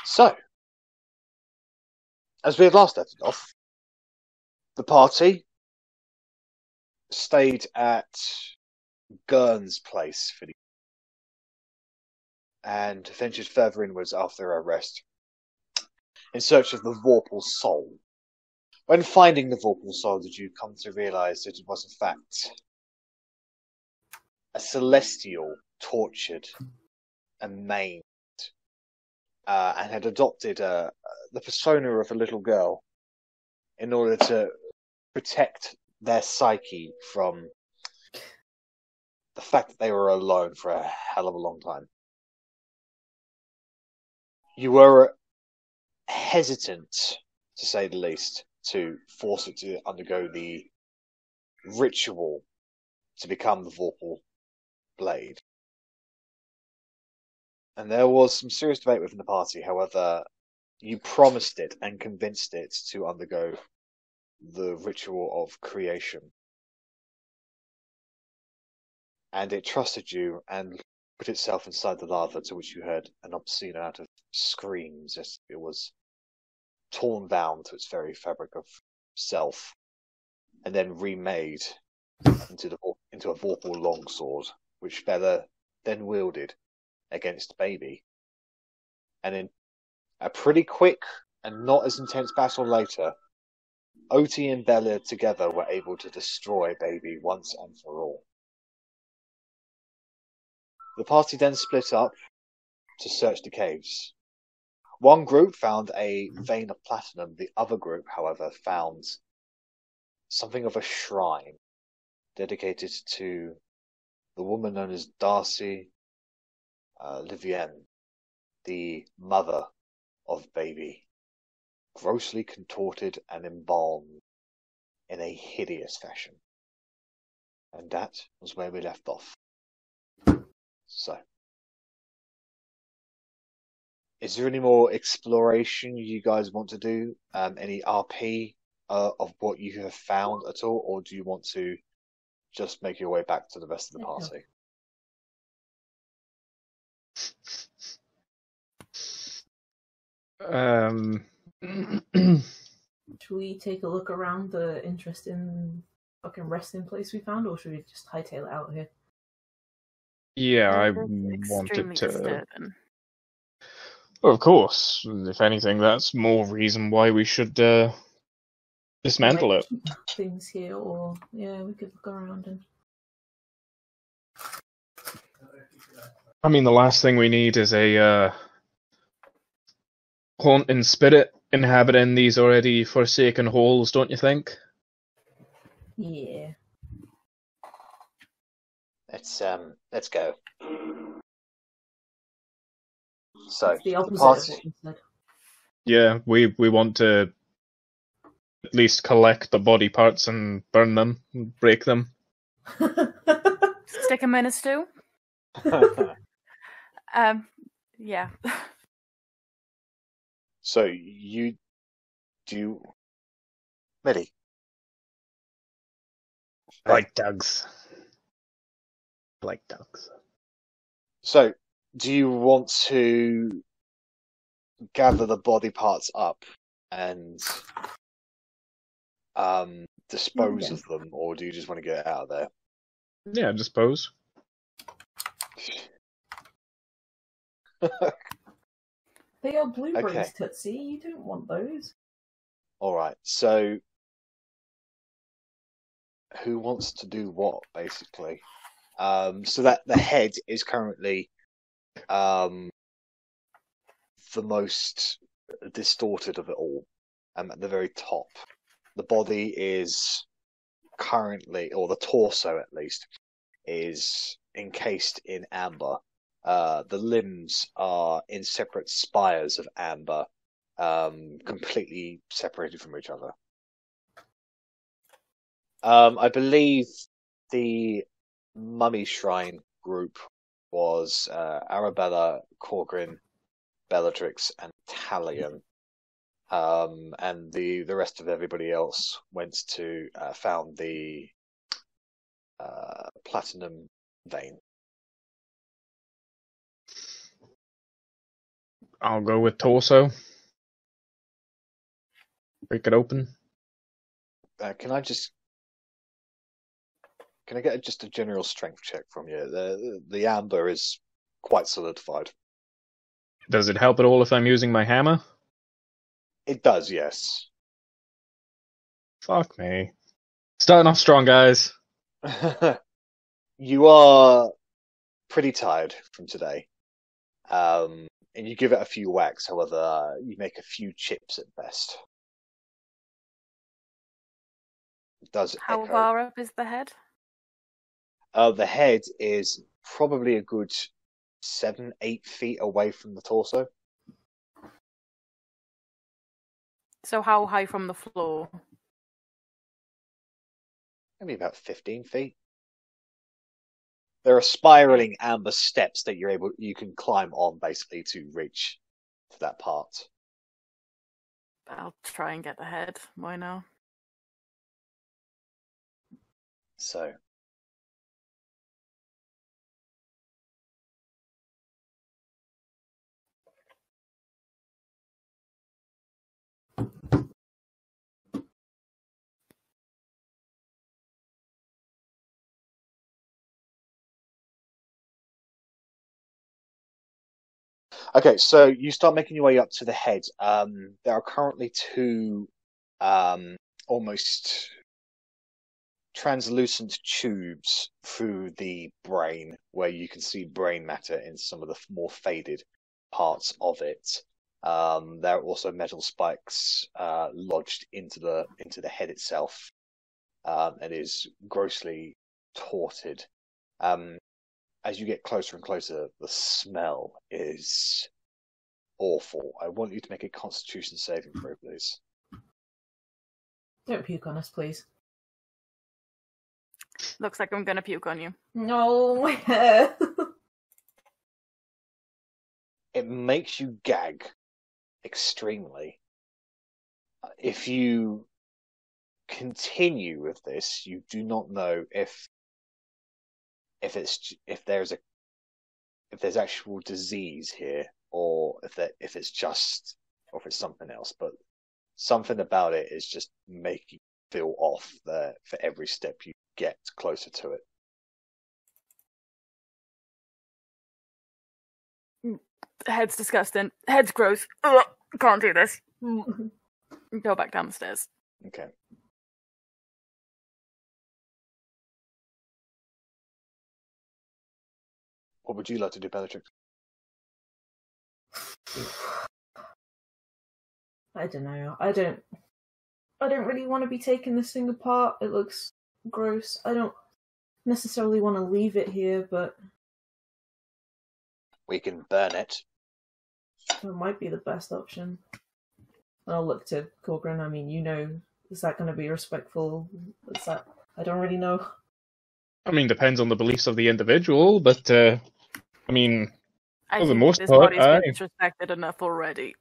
So, as we had last left it off, the party stayed at Gurn's place for the and ventured further inwards after their rest in search of the Vorpal soul. When finding the Vorpal soul, did you come to realise that it was in fact a celestial tortured and maimed, and had adopted the persona of a little girl in order to protect their psyche from the fact that they were alone for a hell of a long time. You were hesitant, to say the least, to force it to undergo the ritual to become the Vorpal blade. And there was some serious debate within the party. However, you promised it and convinced it to undergo the ritual of creation. And it trusted you and put itself inside the lava, to which you heard an obscene amount of screams as it was torn down to its very fabric of self, and then remade into a Vorpal longsword, which Bella then wielded against Baby. And in a pretty quick and not as intense battle later, Otti and Bella together were able to destroy Baby once and for all. The party then split up to search the caves. One group found a vein of platinum. The other group, however, found something of a shrine dedicated to the woman known as Darcy Livienne, the mother of Baby, grossly contorted and embalmed in a hideous fashion. And that was where we left off. So, is there any more exploration you guys want to do? Any RP of what you have found at all? Or do you want to just make your way back to the rest of the party? Should we take a look around the interesting fucking resting place we found, or should we just hightail it out here? Yeah, I wanted to. Well, of course. If anything, that's more reason why we should dismantle it. Things here, or yeah, we could look around and. I mean, the last thing we need is a haunting spirit inhabiting these already forsaken halls, don't you think? Yeah. Let's go. So the opposite of what you said. Yeah, we want to at least collect the body parts and burn them, and break them. Stick them in a stew. Yeah. So you do, Millie? Like dogs. So, do you want to gather the body parts up and dispose of them, or do you just want to get it out of there? Yeah, dispose. They are blueberries, Tootsie. You don't want those. Alright, so who wants to do what, basically? So that the head is currently the most distorted of it all, at the very top. The body is currently, or the torso at least, is encased in amber. The limbs are in separate spires of amber, completely separated from each other. I believe the Mummy Shrine group was Arrabella, Korgrin, Bellatrix, and Talion. And the rest of everybody else went to found the platinum vein. I'll go with torso. Break it open. Can I get just a general strength check from you? The amber is quite solidified. Does it help at all if I'm using my hammer? It does, yes. Fuck me. Starting off strong, guys. You are pretty tired from today. And you give it a few whacks, however, you make a few chips at best. It does How echo. far up is the head? The head is probably a good 7-8 feet away from the torso. So how high from the floor? Maybe about 15 feet. There are spiraling amber steps that you can climb on, basically, to reach to that part. I'll try and get the head. Why not? So. Okay, so you start making your way up to the head. There are currently two almost translucent tubes through the brain, where you can see brain matter in some of the more faded parts of it. There are also metal spikes lodged into the head itself, and is grossly torted. As you get closer and closer, the smell is awful. I want you to make a Constitution saving throw, please. Don't puke on us, please. Looks like I'm gonna puke on you. No. It makes you gag extremely. If you continue with this, you do not know if there's actual disease here, or if it's something else. But something about it is just making you feel off there for every step you get closer to it. Head's disgusting. Head's gross. Ugh, can't do this. Go back down the stairs. Okay. What would you like to do, Bellatrix? I don't know. I don't really want to be taking this thing apart. It looks gross. I don't necessarily want to leave it here, but We can burn it. it might be the best option. I'll look to Korgrin. I mean, is that going to be respectful? Is that? I don't really know. I mean, depends on the beliefs of the individual, but I mean, I for the think most this part, body's been disrespected enough already.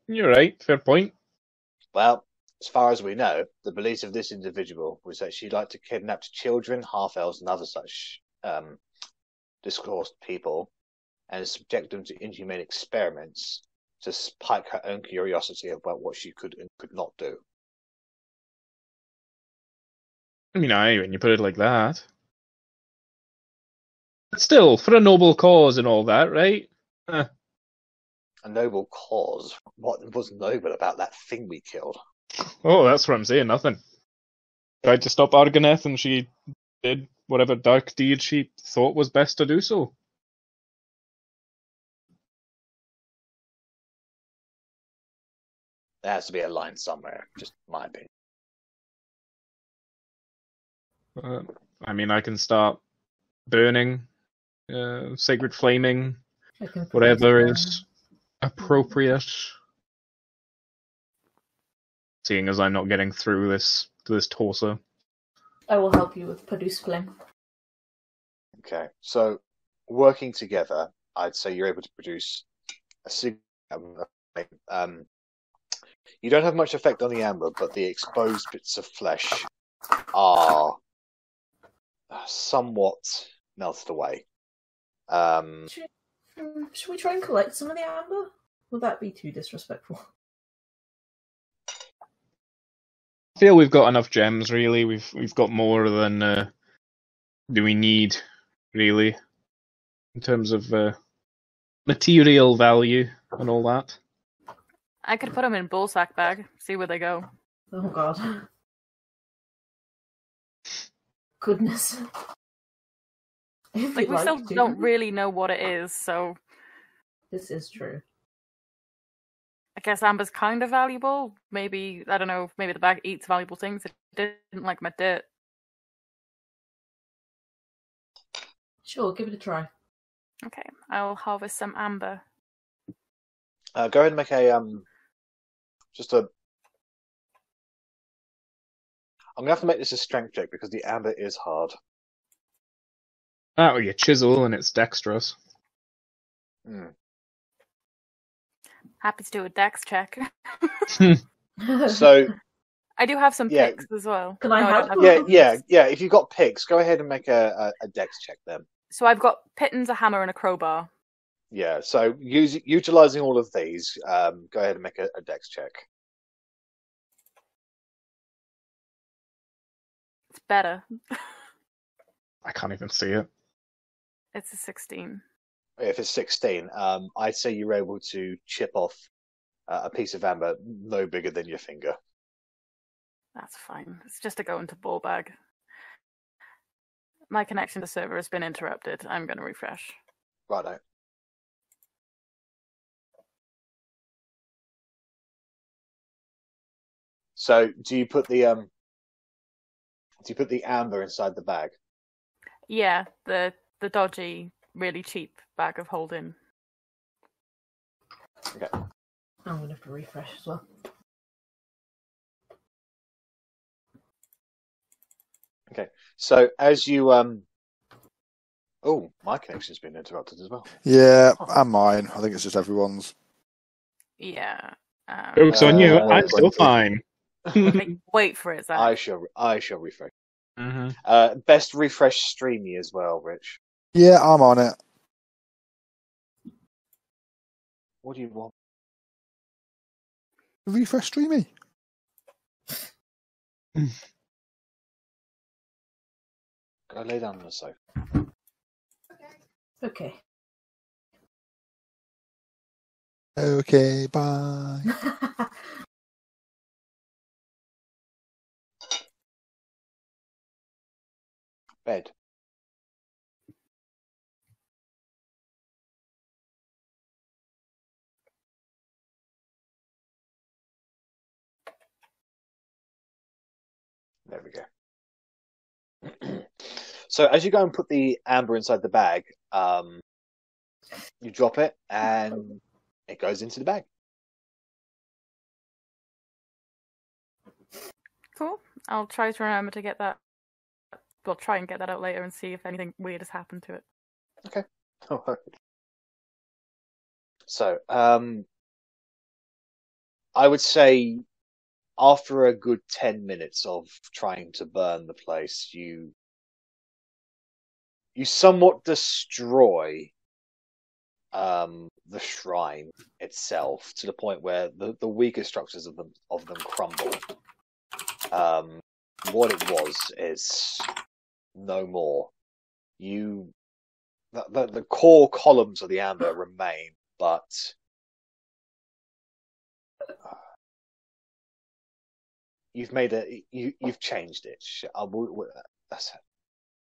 You're right. Fair point. Well, as far as we know, the beliefs of this individual was that she'd like to kidnap children, half-elves, and other such discoursed people, and subject them to inhumane experiments to spike her own curiosity about what she could and could not do. I mean, when you put it like that. But still, for a noble cause and all that, right? A noble cause? What was noble about that thing we killed? Oh, that's what I'm saying, nothing. Tried to stop Argoneth, and she did whatever dark deed she thought was best to do so. There has to be a line somewhere, just my opinion. I mean, I can start burning, sacred flaming, whatever is appropriate. Seeing as I'm not getting through this torso. I will help you with produce flame. Okay, so working together, I'd say you're able to produce a you don't have much effect on the amber, but the exposed bits of flesh are somewhat melted away. Should we try and collect some of the amber? Would that be too disrespectful? I feel we've got enough gems. Really, we've got more than do we need, really, in terms of material value and all that. I could put them in bullsack bag, see where they go. Oh god. Goodness. Like, we still don't really know what it is, so... This is true. I guess amber's kind of valuable. Maybe, I don't know, maybe the bag eats valuable things. It didn't like my dirt. Sure, give it a try. Okay, I'll harvest some amber. Go ahead and make a just a. I'm gonna have to make this a strength check because the amber is hard. Oh, you chisel and it's dexterous. Happy to do a dex check. So I do have some picks as well. Can I help? Yeah. If you've got picks, go ahead and make a dex check then. So I've got pittons, a hammer, and a crowbar. Yeah. So utilizing all of these, go ahead and make a dex check. It's better. I can't even see it. It's a 16. If it's 16, I'd say you're able to chip off a piece of amber no bigger than your finger. That's fine. It's just to go into ball bag. My connection to the server has been interrupted. I'm going to refresh. Righto. So, do you put the amber inside the bag? Yeah, the dodgy, really cheap bag of holding. Okay. I'm going to have to refresh as well. Okay. So as you oh, my connection's been interrupted as well. Yeah, and mine. I think it's just everyone's. Yeah. Joke's on you. I'm still fine. Wait for it, Zach. I shall refresh. Mm-hmm. Best refresh streamy as well, Rich. Yeah, I'm on it. What do you want? Refresh streamy. Go lay down on the sofa. Okay. Okay, bye. Bed. There we go. So as you go and put the amber inside the bag, you drop it and it goes into the bag. Cool. I'll try to remember to get that. We'll try and get that out later and see if anything weird has happened to it. Okay. All right. So, I would say after a good 10 minutes of trying to burn the place, you somewhat destroy the shrine itself to the point where the weaker structures of them crumble. What it was is no more. The core columns of the amber remain, but you've changed it.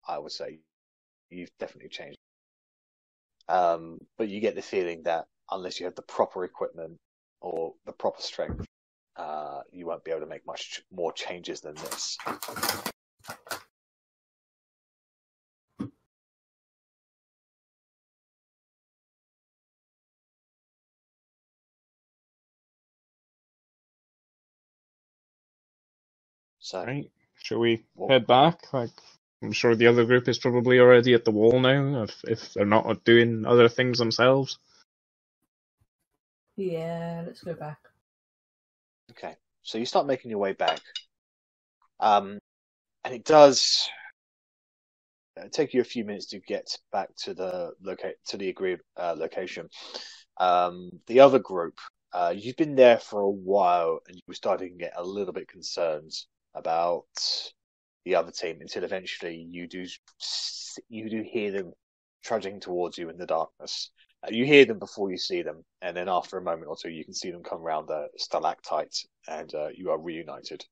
I would say you've definitely changed. But you get the feeling that unless you have the proper equipment or the proper strength, you won't be able to make much more changes than this. So, right. Shall we head back? Like, I'm sure the other group is probably already at the wall now, if they're not doing other things themselves. Yeah, let's go back. Okay, so you start making your way back, and it does take you a few minutes to get back to the agreed location. The other group, you've been there for a while, and you were starting to get a little bit concerned about the other team until eventually you do hear them trudging towards you in the darkness. You hear them before you see them, and then after a moment or two, you can see them come round the stalactite, and you are reunited.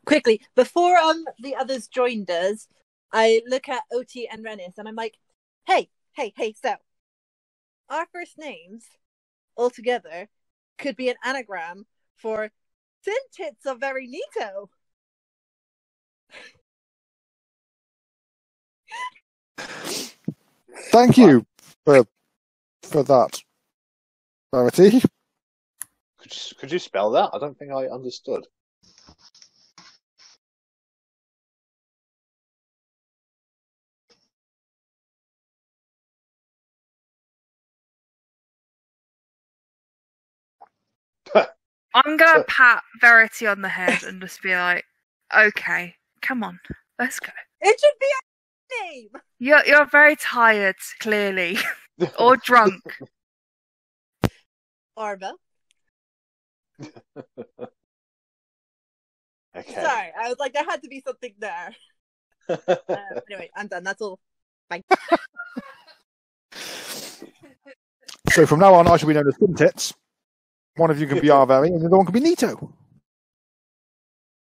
Quickly, before the others joined us, I look at Otti and Rennas, and I'm like, hey, so our first names altogether could be an anagram for Sin Tits of Very Neato. Thank you for that, Verity. Could you spell that? I don't think I understood. I'm gonna pat Verity on the head and just be like, "Okay, come on, let's go." It should be our name. You're very tired, clearly, or drunk. Arba. Okay. Sorry, I was like, there had to be something there. Anyway, I'm done. That's all. Bye. So from now on, I shall be known as Sin Tits. One of you can be Arveri, and the other one can be Nito.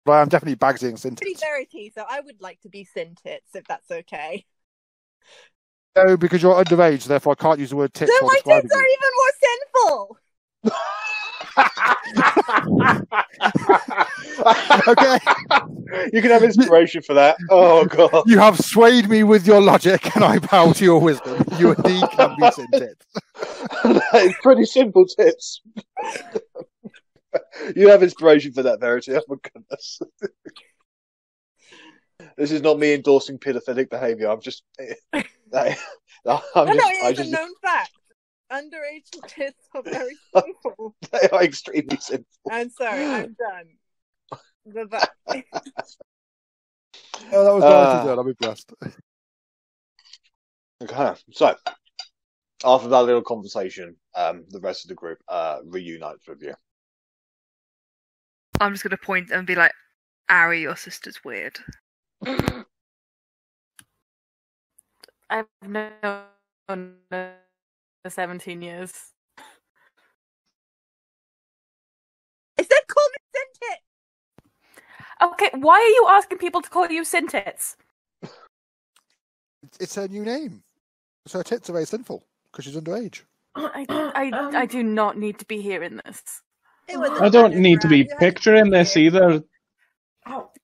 But I'm definitely Bagsying Sin Pretty Tits. Verity, so I would like to be Sin Tits, if that's okay. No, because you're underage, therefore I can't use the word tits So while my describing tits are you. even more sinful! Okay. You can have inspiration for that. Oh, God. You have swayed me with your logic, and I bow to your wisdom. You indeed can be Sin Tits. It's pretty simple tips. You have inspiration for that, Verity. Oh, my goodness. This is not me endorsing pedophilic behaviour. I'm just... No, it is a known fact. Underage tits are very sinful. They are extremely sinful. I'm sorry, I'm done. Goodbye. Oh, that was nicely done. I'm impressed. Okay, so after that little conversation, the rest of the group reunites with you. I'm just gonna point and be like, "Arri, your sister's weird." I've known her for 17 years. I said call me Sin Tit! Okay, why are you asking people to call you Sin Tits? It's her new name. So her tits are very sinful, because she's underage. I do not need to be hearing this. It was I don't an need to be anagram. You had picturing this hear. either.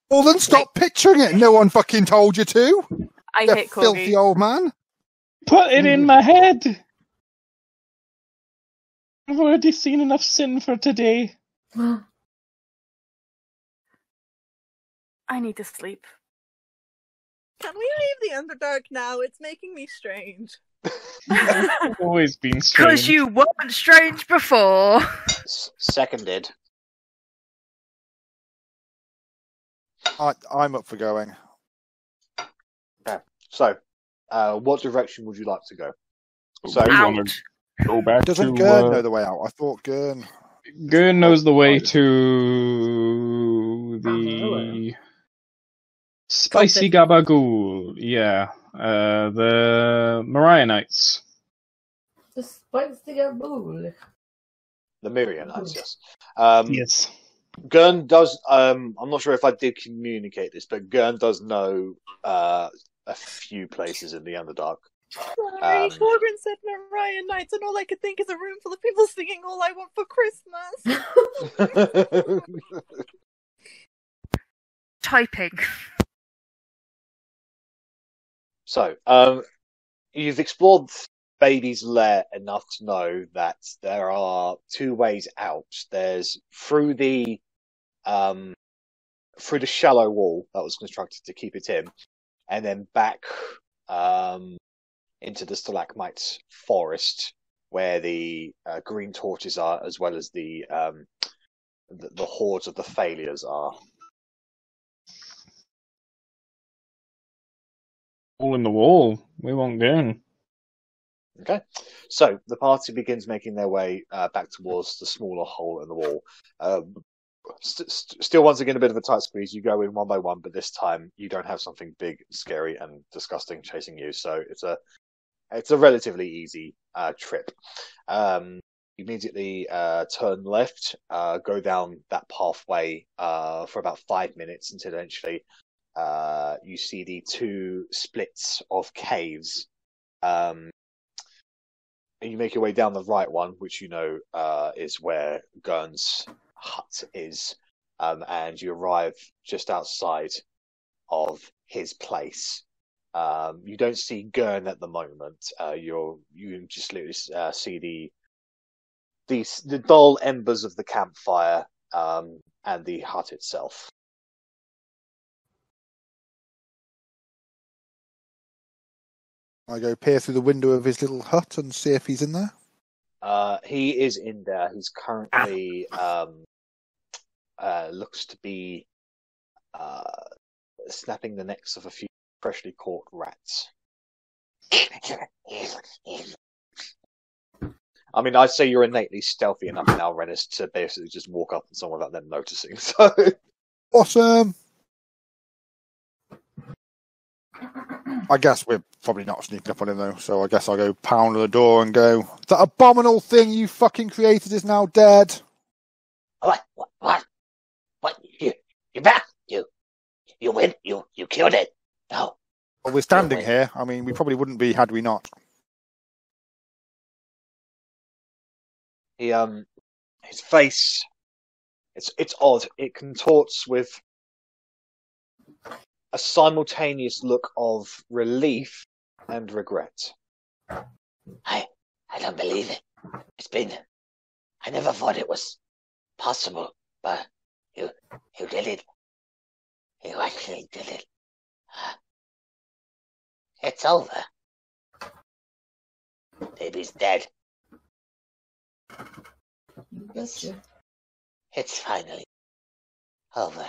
Well, then stop picturing it. No one fucking told you to. I You hate filthy Corgi. old man. Put it in my head. I've already seen enough sin for today. I need to sleep. Can we leave the Underdark now? It's making me strange. I've always been Because strange. you weren't strange before. Seconded. I'm up for going. Okay, so what direction would you like to go? So We Out. want to go back Doesn't to... Gurn know the way out? I thought Gurn... Gurn knows the way to the Spicy Gabagool. Yeah. The Marianites. The spicy gabool. the Myrianites, yes. Yes. Gurn does. I'm not sure if I did communicate this, but Gurn does know a few places in the Underdark. Sorry, Korgrin said Mariah Nights, and all I could think is a room full of people singing "All I Want for Christmas." Typing. So, you've explored Baby's lair enough to know that there are two ways out. There's through the shallow wall that was constructed to keep it in, and then back into the stalagmite forest where the green torches are, as well as the hordes of the failures are. Hole in the wall. We won't go in. Okay, so the party begins making their way back towards the smaller hole in the wall. Still, once again, a bit of a tight squeeze. You go in one by one, but this time you don't have something big, scary, and disgusting chasing you. So it's a relatively easy trip. Immediately turn left, go down that pathway for about 5 minutes until eventually you see the two splits of caves. And you make your way down the right one, which you know is where Gurn's hut is, and you arrive just outside of his place. You don't see Gurn at the moment. You just literally see the dull embers of the campfire and the hut itself. I go peer through the window of his little hut and see if he's in there. He is in there. He's currently looks to be snapping the necks of a few freshly caught rats. I mean, I'd say you're innately stealthy enough now, Rennas, to basically just walk up on someone without them noticing. So Awesome. I guess we're probably not sneaking up on him, though, so I guess I'll go pound on the door and go, "That abominable thing you fucking created is now dead." What? You're back. You win. You killed it. No. Well, we're standing here. I mean, we probably wouldn't be had we not. His face, it's odd. It contorts with a simultaneous look of relief and regret. I don't believe it. I never thought it was possible, but you did it. You actually did it. It's over. Baby's dead. It's finally over.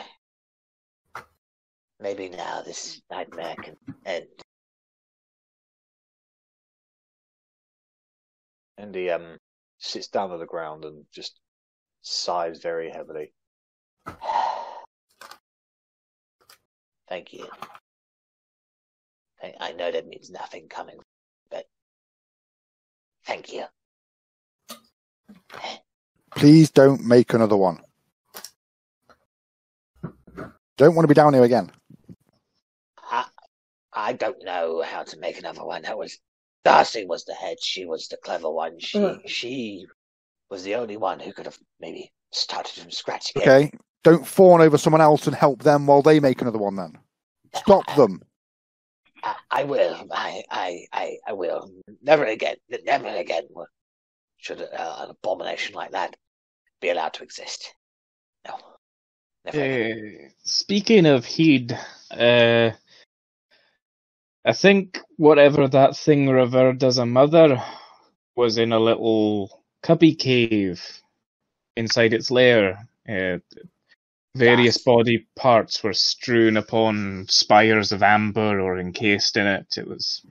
Maybe now this nightmare can end. And he sits down on the ground and just sighs very heavily. Thank you. I know that means nothing coming, but thank you. Please don't make another one. Don't want to be down here again. I don't know how to make another one. Darcy was the head. She was the clever one. She was the only one who could have maybe started from scratch again. Okay, don't fawn over someone else and help them while they make another one. Then stop them. I will. I will. Never again. Never again should an abomination like that be allowed to exist. No. Never again. Speaking of heed, I think whatever that thing revered as a mother was in a little cubby cave inside its lair. Various body parts were strewn upon spires of amber or encased in it. It was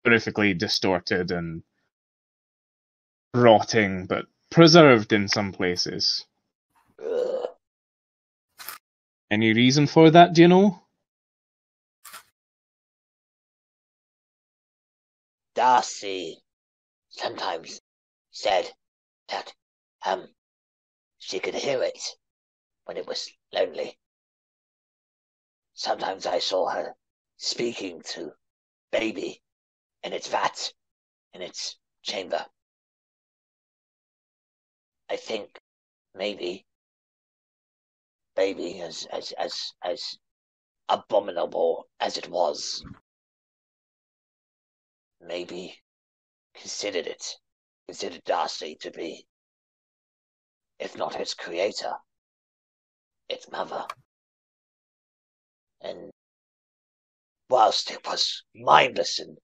horrifically distorted and rotting, but preserved in some places. Any reason for that, do you know? Darcy sometimes said that she could hear it when it was lonely. Sometimes I saw her speaking to baby in its vat, in its chamber. I think maybe baby, as abominable as it was, maybe considered Darcy to be, if not its creator, its mother. And whilst it was mindless and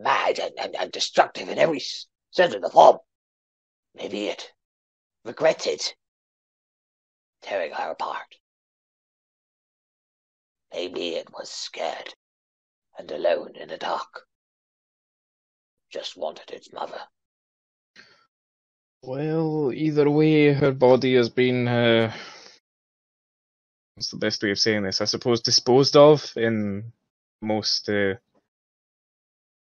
mad and destructive in every sense of the form, maybe it regretted tearing her apart. Maybe it was scared and alone in the dark. Just wanted its mother. Well, either way, her body has been, what's the best way of saying this? I suppose disposed of in most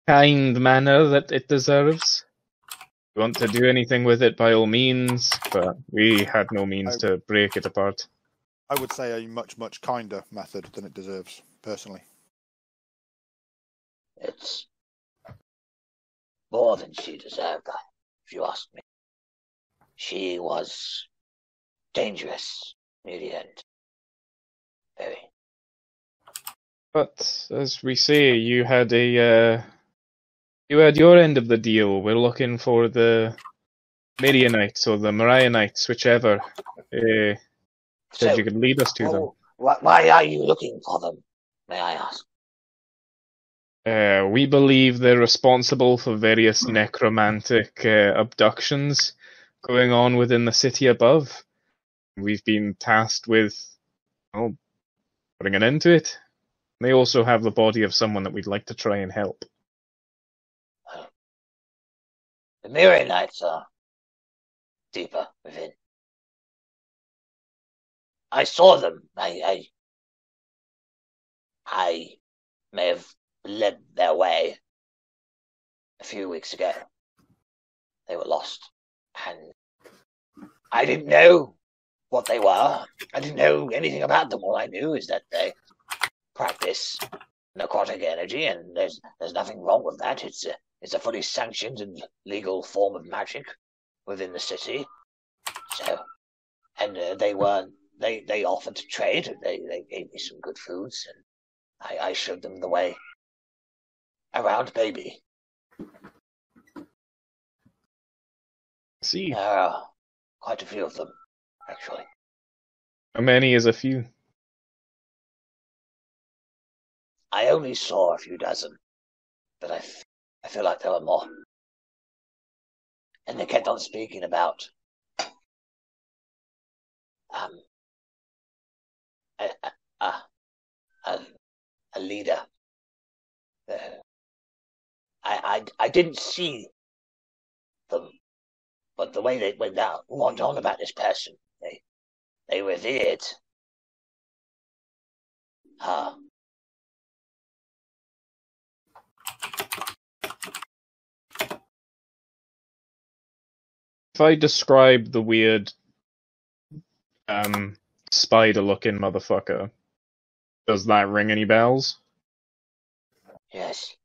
kind manner that it deserves. If you want to do anything with it, by all means, but we had no means to break it apart. I would say a much, much kinder method than it deserves, personally. It's more than she deserved, if you ask me. She was dangerous near the end. Very. But as we say, you had your end of the deal. We're looking for the Midianites or the Marianites, whichever. Said you could lead us to them. Why are you looking for them, may I ask? We believe they're responsible for various necromantic abductions going on within the city above. We've been tasked with, putting an end to it. They also have the body of someone that we'd like to try and help. The Midianites are deeper within. I saw them. I may have led their way a few weeks ago. They were lost, and I didn't know what they were. I didn't know anything about them. All I knew is that they practice necrotic energy, and there's nothing wrong with that. It's a fully sanctioned and legal form of magic within the city. So, and they offered to trade. They gave me some good foods, and I showed them the way around Baby. See. There are quite a few of them, actually. How many is a few? I only saw a few dozen, but I feel like there were more. And they kept on speaking about a leader. I didn't see them, but the way they went on about this person, they revered her. If I describe the weird spider-looking motherfucker, does that ring any bells? Yes,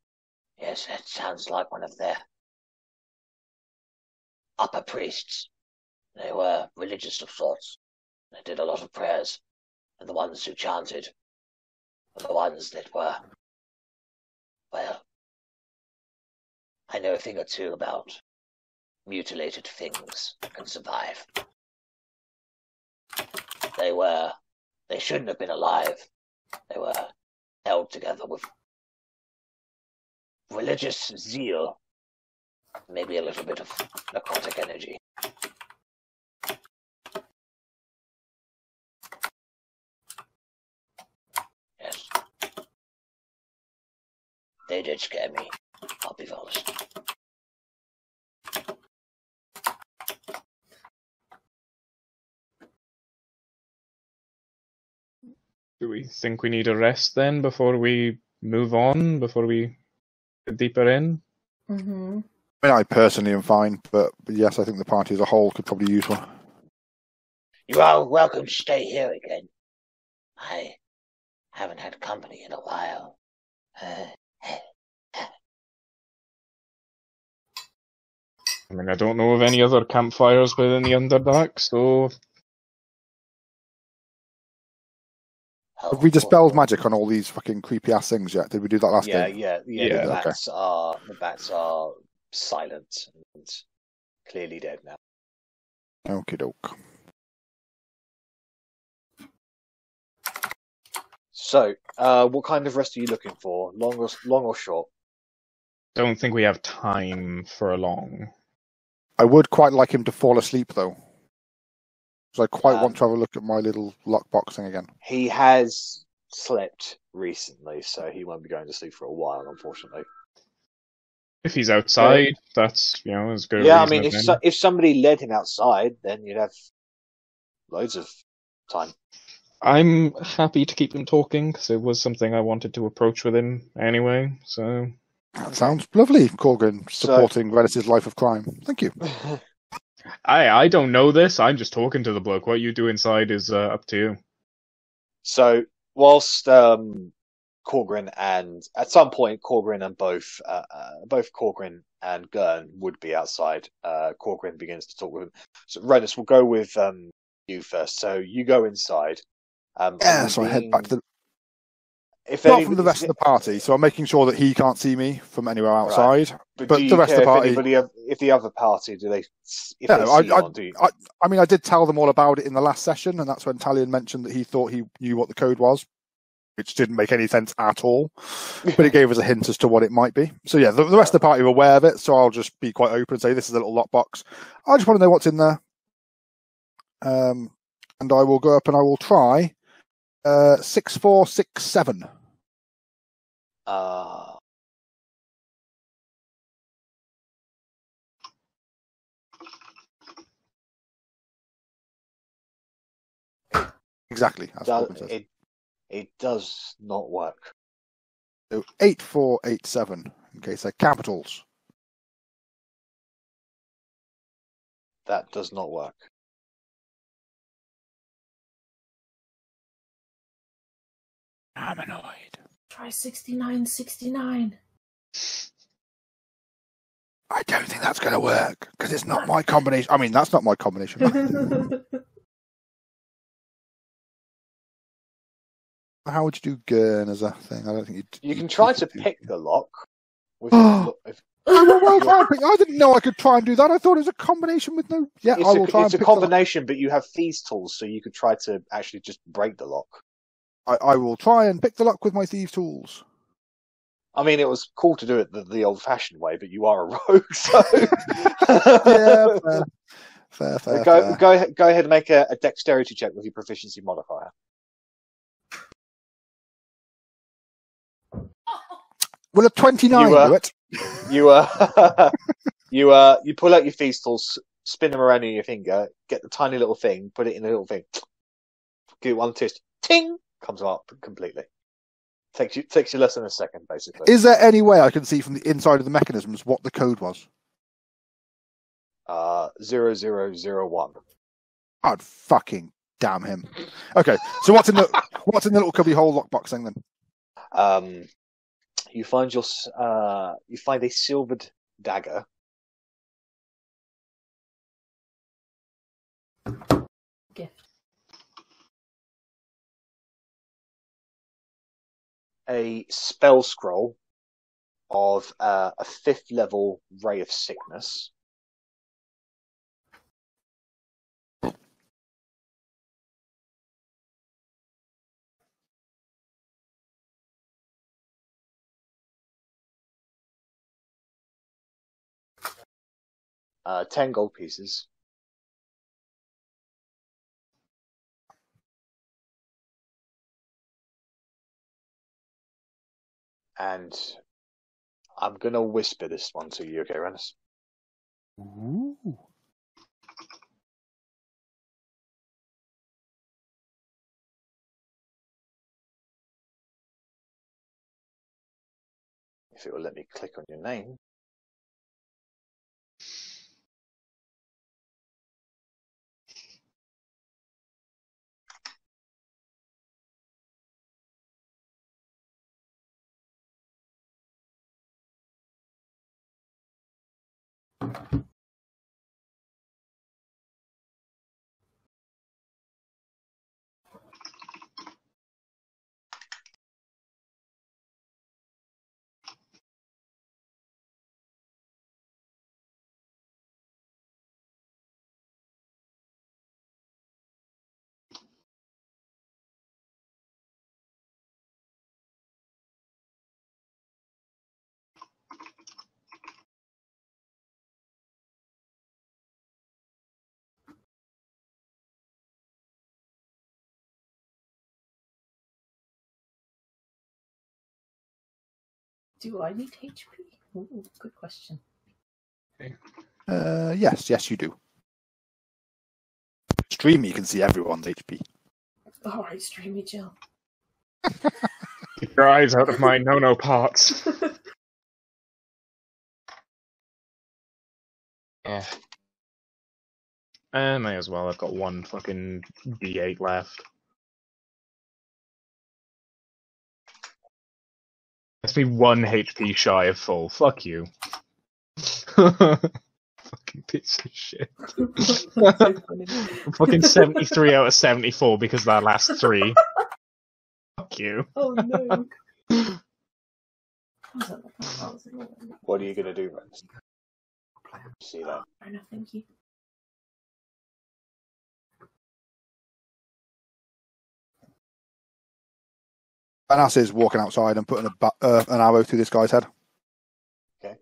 that sounds like one of their upper priests. They were religious of sorts. They did a lot of prayers, and the ones who chanted were the ones that were, well, I know a thing or two about mutilated things that can survive. They shouldn't have been alive. They were held together with religious zeal, maybe a little bit of necrotic energy. Yes. They did scare me, I'll be honest. Do we think we need a rest then before we move on, before we get deeper in? Mm-hmm. I mean, I personally am fine, but yes, I think the party as a whole could probably use one. You are welcome to stay here again. I haven't had company in a while. I mean, I don't know of any other campfires within the Underdark, so... Have we dispelled magic on all these fucking creepy-ass things yet? Did we do that last game? Yeah. Yeah, The bats are silent and clearly dead now. Okie doke. So, what kind of rest are you looking for? Long or short? Don't think we have time for a long. I would quite like him to fall asleep, though. Because I quite want to have a look at my little lockbox thing again. He has slept recently, so he won't be going to sleep for a while, unfortunately. If he's outside, that's as good a Yeah, I reason mean, as any. if somebody led him outside, then you'd have loads of time. I'm happy to keep him talking because it was something I wanted to approach with him anyway. So That sounds lovely, Korgrin, supporting Rennas' life of crime. Thank you. I don't know this. I'm just talking to the bloke. What you do inside is up to you. So whilst Korgrin and at some point Korgrin and both Korgrin and Gurn would be outside, Korgrin begins to talk with him. So Rennas, we'll go with you first. So you go inside. So I head back to the. If Not from the rest of the party, so I'm making sure that he can't see me from anywhere outside. Right. But do you the rest care of the party. if the other party do they? If No, they see you on, do you? I mean, I did tell them all about it in the last session, and that's when Talion mentioned that he thought he knew what the code was, which didn't make any sense at all. But it gave us a hint as to what it might be. So yeah, the rest of the party are aware of it, so I'll just be quite open and say this is a little lockbox. I just want to know what's in there. And I will go up and I will try 6467. Exactly. It does not work. So 8487 in case they're capitals. That does not work. Humanoid. Try 6969. I don't think that's going to work because it's not my combination. I mean, that's not my combination. How would you do Gurn as a thing? I don't think you can try to pick the lock. I didn't know I could try and do that. I thought it was a combination with no. Yeah, I will try. It's a combination, but you have thieves' tools, so you could try to actually just break the lock. I will try and pick the lock with my thieves' tools. I mean, it was cool to do it the old-fashioned way, but you are a rogue, so yeah, fair. Go ahead and make a dexterity check with your proficiency modifier. Will a 29 do it? You pull out your thieves' tools, spin them around in your finger, get the tiny little thing, put it in a little thing, give it one twist, ting, comes up completely. Takes you less than a second, basically. Is there any way I can see from the inside of the mechanisms what the code was? 0001. I'd fucking damn him. Okay, so what's in the little cubby hole lockbox thing then? You find a silvered dagger. Gift. A spell scroll of a 5th level Ray of Sickness. Uh, 10 gold pieces. And I'm going to whisper this one to you, okay, Rennas? Ooh. If it will let me click on your name. Do I need HP? Ooh, good question. Yes, you do. Stream, you can see everyone's HP. Alright, Streamy Jill. Keep your eyes out of my no parts. Yeah. May as well. I've got one fucking D8 left. That's me 1 HP shy of full. Fuck you. Fucking piece of shit. So funny. Fucking 73 out of 74 because of that last 3. Fuck you. Oh no. What are you going to do, Rex? See that? Oh no, thank you. Rennas is walking outside and putting an arrow through this guy's head. Okay.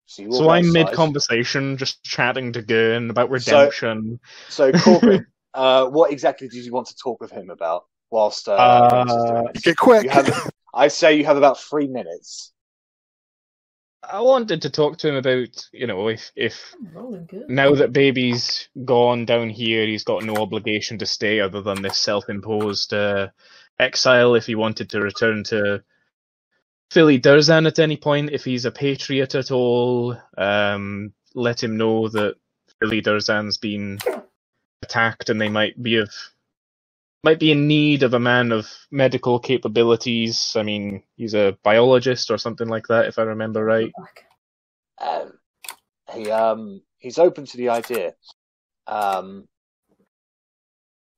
So I'm mid-conversation, just chatting to Gurn about redemption. So Korgrin, what exactly did you want to talk with him about whilst Rennas is doing this? Get quick! I'd say you have about 3 minutes. I wanted to talk to him about, if now that baby's gone down here, he's got no obligation to stay other than this self-imposed exile. If he wanted to return to Philly Durzan at any point, if he's a patriot at all, let him know that Philly Durzan's been attacked and they might be in need of a man of medical capabilities. I mean, he's a biologist or something like that, if I remember right. He's open to the idea.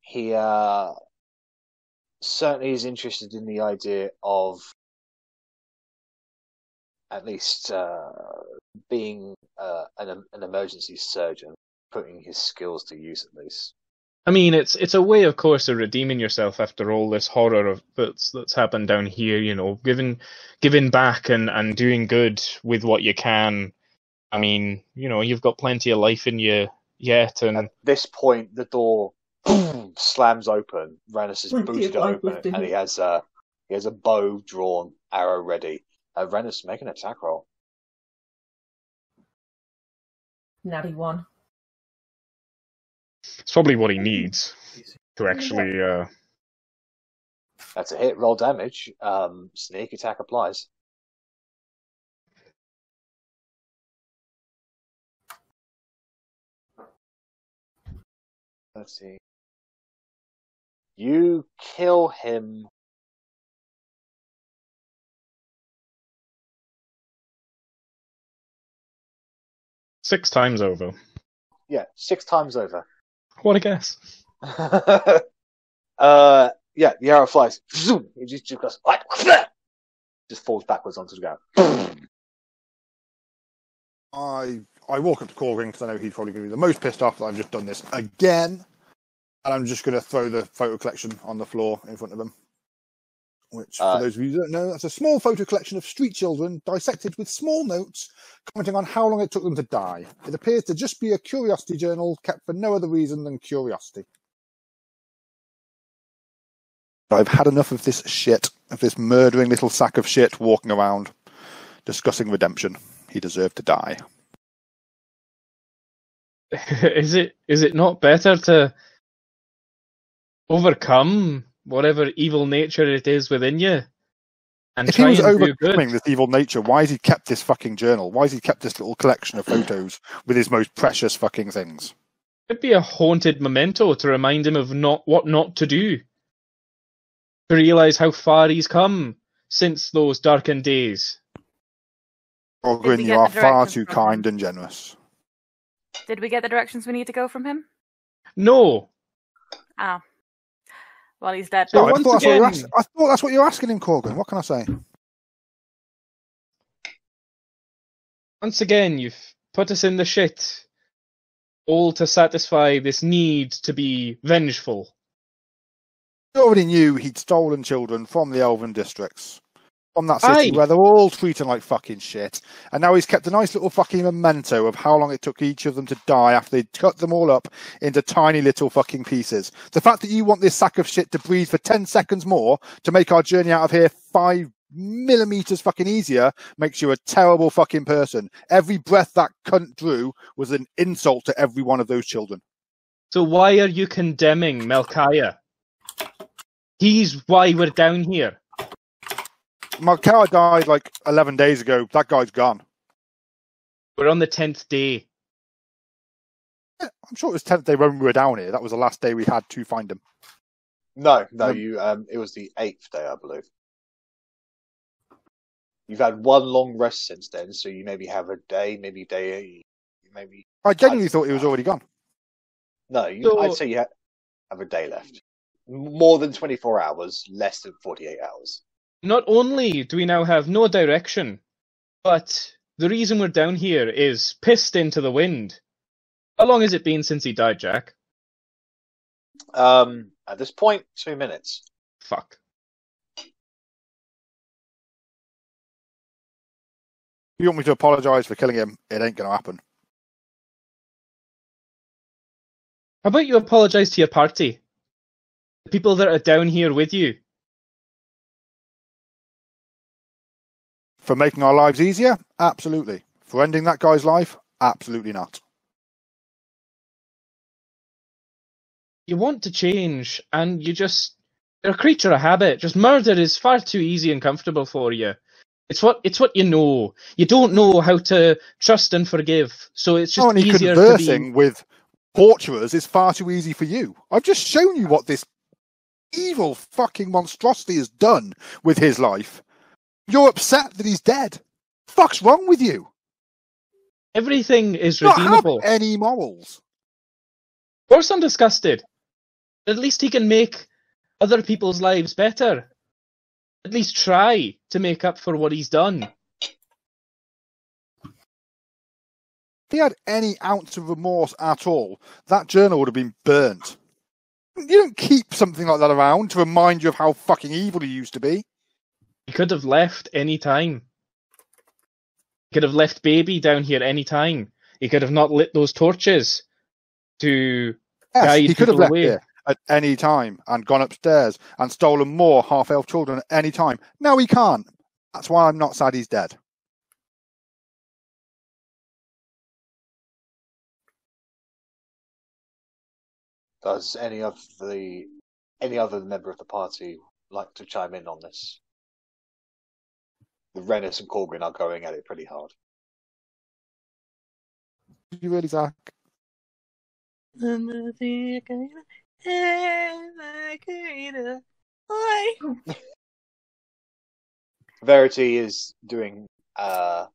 He certainly is interested in the idea of at least being an emergency surgeon, putting his skills to use at least. I mean, it's a way, of course, of redeeming yourself after all this horror that's happened down here. Giving back and doing good with what you can. I mean, you've got plenty of life in you yet. And at this point, the door slams open. Rennas has boosted it open, and he has a bow drawn, arrow ready. Rennas, make an attack roll. Natty 1. It's probably what he needs to actually. That's a hit. Roll damage. Sneak attack applies. Let's see. You kill him. Six times over. Yeah, 6 times over. What a guess. Yeah, the arrow flies. It just goes, just falls backwards onto the ground. I walk up to Korgrin because I know he's probably going to be the most pissed off that I've just done this again. And I'm just going to throw the photo collection on the floor in front of him. Which, for those of you who don't know, that's a small photo collection of street children dissected with small notes commenting on how long it took them to die. It appears to just be a curiosity journal kept for no other reason than curiosity. I've had enough of this shit, of this murdering little sack of shit walking around, discussing redemption. He deserved to die. Is it not better to overcome whatever evil nature it is within you? And if try he was and do overcoming good? this evil nature, why has he kept this fucking journal? Why has he kept this little collection of photos with his most precious fucking things? It'd be a haunted memento to remind him of what not to do. To realise how far he's come since those darkened days. Korgrin, you are far too kind and generous. Did we get the directions we need to go from him? No. Ah. Well, he's dead. So I once thought again, that's what you're asking him, Korgrin. What can I say? once again, you've put us in the shit, all to satisfy this need to be vengeful. You already knew he'd stolen children from the Elven districts. From that city where they're all treated like fucking shit. And now he's kept a nice little fucking memento of how long it took each of them to die after they'd cut them all up into tiny little fucking pieces. The fact that you want this sack of shit to breathe for 10 seconds more to make our journey out of here 5 millimeters fucking easier makes you a terrible fucking person. Every breath that cunt drew was an insult to every one of those children. So why are you condemning Melchiah? He's why we're down here. Melchiah died like 11 days ago. That guy's gone. We're on the 10th day. Yeah, I'm sure it was 10th day when we were down here. That was the last day we had to find him. No, it was the 8th day, I believe. You've had one long rest since then, so you maybe have a day, maybe. I genuinely thought he was already gone. No, I'd say you have a day left. More than 24 hours, less than 48 hours. Not only do we now have no direction, but the reason we're down here is pissed into the wind. How long has it been since he died, Jack? At this point, 2 minutes. Fuck. You want me to apologise for killing him? It ain't going to happen. How about you apologise to your party? The people that are down here with you. For making our lives easier? Absolutely. For ending that guy's life? Absolutely not. You want to change, and you're a creature of habit. Just murder is far too easy and comfortable for you. It's what you know. You don't know how to trust and forgive, so it's just easier conversing with torturers is far too easy for you. I've just shown you what this evil fucking monstrosity has done with his life. You're upset that he's dead. Fuck's wrong with you? Everything is Not redeemable. have any morals. Of course I'm disgusted. At least he can make other people's lives better. At least try to make up for what he's done. If he had any ounce of remorse at all, that journal would have been burnt. You don't keep something like that around to remind you of how fucking evil he used to be. He could have left any time. He could have left baby down here any time. He could have not lit those torches to guide he could have people left away. here at any time and gone upstairs and stolen more half-elf children at any time. No, he can't. That's why I'm not sad he's dead. Does any other member of the party like to chime in on this? The Rennas and Korgrin are going at it pretty hard. You really, Zach? Verity is doing a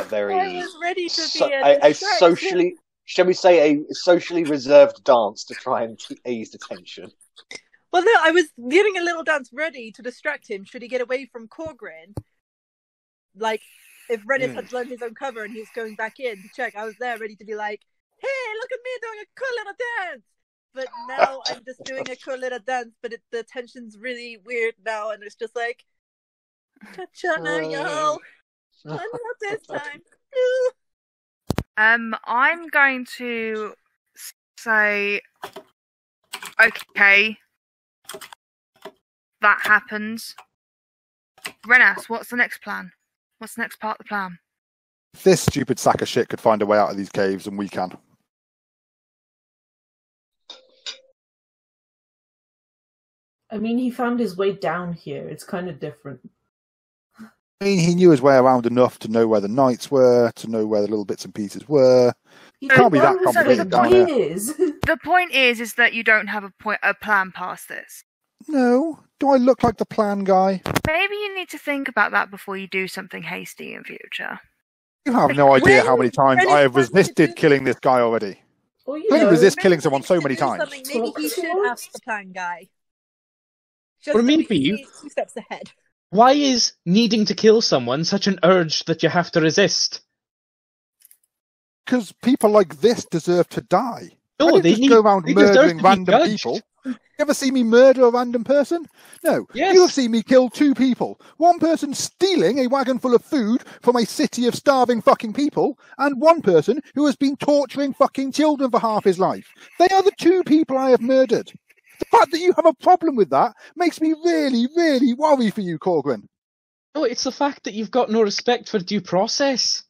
very I was ready to be a socially, shall we say, a socially reserved dance to try and ease the tension. Well, no, I was getting a little dance ready to distract him should he get away from Korgrin. Like, if Rennas had blown his own cover and he was going back in to check, I was there ready to be like, hey, look at me doing a cool little dance! But now I'm just doing a cool little dance, but the tension's really weird now, and it's just like, cha-cha, y'all. Not this time. I'm going to say, okay, that happens. Rennas, what's the next plan? What's the next part of the plan? This stupid sack of shit could find a way out of these caves, and we can. I mean, he found his way down here. It's kind of different. I mean, he knew his way around enough to know where the knights were, to know where the little bits and pieces were. It can't be that complicated down there. The point is that you don't have a plan past this. No. Do I look like the plan guy? Maybe you need to think about that before you do something hasty in future. You have no idea how many times I have resisted killing this guy already. Well, I can resist killing someone so many times. Maybe he should ask the plan guy. Just Or maybe 2 steps ahead. Why is needing to kill someone such an urge that you have to resist? Because people like this deserve to die. No, I don't just go around murdering random judged. people. You ever see me murder a random person? No. Yes. You have seen me kill 2 people. One person stealing a wagon full of food from a city of starving fucking people, and one person who has been torturing fucking children for half his life. They are the 2 people I have murdered. The fact that you have a problem with that makes me really, really worry for you, Korgrin. No, it's the fact that you've got no respect for due process.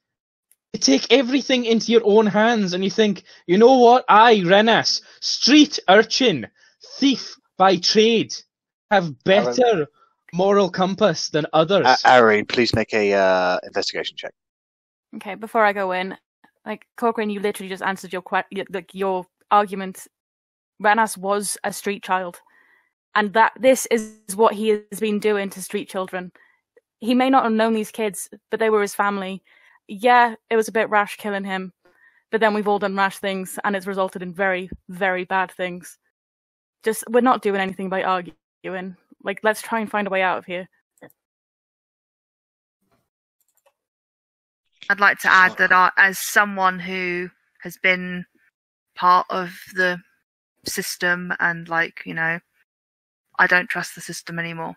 You take everything into your own hands and you think, you know what? I, Rennas, street urchin, thief by trade, have better moral compass than others. Arri, please make a investigation check. Okay, before I go in, like Korgrin, you literally just answered your argument. Rennas was a street child, and that this is what he has been doing to street children. He may not have known these kids, but they were his family. Yeah, it was a bit rash killing him, but then we've all done rash things, and it's resulted in very, very bad things. Just, we're not doing anything by arguing. Like, let's try and find a way out of here. I'd like to add that as someone who has been part of the system and, like, you know, I don't trust the system anymore.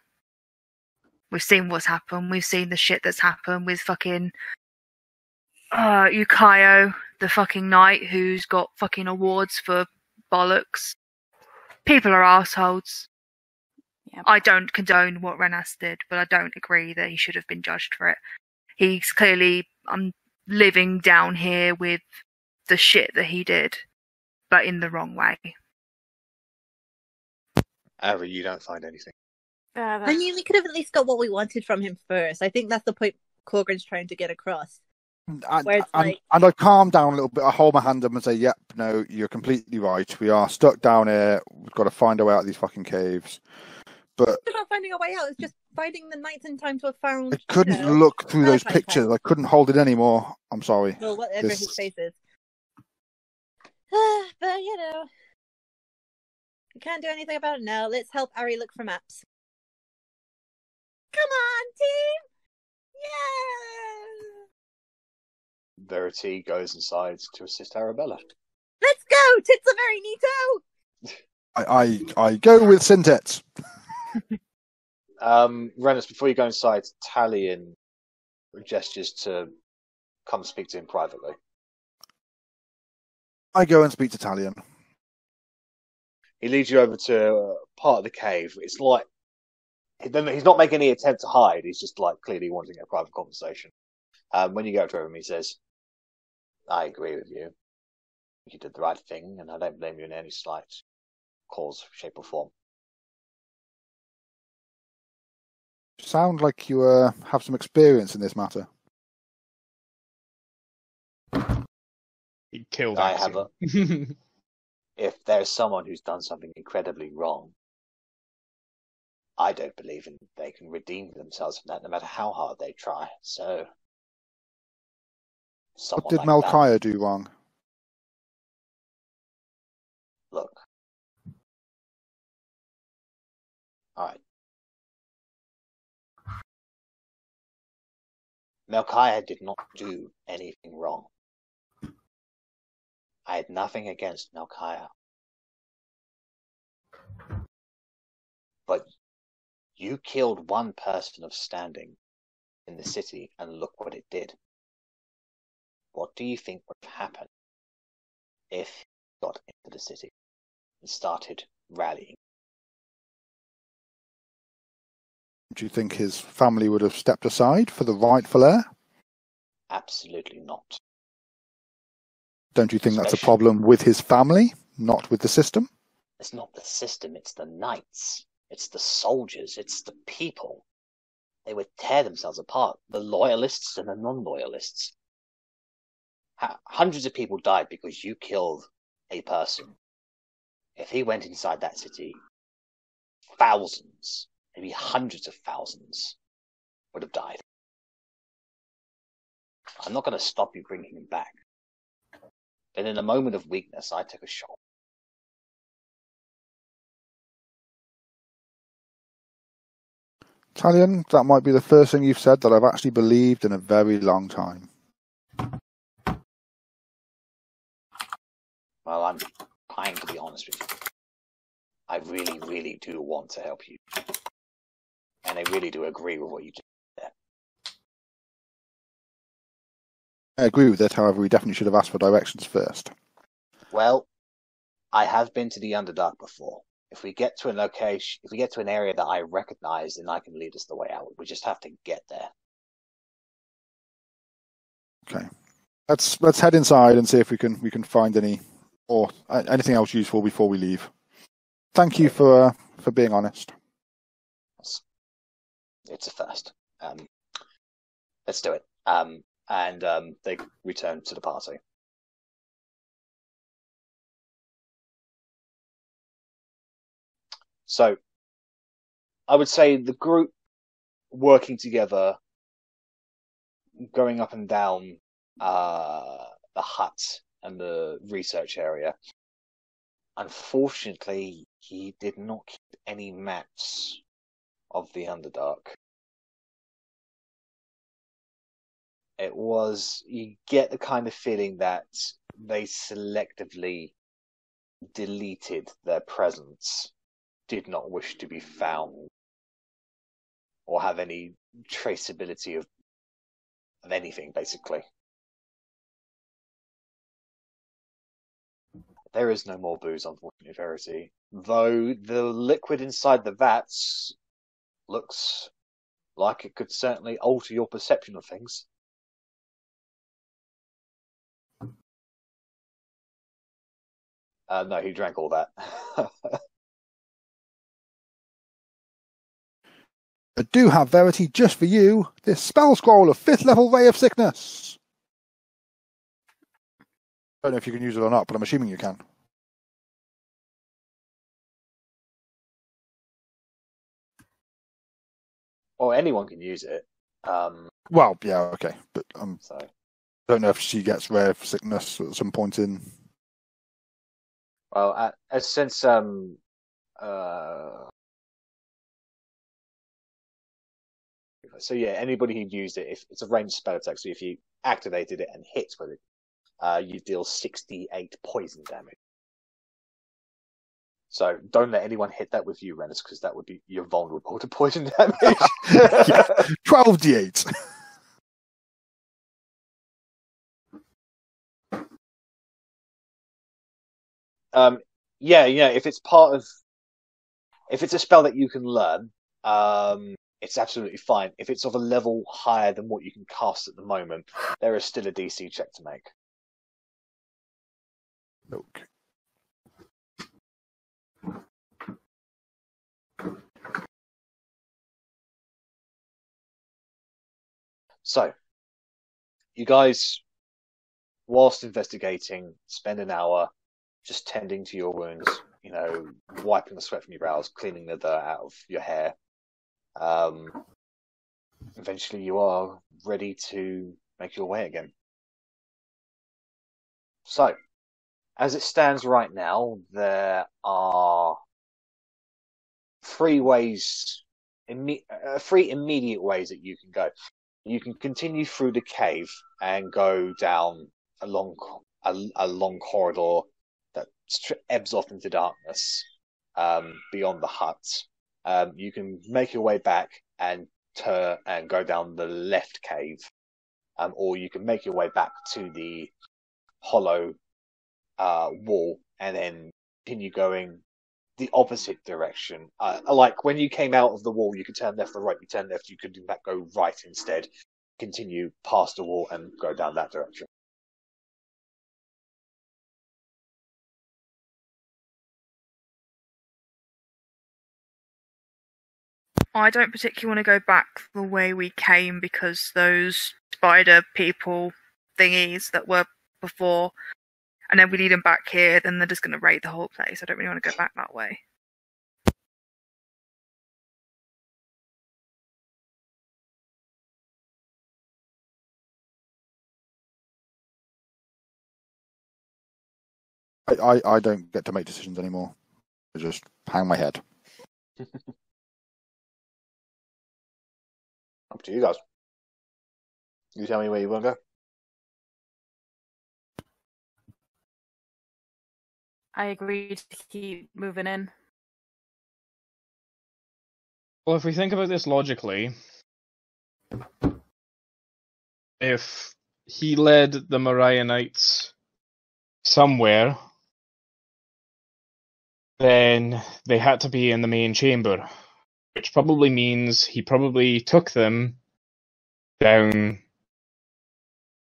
We've seen what's happened. We've seen the shit that's happened with fucking Ukayo, the fucking knight who's got fucking awards for bollocks. People are assholes. Yep. I don't condone what Rennas did, but I don't agree that he should have been judged for it. He's clearly living down here with the shit that he did, but in the wrong way. Arri, you don't find anything. I mean, we could have at least got what we wanted from him first. I think that's the point Korgrin's trying to get across. And I calm down a little bit. I hold my hand up and say, yep, no, you're completely right. We are stuck down here. We've got to find a way out of these fucking caves. But it's not finding a way out. It's just finding the nights in time to have found. I couldn't look through those pictures. I couldn't hold it anymore. I'm sorry. Well, whatever his face is. But, you know, we can't do anything about it now. Let's help Arri look for maps. Come on, team! Yeah! Verity goes inside to assist Arrabella. Let's go! Tits are very neato! I go with Syntets. Rennas, before you go inside, Talion gestures to come speak to him privately. I go and speak to Talion. He leads you over to part of the cave. It's like he's not making any attempt to hide. He's just like clearly wanting a private conversation. When you go up to him, he says, "I agree with you. You did the right thing, and I don't blame you in any slight cause, shape, or form." Sound like you have some experience in this matter. He killed I have If there's someone who's done something incredibly wrong, I don't believe they can redeem themselves from that, no matter how hard they try. So, what did Melchiah do wrong? Look. All right. Melchiah did not do anything wrong. I had nothing against Melchiah. But you killed one person of standing in the city, and look what it did. What do you think would have happened if he got into the city and started rallying? Do you think his family would have stepped aside for the rightful heir? Absolutely not. Don't you think that's a problem with his family, not with the system? It's not the system, it's the knights. It's the soldiers, it's the people. They would tear themselves apart, the loyalists and the non-loyalists. Hundreds of people died because you killed a person. If he went inside that city, thousands, maybe hundreds of thousands would have died. I'm not going to stop you bringing him back. But in a moment of weakness, I took a shot. Talion, that might be the first thing you've said that I've actually believed in a very long time. Well, I'm trying to be honest with you. I really, really do want to help you. And I really do agree with what you did there. I agree with it, however, we definitely should have asked for directions first. Well, I have been to the Underdark before. if we get to a location, if we get to an area that I recognize, then I can lead us the way out. We just have to get there. Okay. Let's head inside and see if we can find any or anything else useful before we leave. Thank you for being honest. It's a first. Let's do it. And they return to the party. So, I would say the group working together, going up and down the hut and the research area. Unfortunately, he did not keep any maps of the Underdark. You get the kind of feeling that they selectively deleted their presence, did not wish to be found, or have any traceability of anything, basically. There is no more booze, unfortunately, Verity. Though the liquid inside the vats looks like it could certainly alter your perception of things. No, he drank all that. I do have, Verity, just for you, this spell scroll of 5th level Ray of Sickness. I don't know if you can use it or not, but I'm assuming you can. Or anyone can use it. Well, yeah, okay. But So. I don't know if she gets Ray of Sickness at some point in... Well, since so yeah, anybody who used it, if it's a ranged spell attack, so if you activated it and hit with it, you deal 68 poison damage. So don't let anyone hit that with you, Rennas, because that would be you're vulnerable to poison damage. Yeah, 12d8. Yeah, if it's a spell that you can learn, it's absolutely fine. If it's of a level higher than what you can cast at the moment, there is still a DC check to make. Okay. So, you guys, whilst investigating, spend an hour just tending to your wounds, wiping the sweat from your brows, cleaning the dirt out of your hair. Eventually you are ready to make your way again. So, as it stands right now, there are three immediate ways that you can go. You can continue through the cave and go down a long corridor that ebbs off into darkness beyond the hut. You can make your way back and turn and go down the left cave, or you can make your way back to the hollow wall and then continue going the opposite direction. Like when you came out of the wall, you could turn left or right. You turn left, you could in fact go right instead. Continue past the wall and go down that direction. I don't particularly want to go back the way we came because those spider people thingies that were before, and then we lead them back here, then they're just going to raid the whole place. I don't really want to go back that way. I don't get to make decisions anymore. I just hang my head. Up to you guys. You tell me where you want to go. I agree to keep moving in. Well, if we think about this logically, if he led the Marianites somewhere, then they had to be in the main chamber, which probably means he probably took them down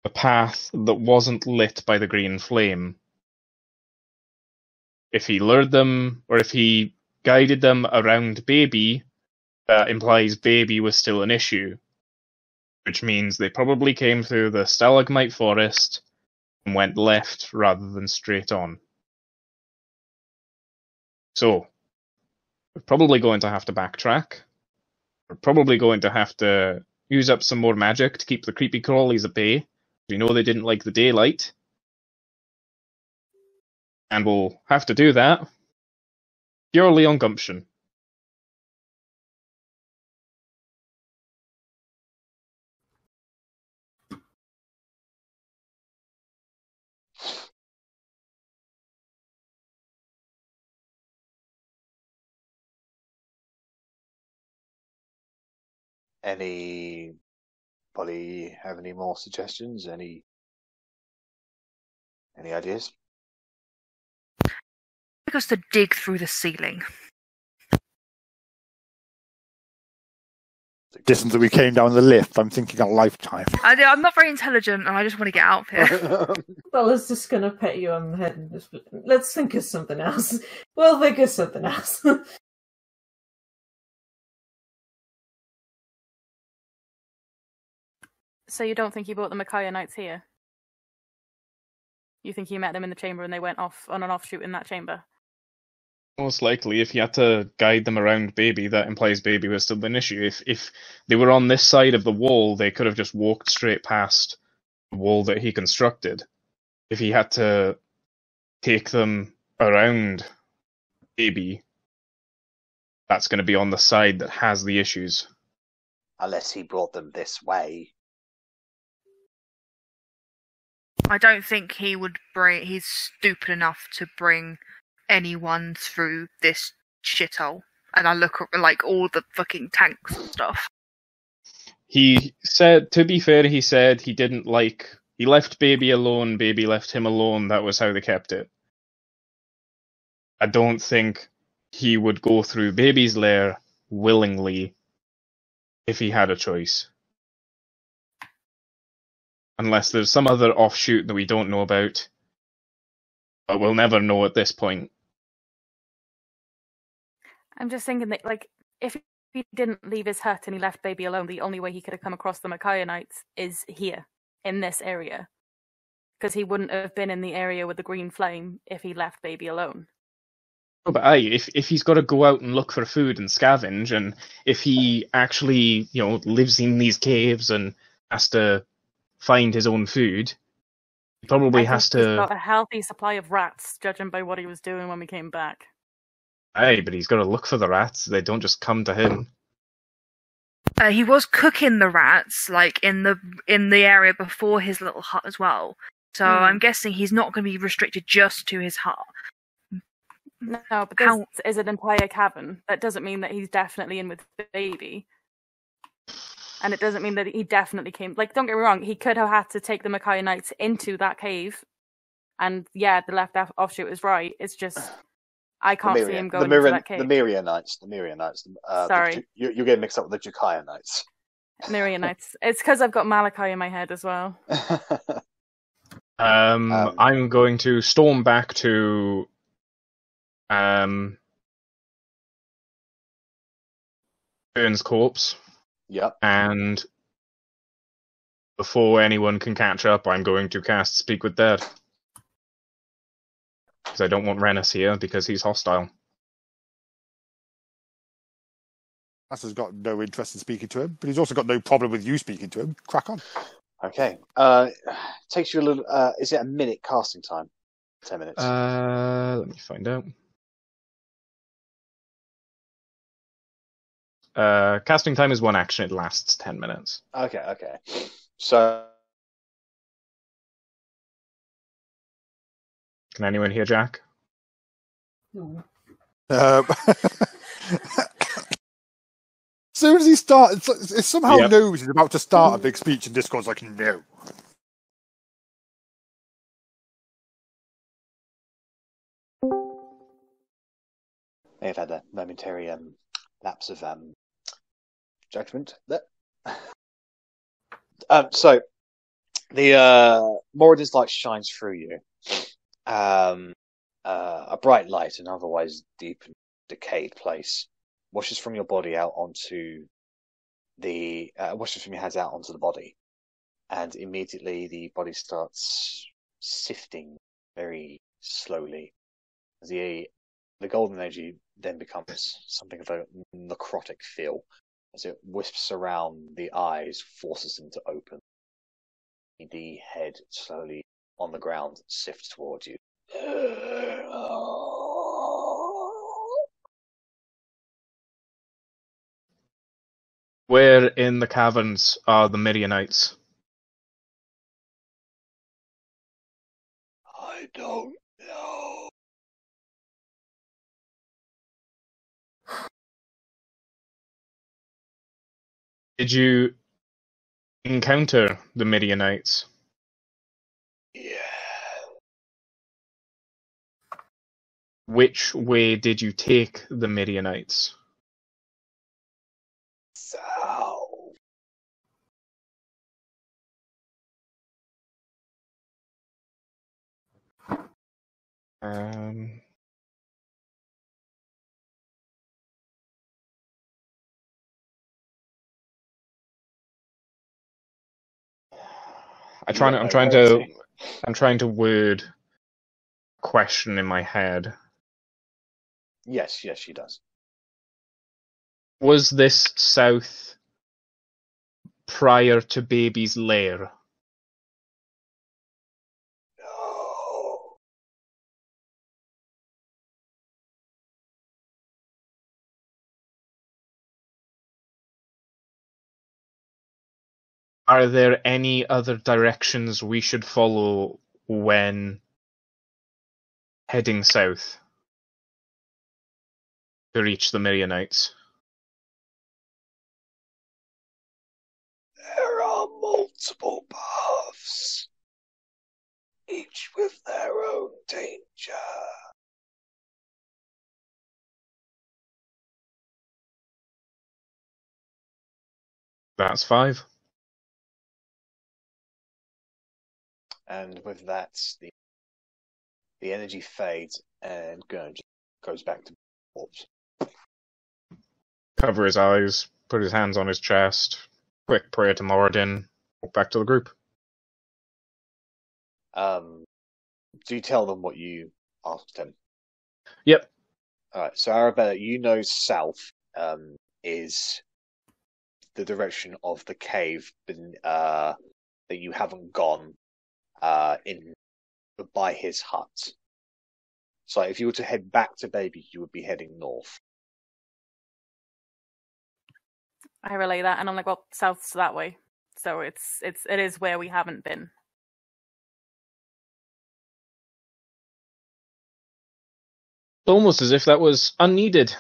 a path that wasn't lit by the green flame. If he lured them, or if he guided them around Baby, that implies Baby was still an issue, which means they probably came through the stalagmite forest and went left rather than straight on. So, we're probably going to have to backtrack. We're probably going to have to use up some more magic to keep the creepy crawlies at bay. We know they didn't like the daylight. And we'll have to do that purely on gumption. Anybody have any more suggestions? Any ideas? Take us to dig through the ceiling. Distance that we came down the lift, I'm thinking a lifetime. I'm not very intelligent, and I just want to get out of here. Bella's just gonna pet you on the head and just, let's think of something else. We'll think of something else. So you don't think he brought the Micaiah Knights here? You think he met them in the chamber and they went off on an offshoot in that chamber? Most likely, if he had to guide them around Baby, that implies Baby was still an issue. If they were on this side of the wall, they could have just walked straight past the wall that he constructed. If he had to take them around Baby, that's going to be on the side that has the issues. Unless he brought them this way. I don't think he would bring. He's stupid enough to bring anyone through this shithole. And I look at like all the fucking tanks and stuff. He said, to be fair, he said he didn't like. He left Baby alone. Baby left him alone. That was how they kept it. I don't think he would go through Baby's lair willingly if he had a choice. Unless there's some other offshoot that we don't know about. But we'll never know at this point. I'm just thinking that, like, if he didn't leave his hut and he left Baby alone, the only way he could have come across the Micaiah Knights is here, in this area. Because he wouldn't have been in the area with the green flame if he left Baby alone. Oh, but if he's got to go out and look for food and scavenge, and if he actually, lives in these caves and has to find his own food, he probably has to. He's got a healthy supply of rats, judging by what he was doing when we came back. Aye, but he's got to look for the rats. They don't just come to him. He was cooking the rats, like in the area before his little hut as well. So I'm guessing he's not going to be restricted just to his hut. No, but this is an entire cavern. That doesn't mean that he's definitely in with Baby. And it doesn't mean that he definitely came. Like, don't get me wrong, he could have had to take the Micaiah Knights into that cave. And yeah, the left offshoot is right. It's just, I can't see him going into that cave. The Myria Knights. Sorry. You're getting mixed up with the Jukaya Knights. Myria Knights. It's because I've got Malachi in my head as well. I'm going to storm back to Burns' corpse. Yep. And before anyone can catch up, I'm going to cast Speak with Dead. Because I don't want Rennas here, because he's hostile. Rennas has got no interest in speaking to him, but he's also got no problem with you speaking to him. Crack on. Okay. Takes you a little. Is it a minute casting time? 10 minutes. Let me find out. Casting time is one action. It lasts 10 minutes. Okay. So. Can anyone hear Jack? No. As soon as he starts, it somehow knows he's about to start a big speech, and Discord's like, no. May have had a momentary lapse of judgment there. So the Moradin's light shines through you. A bright light, an otherwise deep and decayed place, washes from your body out onto the washes from your hands out onto the body, and immediately the body starts sifting very slowly. The golden energy then becomes something of a necrotic feel as it wisps around the eyes, forces them to open. The head slowly on the ground sifts towards you. Where in the caverns are the Midianites? I don't know. Did you encounter the Midianites? Yeah. Which way did you take the Midianites? South. I'm trying to word a question in my head. Yes, she does. Was this south prior to Baby's lair? No. Are there any other directions we should follow when heading south to reach the Midianites? There are multiple paths, each with their own danger. That's 5. And with that, the energy fades and goes back to corpse. Cover his eyes, put his hands on his chest, quick prayer to Moradin, walk back to the group. Do you tell them what you asked him? Yep. Alright, so Arrabella, you know south is the direction of the cave that you haven't gone in by his hut. So if you were to head back to Baby, you would be heading north. I relay that, and I'm like, well, south's that way, so it is where we haven't been. Almost as if that was unneeded,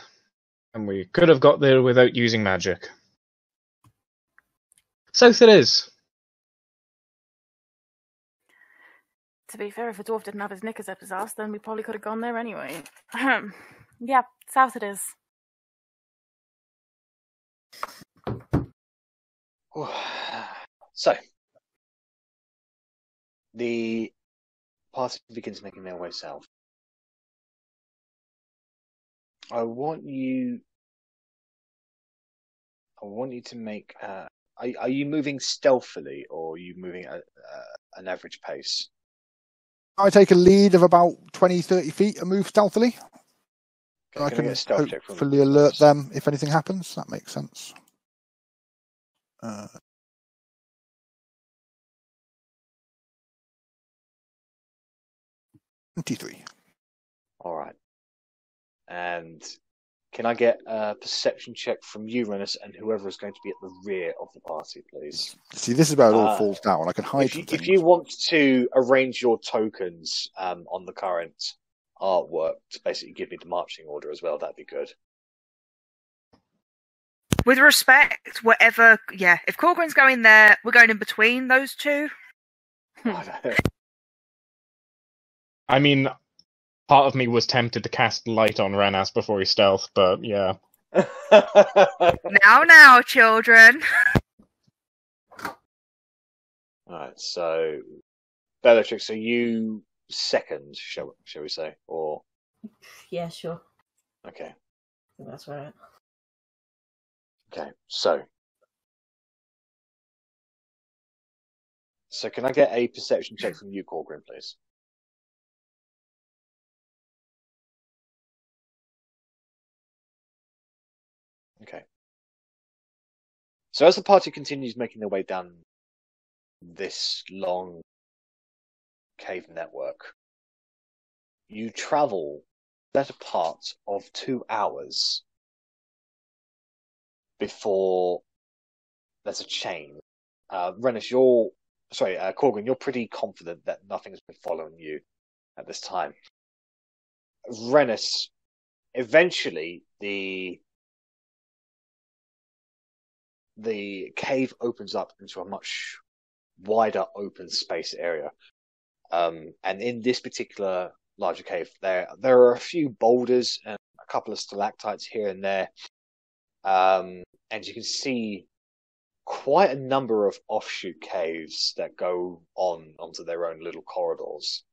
and we could have got there without using magic. South it is. To be fair, if a dwarf didn't have his knickers up his ass, then we probably could have gone there anyway. Yeah, south it is. So, the party begins making their way south. I want you to make. Are you moving stealthily, or are you moving at an average pace? I take a lead of about 20, 30 feet and move stealthily. Okay, I can I can get a stealth check from hopefully alert them if anything happens. That makes sense. 23. All right. And can I get a perception check from you, Rennas, and whoever is going to be at the rear of the party, please? See, this is where it all falls down. I can hide if you want to arrange your tokens on the current artwork to basically give me the marching order as well, that'd be good. With respect, whatever, yeah, if Korgrin's going there, we're going in between those two. I mean, Part of me was tempted to cast light on Rennas before he stealth, but yeah. Now, children. Alright, so Bellatrix, are you second, shall we say? Or Yeah, sure. okay. I think that's right. Okay, so can I get a perception check from you, Korgrin, please? Okay. So as the party continues making their way down this long cave network, you travel the better part of 2 hours before there's a change. Rennas, Korgrin, you're pretty confident that nothing's been following you at this time. Rennas, eventually the cave opens up into a much wider open space area. And in this particular larger cave, there are a few boulders and a couple of stalactites here and there. And you can see quite a number of offshoot caves that go onto their own little corridors.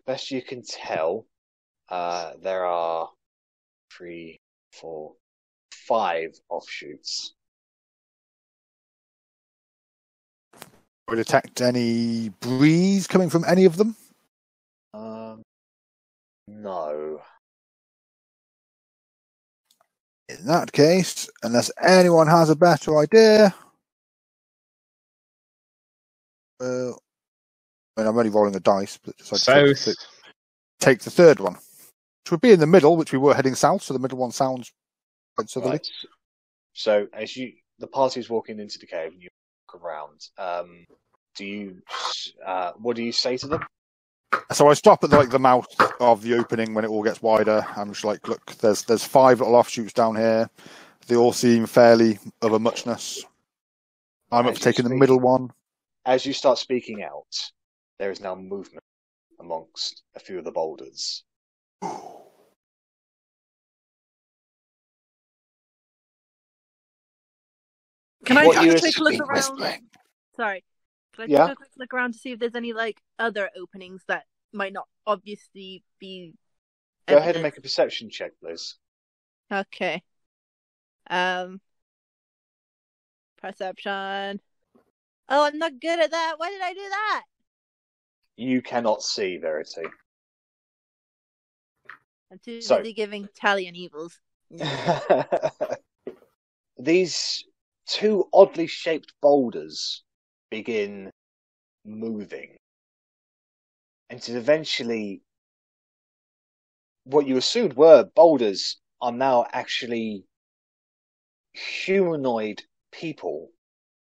Best you can tell, there are 3, 4, 5 offshoots. We detect any breeze coming from any of them? No. In that case, unless anyone has a better idea, I'm only rolling a dice, but decided South. to take the third one, which would be in the middle, which we were heading south, so the middle one sounds quite southerly. Right. So as the party's walking into the cave and you look around, what do you say to them? So I stop at the mouth of the opening when it all gets wider. I'm just like, look, there's 5 little offshoots down here. They all seem fairly of a muchness. I'm up for taking the middle one. As you start speaking out, there is now movement amongst a few of the boulders. Can I What just you take a look speak around? with? Sorry. Can I Yeah? take a quick look around to see if there's any other openings that might not obviously be Go ahead and evident? make a perception check, please. Okay. Perception. Oh, I'm not good at that. Why did I do that? You cannot see Verity. I'm too So- busy giving Talion evils. These 2 oddly shaped boulders begin moving. And eventually, what you assumed were boulders are now actually humanoid people,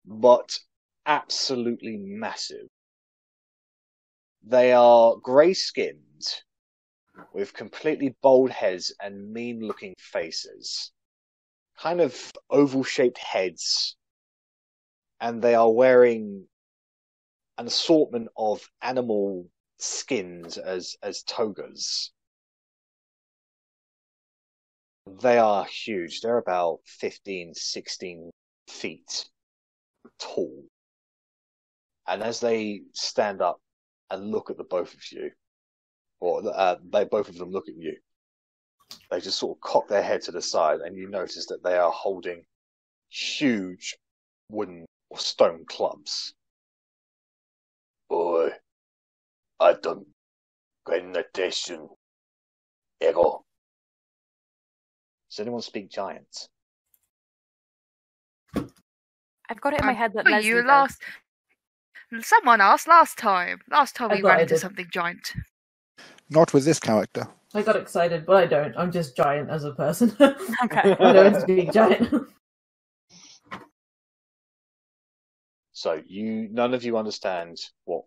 but absolutely massive. They are grey-skinned, with completely bald heads and mean-looking faces. Kind of oval-shaped heads, and they are wearing an assortment of animal skins as togas. They are huge. They're about 15, 16 feet tall. And as they stand up and look at the both of you, or both of them look at you, they just sort of cock their head to the side, and you notice that they are holding huge wooden or stone clubs. Boy, I don't get attention. Ego. Does anyone speak giant? I've got it in my head that Oh, Lesley you does. last. Someone asked last time. Last time I we thought ran I into did. something giant. Not with this character. I got excited, but I don't. I'm just giant as a person. Okay. I don't speak giant. So none of you understand what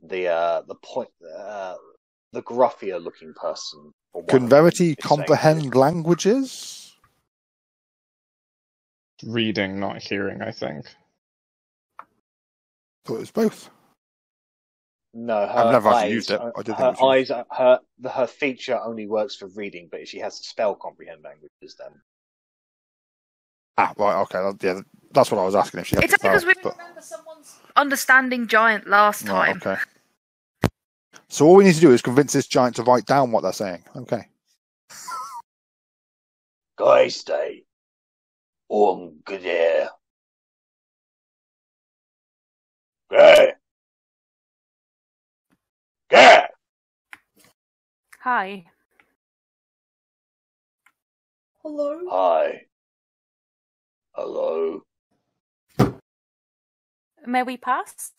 the point, the gruffier looking person. or one Can of them Verity is saying to you. comprehend languages? Reading, not hearing, I think. Thought it was both. No, her I've never eyes, actually used it. I did her think it was eyes, her feature only works for reading, but she has to spell comprehend languages then. right, okay. Yeah, that's what I was asking if she had It's to because spell. we remember someone's understanding giant last time. Right, okay. So all we need to do is convince this giant to write down what they're saying. Okay. Geiste. Ungefähr. Geh. Geh. Hi. Hello? Hi. Hello. May we pass?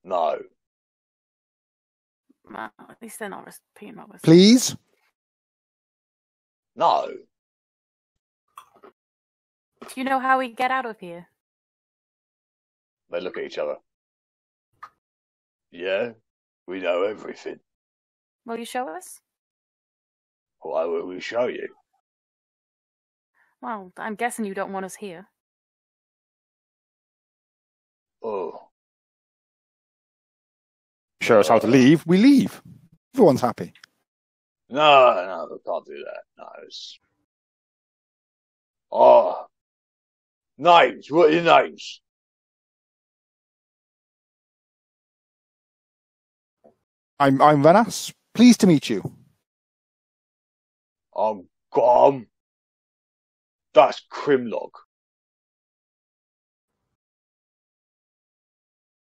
No. Well, at least they're not repeating what we're saying. Please? No. Do you know how we get out of here? They look at each other. Yeah, we know everything. Will you show us? Why will we show you? Well, I'm guessing you don't want us here. Oh. Show us how to leave. We leave. Everyone's happy. No, we can't do that. No, it's... Oh. Names. What are your names? I'm Rennas. Pleased to meet you. I'm Grom. That's Crimlog.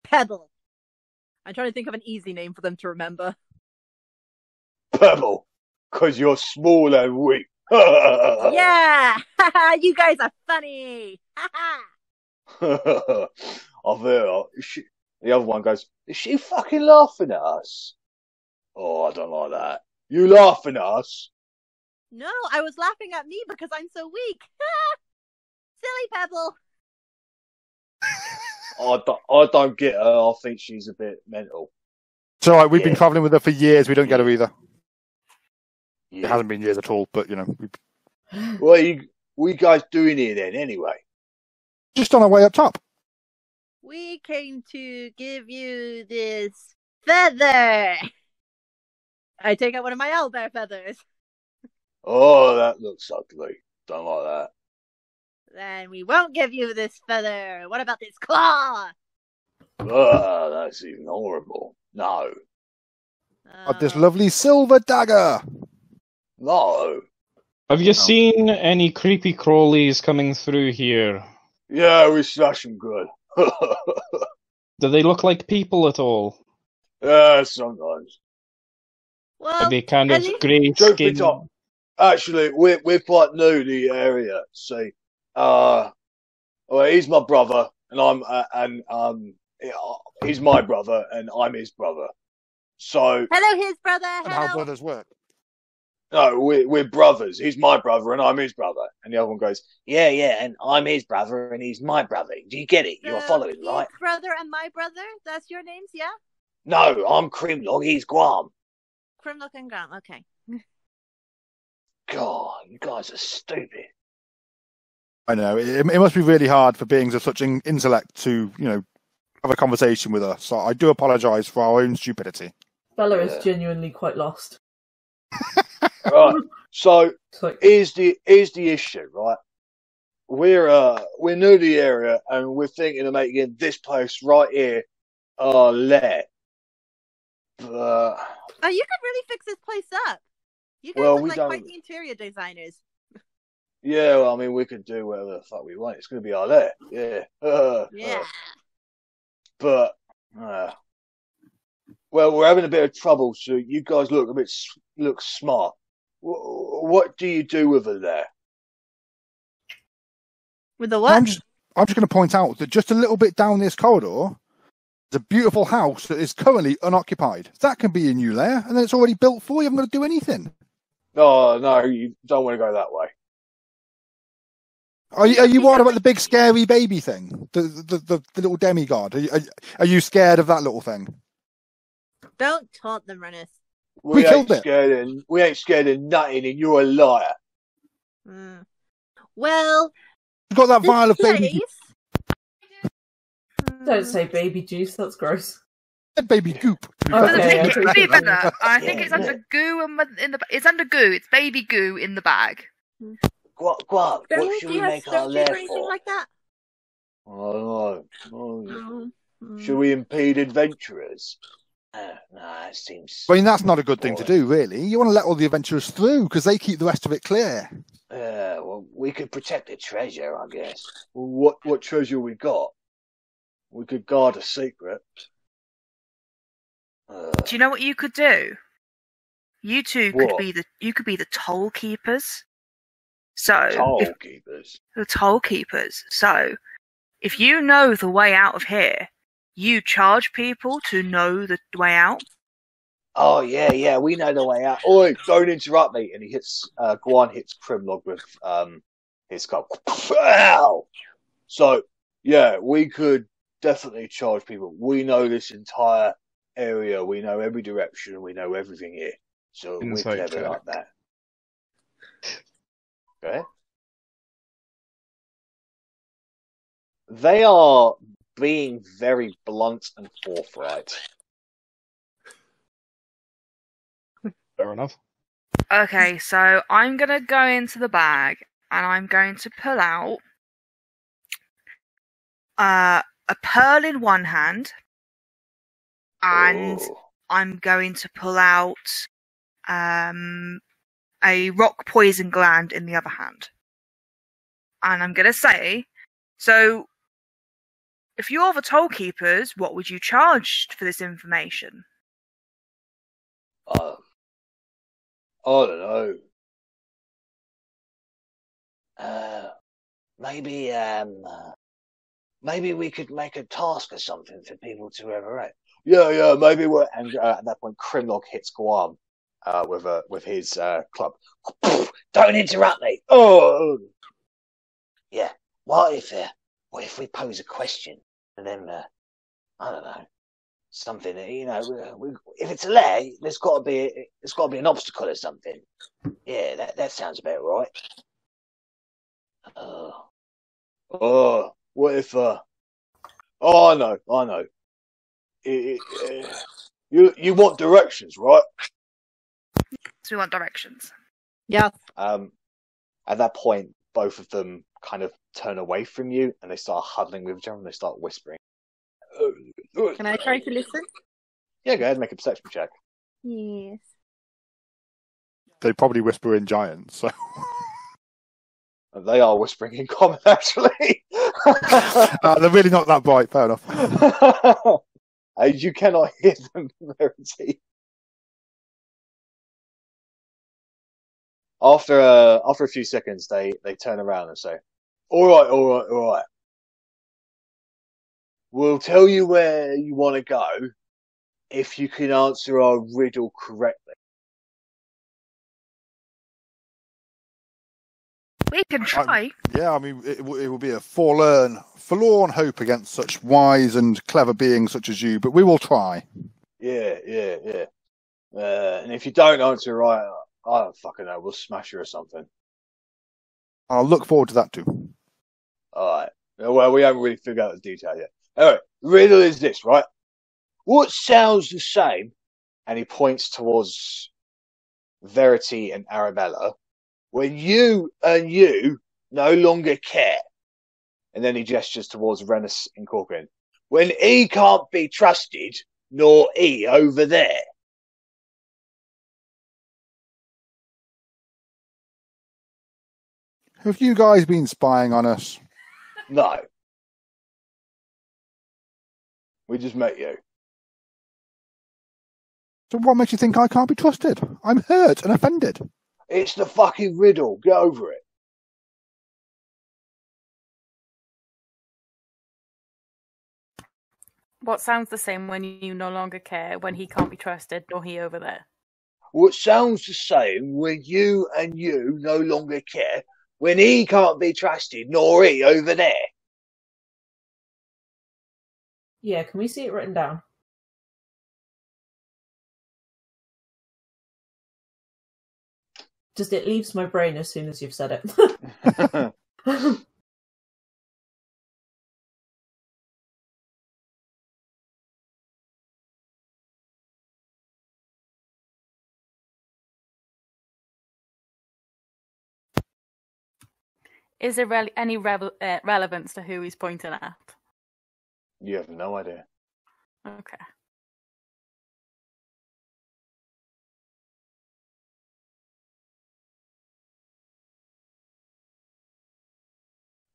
Pebble. I'm trying to think of an easy name for them to remember. Pebble. 'Cause you're small and weak. Yeah! You guys are funny! I feel the other one goes, is she fucking laughing at us? Oh, I don't like that. You laughing at us? No, I was laughing at me because I'm so weak. Silly Pebble. I don't get her. I think she's a bit mental. It's all right. We've been Yeah. travelling with her for years. We don't get her either. It Yeah. hasn't been years at all, but, you know, What are you guys doing here then, anyway? just on our way up top. We came to give you this feather. I take out one of my owlbear feathers. Oh, that looks ugly. Don't like that. Then we won't give you this feather. What about this claw? Oh, that's even horrible. No. This lovely silver dagger. No. Have you seen any creepy crawlies coming through here? Yeah, we slash them good. Do they look like people at all? Yeah, sometimes. Well, Are they kind at of least- grey Truth be skin? told, actually, we're quite new to the area. See, well, he's my brother, and he's my brother, and I'm his brother. So hello, his brother. And how Hello. brothers work. no, we're brothers. He's my brother, and I'm his brother. And the other one goes, Yeah, and I'm his brother, and he's my brother. Do you get it? You're So following, his right? brother and my brother. That's your names, yeah? No, I'm Crimlog. He's Guam. Crimlock and Graham. Okay. God, you guys are stupid. I know. It must be really hard for beings of such intellect to, you know, have a conversation with us. So I do apologise for our own stupidity. Bella Yeah. is genuinely quite lost. Right. So It's like, here's the issue, right? We're new to the area, and we're thinking of making this place right here let. But Oh, you could really fix this place up. You guys Well, look we like don't- quite the interior designers. yeah, well, I mean, we could do whatever the fuck we want. It's going to be our lair, yeah. Yeah. But well, we're having a bit of trouble. So you guys look smart. What do you do with her there? With the I'm what? just going to point out that just a little bit down this corridor, there's a beautiful house that is currently unoccupied. That can be a new lair, and then it's already built for you. You haven't got to do anything. No, you don't want to go that way. Are you worried about the big scary baby thing? The little demigod? Are you scared of that little thing? Don't taunt them, Rennas. We killed it. We ain't scared of nothing, and you're a liar. Well, You've got that this vial of place... baby. don't say baby juice, that's gross. Baby goop. Okay, I It could take be it. better. I think Yeah, it's under goo in the. It's under goo. It's baby goo in the bag. What Don't should you we make our don't you lair do anything for? like that? Oh, No. should we impede adventurers? No, it seems. I mean, that's not a good thing to do, really. You want to let all the adventurers through because they keep the rest of it clear. Well, we could protect the treasure, I guess. Well, what treasure we got? We could guard a secret. Do you know what you could do? You two could What? be the toll keepers. So Toll keepers. the toll keepers. So if you know the way out of here, you charge people to know the way out. Oh yeah, we know the way out. Oi, don't interrupt me! And he hits. Guan hits Crimlog with his club. Ow! So yeah, we could definitely charge people. We know this entire area. We know every direction. We know everything here. So Insight we're clever check. like that. Okay. They are being very blunt and forthright. Fair enough. Okay, so I'm gonna go into the bag and I'm going to pull out a pearl in one hand, and Ooh. I'm going to pull out a rock poison gland in the other hand. And I'm going to say, so if you're the toll keepers, what would you charge for this information? I don't know. Maybe we could make a task or something for people to ever. Yeah, maybe we're. And at that point, Crimlog hits Guam with his club. Don't interrupt me. Oh, Yeah. What if we pose a question and then I don't know, something? If it's a lair, there's got to be an obstacle or something. Yeah, that sounds about right. what if? Oh, I know. You want directions, right? So we want directions. Yeah. At that point, both of them kind of turn away from you and they start huddling with each other and they start whispering. Can I try to listen? Yeah, go ahead and make a perception check. Yes. They probably whisper in giant, so. They are whispering in common, actually. They're really not that bright, fair enough. You cannot hear them, Verity. After a few seconds, they turn around and say, all right. We'll tell you where you want to go if you can answer our riddle correctly. We can try. Yeah, I mean, it will be a forlorn hope against such wise and clever beings such as you, but we will try. Yeah. And if you don't answer right, I don't fucking know, we'll smash you or something. I'll look forward to that too. Alright. Well, we haven't really figured out the detail yet. Anyway, the riddle is this, right? What sounds the same? And he points towards Verity and Arrabella. When you and you no longer care. And then he gestures towards Rennas and Korgrin. When he can't be trusted, nor he over there. Have you guys been spying on us? No. We just met you. So what makes you think I can't be trusted? I'm hurt and offended. It's the fucking riddle. Get over it. What sounds the same when you no longer care, when he can't be trusted, nor he over there? What sounds the same when you and you no longer care, when he can't be trusted, nor he over there. Yeah, can we see it written down? Just it leaves my brain as soon as you've said it. Is there any relevance to who he's pointing at? You have no idea. Okay.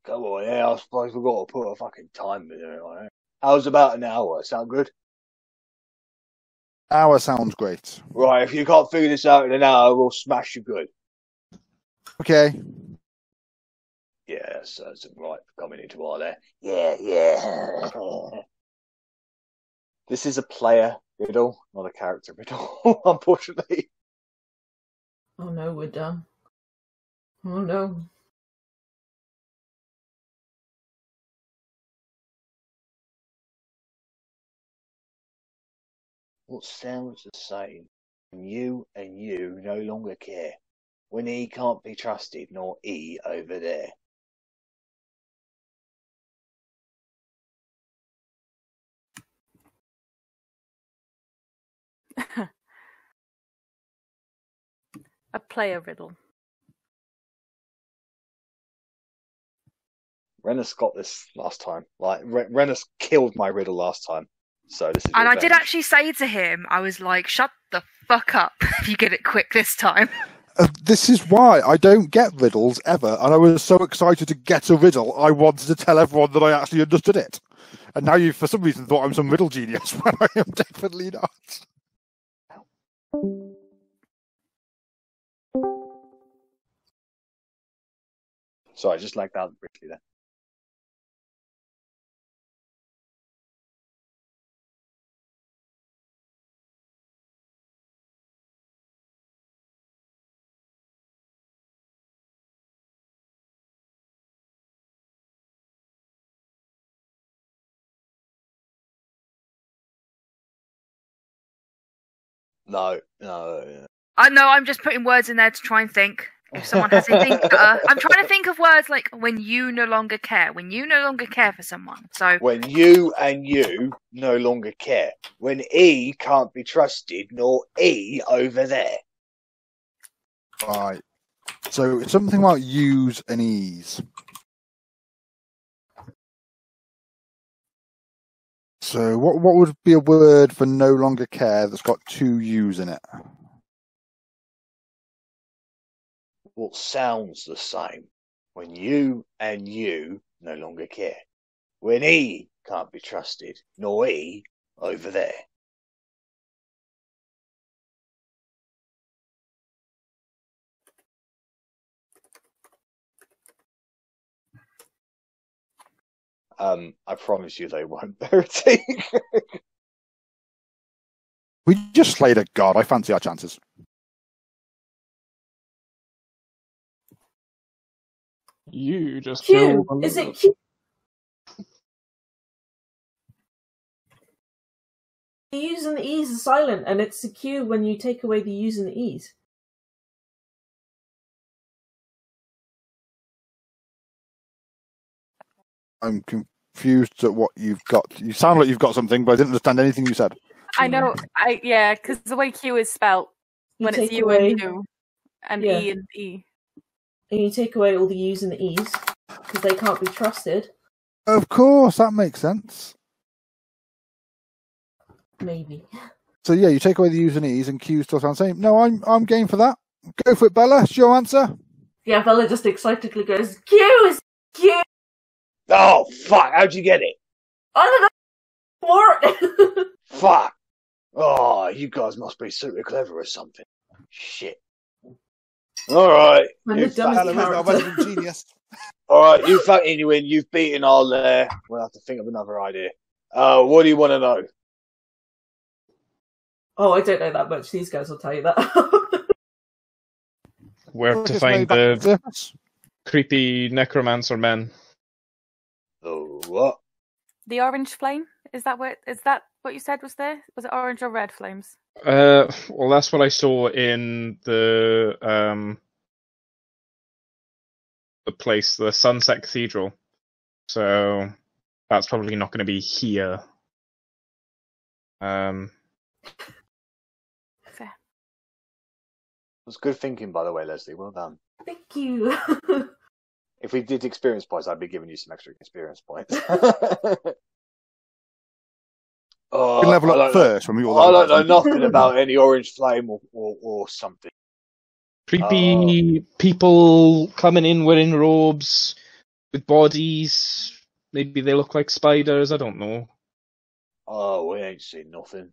Come on, yeah, I suppose we've got to put a fucking time in it, right? How's about an hour? Sound good? Hour sounds great. Right, if you can't figure this out in an hour, we'll smash you good. Okay. Yeah, that's right for coming into all there. Yeah. This is a player riddle, not a character riddle, unfortunately. Oh no, we're done. Oh no. What sounds the same when you and you no longer care, when he can't be trusted, nor he over there. A player riddle. Rennas got this last time. Like, Rennas killed my riddle last time. So this is And I revenge. did actually say to him, I was like, shut the fuck up if you get it quick this time. This is why I don't get riddles ever, and I was so excited to get a riddle, I wanted to tell everyone that I actually understood it. And now you, for some reason, thought I'm some riddle genius, when I am definitely not. Sorry, I just lagged out briefly there. No. I know, I'm just putting words in there to try and think. If someone has anything better. I'm trying to think of words like when you no longer care. When you no longer care for someone. So When you and you no longer care. When he can't be trusted, nor he over there. Right. So it's something about use and ease. So what would be a word for no longer care that's got two U's in it? What sounds the same when you and you no longer care. When he can't be trusted, nor he over there. I promise you they won't, Verity. We just slayed a god. I fancy our chances. You just Q! killed Is it Q? The U's and the E's are silent, and it's a Q when you take away the U's and the E's. I'm confused at what you've got. You sound like you've got something, but I didn't understand anything you said. I know. Because the way Q is spelt, when it's take you away- and you, and Yeah. E and E. And you take away all the U's and the E's, because they can't be trusted. Of course, that makes sense. Maybe. So yeah, you take away the U's and E's, and Q still sounds the same. No, I'm game for that. Go for it, Bella. It's your answer. Yeah, Bella just excitedly goes, Q is Q! Oh, fuck, how'd you get it? I don't know! Fuck. Oh, you guys must be super clever or something. Shit. Alright. I'm the dumbest character. Genius. Alright, you fucking win. You've beaten all there. We'll have to think of another idea. What do you want to know? Oh, I don't know that much. These guys will tell you that. Where to find the creepy necromancer men. Oh, what? The orange flame? Is that what you said was there? Was it orange or red flames? Well, that's what I saw in the place, the Sunset Cathedral. So that's probably not going to be here. Fair. That's good thinking, by the way, Lesley. Well done. Thank you. If we did experience points, I'd be giving you some extra experience points. We can level up first when we all I level don't know up. nothing about any orange flame or something. Creepy people coming in wearing robes with bodies. Maybe they look like spiders. I don't know. Oh, we ain't seen nothing.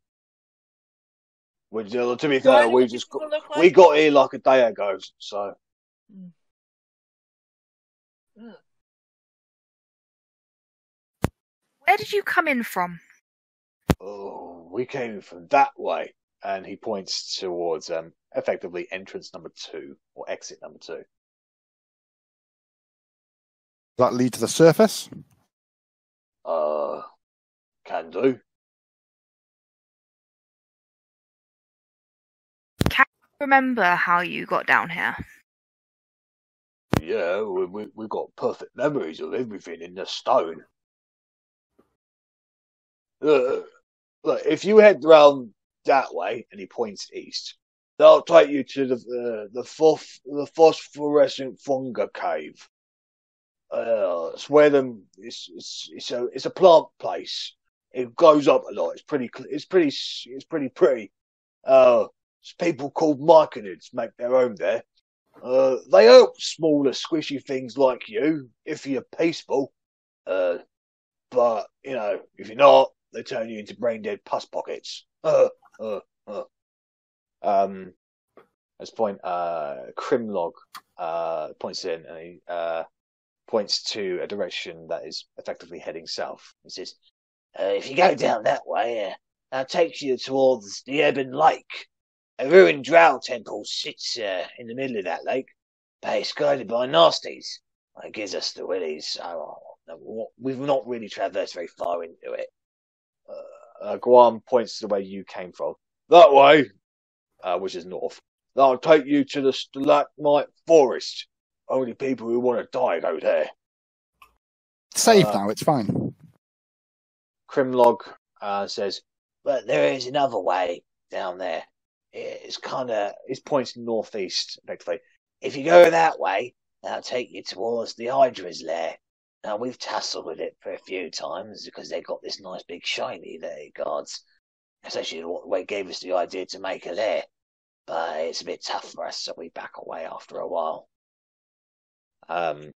To be Do I fair, know we what just these people look we like? got here like a day ago, so. Where did you come in from? Oh, we came from that way, and he points towards effectively entrance number 2 or exit number 2. Does that lead to the surface? Can do. Can you remember how you got down here? Yeah, we got perfect memories of everything in the stone. Look, if you head round that way, and he points east, that'll take you to the phosphorescent funga cave. It's where it's a plant place. It goes up a lot. It's pretty. People called myconids make their home there. They help smaller, squishy things like you if you're peaceful. But if you're not, they turn you into brain-dead pus pockets. At this point, Crimlog points in, and he points to a direction that is effectively heading south. He says, If you go down that way, that takes you towards the Ebon Lake. A ruined Drow temple sits in the middle of that lake, but it's guarded by nasties. It gives us the willies, so we've not really traversed very far into it. Guam points to the way you came from. That way, which is north. That'll take you to the Stalagmite Forest. Only people who want to die go there. It's safe now, it's fine. Crimlog says, But there is another way down there. It's pointing northeast, effectively. If you go that way, that'll take you towards the Hydra's lair. Now, we've tussled with it for a few times because they got this nice big shiny that it guards. That's actually what gave us the idea to make a lair. But it's a bit tough for us, so we back away after a while. And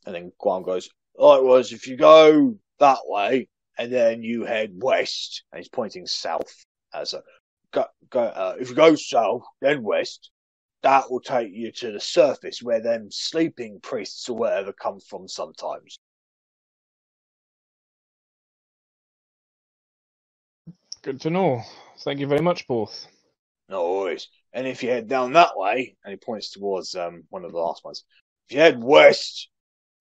then Guam goes, likewise, if you go that way, and then you head west, and he's pointing south. If you go south, then west, that will take you to the surface where them sleeping priests or whatever come from sometimes. Good to know. Thank you very much, both. No worries. And if you head down that way, and he points towards one of the last ones, if you head west,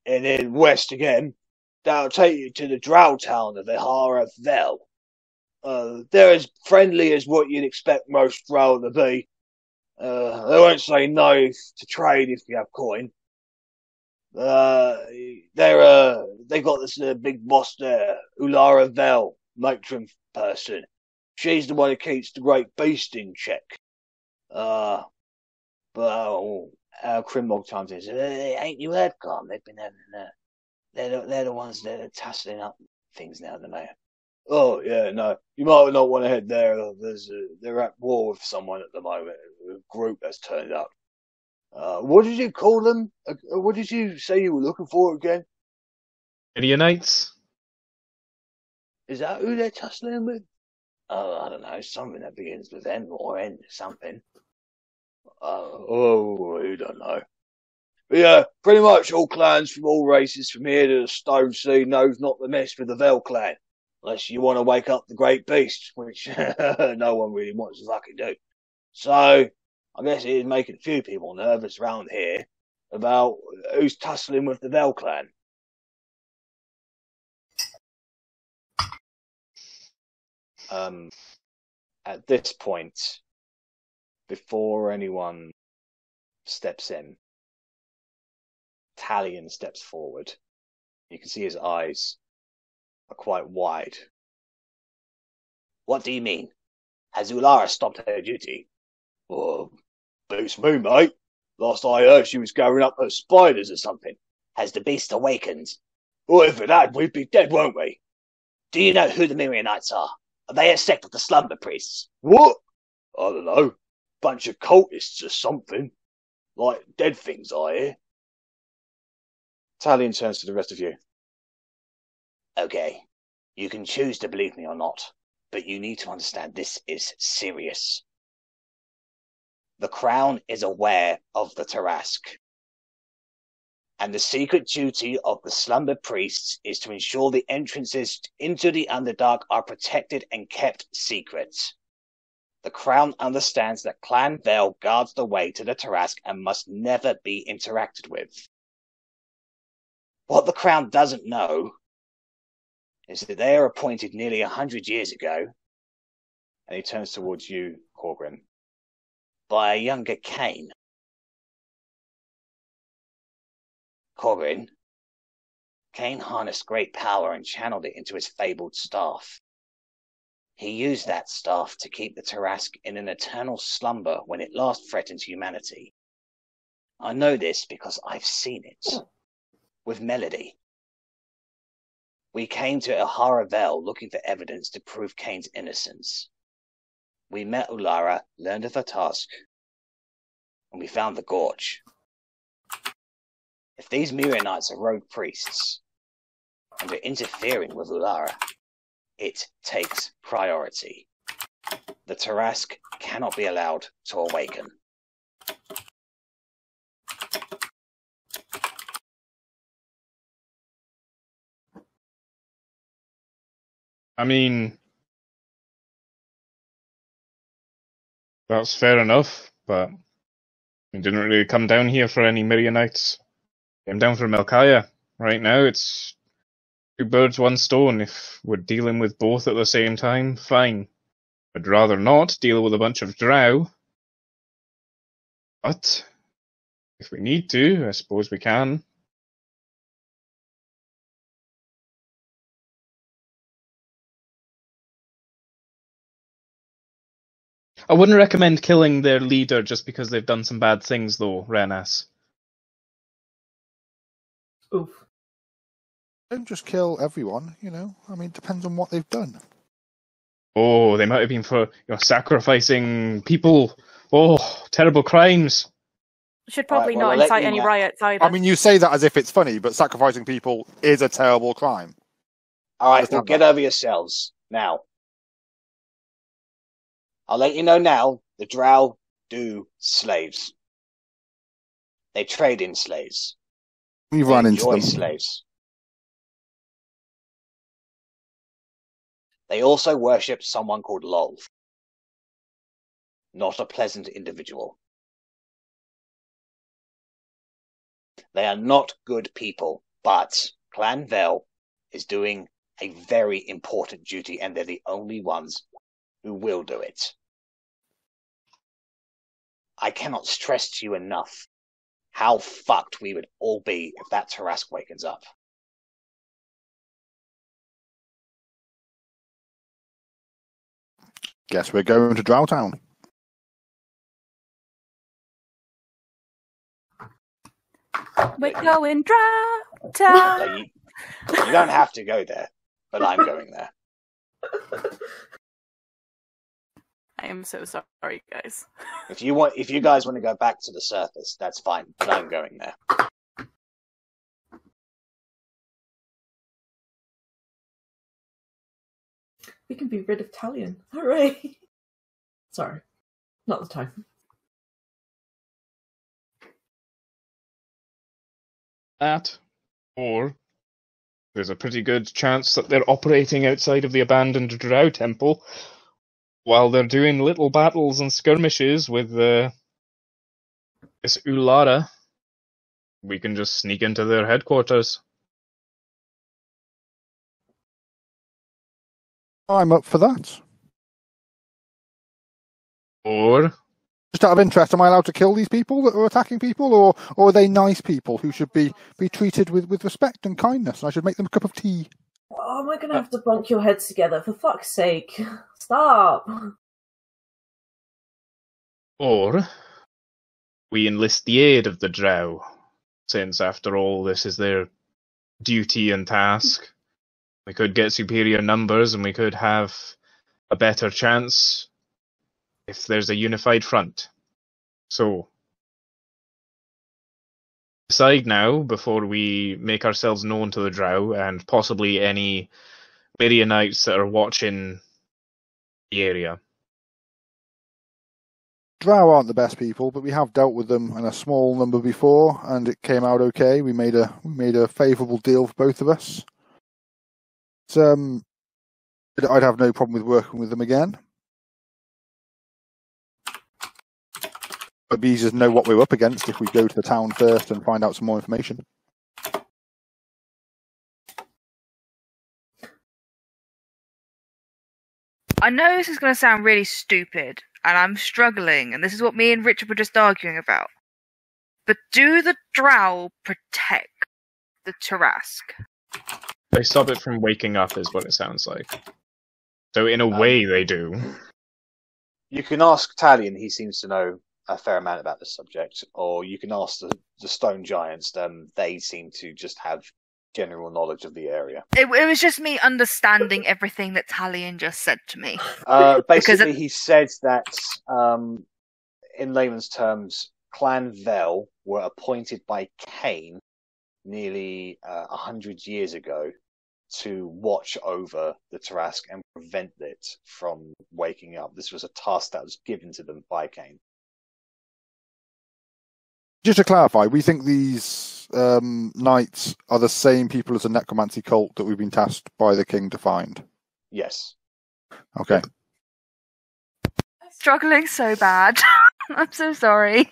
and then west again, that'll take you to the Drow town of Arrabella. They're as friendly as what you'd expect most Drow to be. They won't say no to trade if you have coin. They got this big boss there, Ulara Vel, matron person. She's the one who keeps the great beast in check. But Crimlog times is, Ain't you heard, Carm? They've been having, they're the ones that are tussling up things now, the mayor. Oh, yeah, no. You might not want to head there. They're at war with someone at the moment, a group that's turned up. What did you call them? What did you say you were looking for again? Gideonites? Is that who they're tussling with? Oh, I don't know, something that begins with M or N, something. Who don't know. But yeah, pretty much all clans from all races from here to the Stone Sea knows not to mess with the Vel clan. Unless you want to wake up the great beast, which no one really wants to fucking do. So, I guess it is making a few people nervous around here about who's tussling with the Vel clan. At this point, before anyone steps in, Talion steps forward. You can see his eyes are quite wide. What do you mean? Has Ulara stopped her duty? Well, beats me, mate. Last I heard, she was gathering up her spiders or something. Has the beast awakened? Or if it had, we'd be dead, won't we? Do you know who the Mirianites are? Are they a sect of the slumber priests? What? I don't know. Bunch of cultists or something. Like dead things, I hear. Talion turns to the rest of you. Okay, you can choose to believe me or not, but you need to understand this is serious. The Crown is aware of the Tarask. And the secret duty of the slumber priests is to ensure the entrances into the Underdark are protected and kept secret. The Crown understands that Clan Vale guards the way to the Tarask and must never be interacted with. What the Crown doesn't know is that they are appointed nearly 100 years ago, and he turns towards you, Korgrin, by a younger Cain. Korgrin, Cain harnessed great power and channeled it into his fabled staff. He used that staff to keep the Tarask in an eternal slumber when it last threatened humanity. I know this because I've seen it. With Melody. We came to Arrabella looking for evidence to prove Cain's innocence. We met Ulara, learned of her task, and we found the Gorge. If these Mirianites are rogue priests and are interfering with Ulara, it takes priority. The Tarask cannot be allowed to awaken. I mean, that's fair enough, but we didn't really come down here for any Mirianites. Came down for Melkaya. Right now, it's 2 birds, 1 stone. If we're dealing with both at the same time, fine. I'd rather not deal with a bunch of Drow. But if we need to, I suppose we can. I wouldn't recommend killing their leader just because they've done some bad things, though, Rennas. Oof. Don't just kill everyone, you know. I mean, it depends on what they've done. Oh, they might have been for sacrificing people. Oh, terrible crimes. Should probably Right, well, not incite any riots either. I mean, you say that as if it's funny, but sacrificing people is a terrible crime. Alright, well, get over yourselves. Now. I'll let you know now, the Drow do slaves. They trade in slaves. We've They run into enjoy them. slaves. They also worship someone called Lol. Not a pleasant individual. They are not good people, but Clan Vale is doing a very important duty, and they're the only ones who will do it. I cannot stress to you enough how fucked we would all be if that Tarask wakens up. Guess we're going to Drow Town. We're going Drow Town. Like, you don't have to go there, but I'm going there. I am so sorry, guys. If you guys want to go back to the surface, that's fine, but I'm going there. We can be rid of Talion. Hooray! Sorry, not the time. That, or there's a pretty good chance that they're operating outside of the abandoned Drow temple while they're doing little battles and skirmishes with this Ulara. We can just sneak into their headquarters. I'm up for that. Or Just out of interest, am I allowed to kill these people that are attacking people, or are they nice people who should be treated with respect and kindness? And I should make them a cup of tea. Oh, am I going to have to bonk your heads together? For fuck's sake. Stop! Or we enlist the aid of the Drow since, after all, this is their duty and task. We could get superior numbers, and we could have a better chance if there's a unified front. So, decide now, before we make ourselves known to the Drow, and possibly any Midianites that are watching the area. Drow aren't the best people, but we have dealt with them in a small number before, and it came out okay. We made a favourable deal for both of us. So, I'd have no problem with working with them again. It'd be easier to know what we're up against if we go to the town first and find out some more information. I know this is going to sound really stupid, and I'm struggling, and this is what me and Richard were just arguing about. But do the Drow protect the Tarask? They stop it from waking up, is what it sounds like. So in a way, they do. You can ask Talion, he seems to know a fair amount about this subject, or you can ask the stone giants. They seem to just have general knowledge of the area. It was just me understanding everything that Talion just said to me. Basically, he said that, in layman's terms, Clan Vel were appointed by Cain nearly 100 years ago to watch over the Tarask and prevent it from waking up. This was a task that was given to them by Cain. Just to clarify, we think these knights are the same people as the necromancy cult that we've been tasked by the king to find? Yes. Okay. I'm struggling so bad. I'm so sorry.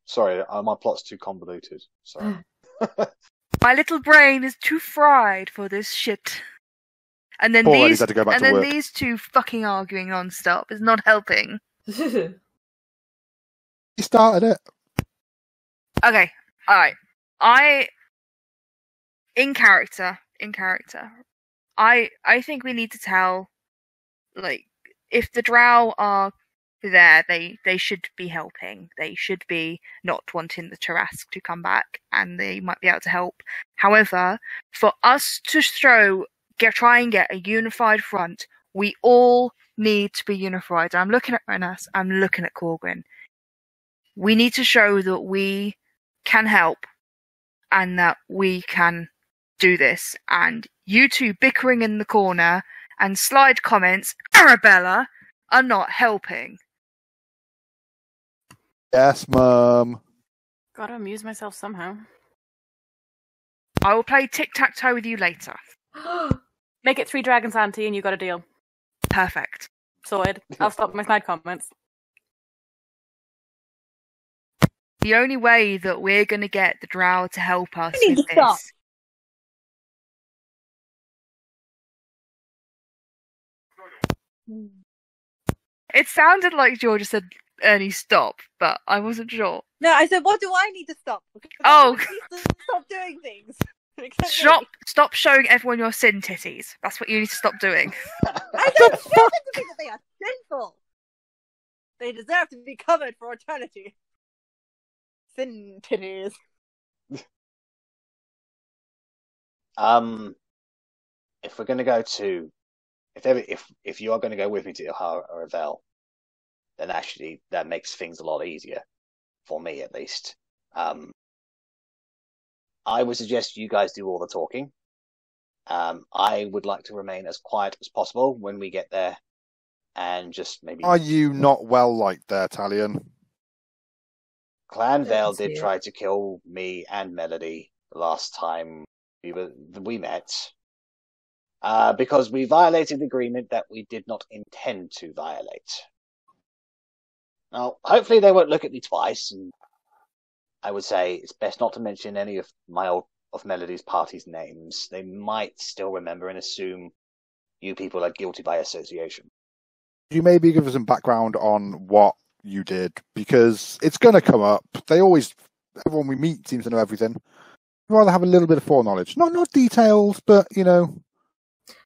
Sorry, my plot's too convoluted. Sorry. My little brain is too fried for this shit. And then Paul had to go back and to then work. these two fucking arguing non-stop is not helping. He started it. Okay, alright. In character, I think we need to tell, like, if the Drow are there, they should be helping. They should be not wanting the Tarask to come back, and they might be able to help. However, for us to try and get a unified front, we all need to be unified. I'm looking at Rennas, I'm looking at Korgrin. We need to show that we can help and that we can do this. And you two bickering in the corner and slide comments, Arrabella, are not helping. Yes, Mum. Gotta amuse myself somehow. I will play tic-tac-toe with you later. Make it 3 dragons, Auntie, and you got a deal. Perfect. Sorted. I'll stop my snide comments. The only way that we're going to get the Drow to help us You need with to stop. this... It sounded like Georgia said, Ernie, stop, but I wasn't sure. No, I said, what do I need to stop? Because Oh. I need to stop doing things. Except me. Stop showing everyone your sin titties. That's what you need to stop doing. I don't show them to people. They are sinful. They deserve to be covered for eternity. Sin titties. If we're going to go to, if you are going to go with me to Arrabella, then actually that makes things a lot easier for me, at least. I would suggest you guys do all the talking. I would like to remain as quiet as possible when we get there, and just maybe. Are you not well liked there, Talion? Clan Vale see did it. try to kill me and Melody the last time we met, because we violated the agreement that we did not intend to violate. Now, hopefully they won't look at me twice, and I would say it's best not to mention any of Melody's party's names. They might still remember and assume you people are guilty by association. Could you maybe give us some background on what you did? Because it's going to come up. Everyone we meet seems to know everything. I'd rather have a little bit of foreknowledge. Not details, but, claim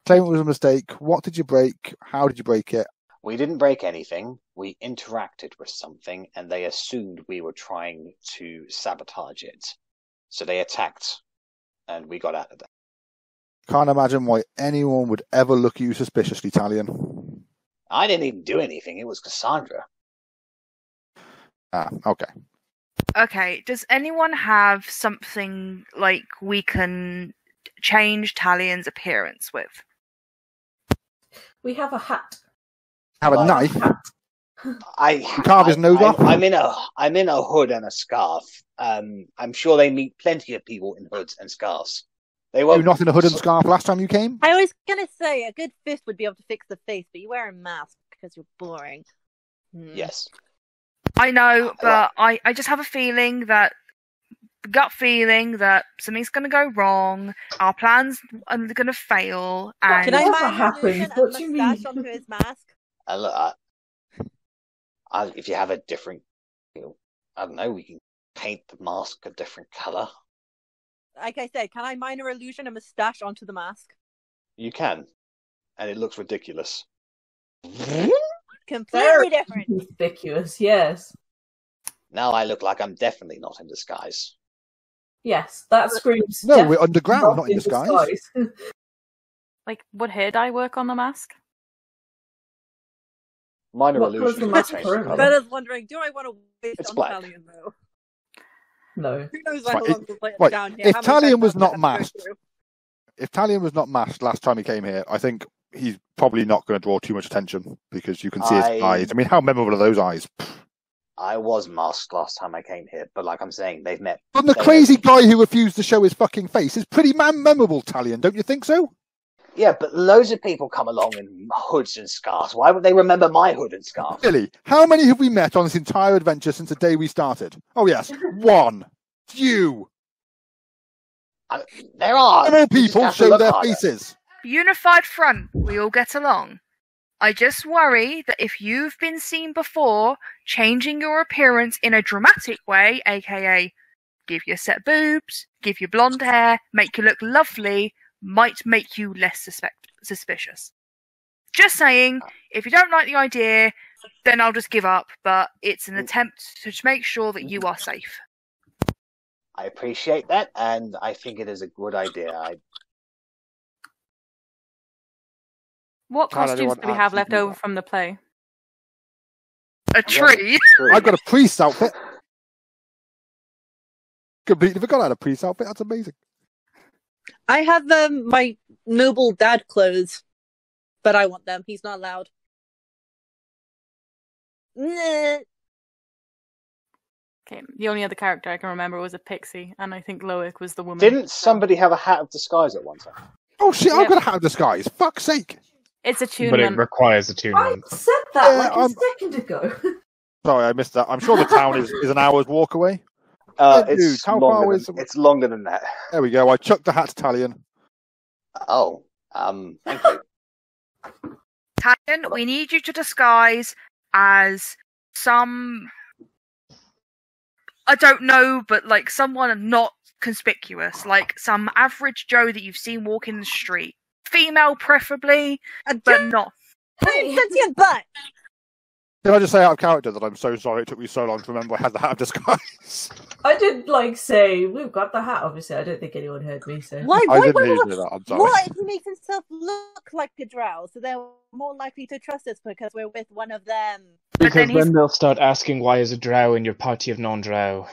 it was a mistake. What did you break? How did you break it? We didn't break anything. We interacted with something, and they assumed we were trying to sabotage it. So they attacked, and we got out of there. Can't imagine why anyone would ever look at you suspiciously, Talion. I didn't even do anything. It was Cassandra. Ah, okay. Okay, does anyone have something like we can change Talion's appearance with? We have a hat. Have a Like knife? hat. Carve his nose off? I'm in a hood and a scarf. I'm sure they meet plenty of people in hoods and scarves. They You won't. not in a hood and scarf last time you came? I was gonna say a good fist would be able to fix the face, but you wear a mask because you're boring. Yes. I know, but I just have a feeling that gut feeling that something's going to go wrong, our plans are going to fail, and Can I Whatever mind happened? illusion a What do you mustache mean? onto his mask? Look, if you have a different, I don't know, we can paint the mask a different color. Like I said, can I minor illusion a mustache onto the mask? You can, and it looks ridiculous. Completely Very different. conspicuous, yes. Now I look like I'm definitely not in disguise. Yes, that screams. No, we're definitely underground, not in disguise. Like, would hair dye work on the mask? Minor What colour's illusion. the mask change forever? colour. Bella's wondering, do I want to waste It's on black. Talion though? No. Who knows Right, how long we'll play right, down here? if How many Talion was times not I have to go masked- through? If Talion was not masked last time he came here, I think he's probably not going to draw too much attention because you can see his eyes. I mean, how memorable are those eyes? I was masked last time I came here, but like I'm saying, they've met. And the they crazy have- guy who refused to show his fucking face is pretty memorable, Talion, don't you think so? Yeah, but loads of people come along in hoods and scarves. Why would they remember my hood and scarf? Really? How many have we met on this entire adventure since the day we started? Oh yes, one. It's you. There are. More You just people have to show look their harder. faces. unified front, we all get along. I just worry that if you've been seen before changing your appearance in a dramatic way, aka give you set boobs, give you blonde hair, make you look lovely, might make you less suspicious. Just saying, if you don't like the idea, then I'll just give up, but it's an attempt to make sure that you are safe. I appreciate that, and I think it is a good idea. What Can't costumes anyone do we have actually left do over that? from the play? A tree? I've got a priest outfit. Completely forgot I had a priest outfit. That's amazing. I have my noble dad clothes, but I want them. He's not allowed. Nah. Okay, the only other character I can remember was a pixie, and I think Loic was the woman. Didn't somebody have a hat of disguise at one time? Oh shit! I've Yep. got a hat of disguise. Fuck's sake! It's a But it attunement. requires I attunement. said that Yeah, like a second ago. Sorry, I missed that. I'm sure the town is an hour's walk away. Dude, It's how far longer is than, it's longer than that. There we go. I chucked the hat to Talion. Oh, thank you. Talion, we need you to disguise as some... I don't know, but like someone not conspicuous, like some average Joe that you've seen walking the street. Female, preferably, A but giant not. sentient butt. Can I just say out of character that I'm so sorry it took me so long to remember I had the hat of disguise? I did say we've got the hat. Obviously, I don't think anyone heard me. So Why? I Why? didn't Why? hear you Why? do that. I'm sorry. What if he makes himself look like a drow, so they're more likely to trust us because we're with one of them? But Because then he's- then they'll start asking why is a drow in your party of non-drow.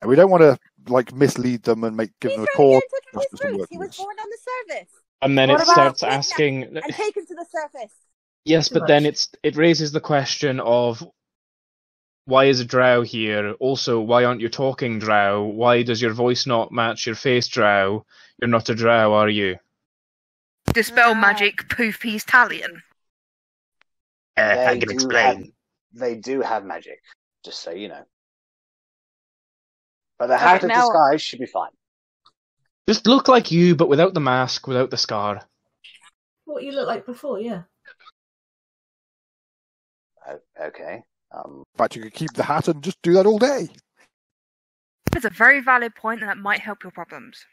And we don't want to mislead them and give He's them a trying call. to get in touch with Just his some roots. work He with was us. born on the surface And then What it about starts kidnapped asking. and taken to the surface. Yes, Too but then much. it raises the question of why is a drow here? Also, why aren't you talking drow? Why does your voice not match your face drow? You're not a drow, are you? Dispel magic, poof, he's Talion. I can explain. They do have magic, just so you know. But the Okay, hat of now- disguise should be fine. Just look like you, but without the mask, without the scar. what you looked like before, yeah. Okay. In fact, you could keep the hat and just do that all day. That's a very valid point, and that might help your problems.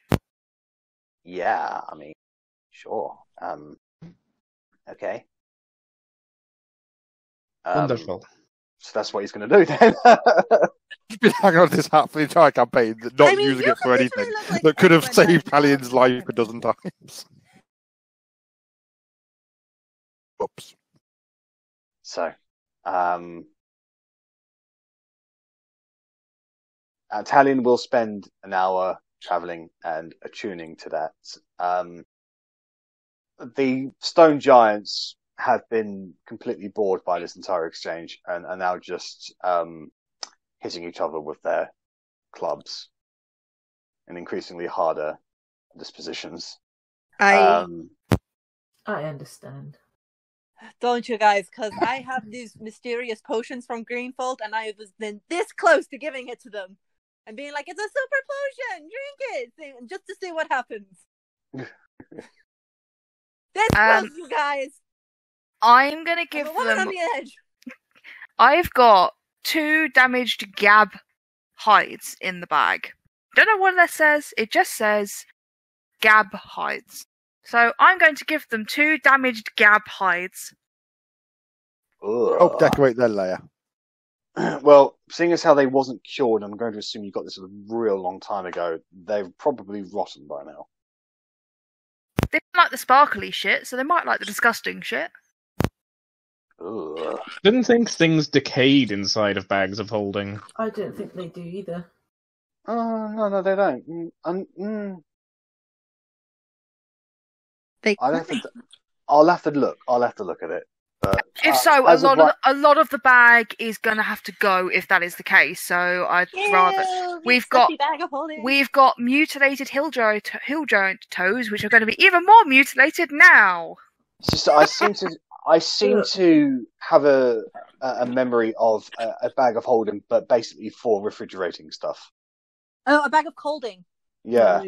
Yeah, I mean, sure. Okay. Wonderful. So that's what he's going to do then. He's been hanging on to this hat for the entire campaign, not using it for anything that could have saved Talien's life a dozen times. Oops. So, Talion will spend an hour travelling and attuning to that. The stone giants have been completely bored by this entire exchange and are now just hitting each other with their clubs in increasingly harder dispositions. I understand. don't, you guys, because I have these mysterious potions from Greenfold, and I was then this close to giving it to them and being like, "It's a super potion, drink it," just to see what happens. This close, you guys. I'm gonna give I'm a woman them. on the edge. I've got 2 damaged gab hides in the bag. Don't know what that says. It just says gab hides. So I'm going to give them 2 damaged gab hides. Help decorate their lair. Well, seeing as how they wasn't cured, I'm going to assume you got this a real long time ago. They're probably rotten by now. They don't like the sparkly shit, so they might like the disgusting shit. Ugh. Didn't think things decayed inside of bags of holding. I don't think they do either. Oh, no, they don't. I'll have to look. I'll have to look at it. But, If so, a lot of the bag is going to have to go if that is the case. So I'd rather we've got mutilated hill giant toes, which are going to be even more mutilated now. It's just I seem to have a memory of a bag of holding, but basically for refrigerating stuff. Oh, a bag of colding. Yeah.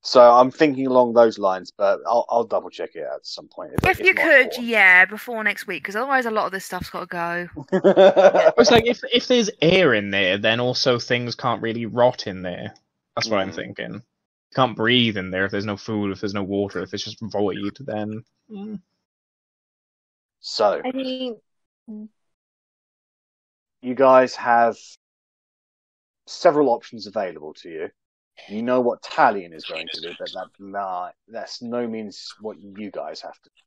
So I'm thinking along those lines, but I'll double check it at some point. If you could, before next week, because otherwise a lot of this stuff's got to go. It's like if there's air in there, then also things can't really rot in there. That's what I'm thinking. You can't breathe in there if there's no food, if there's no water, if it's just void, then. So, I mean, you guys have several options available to you. You know what Talion is going to do, but that's no means what you guys have to do.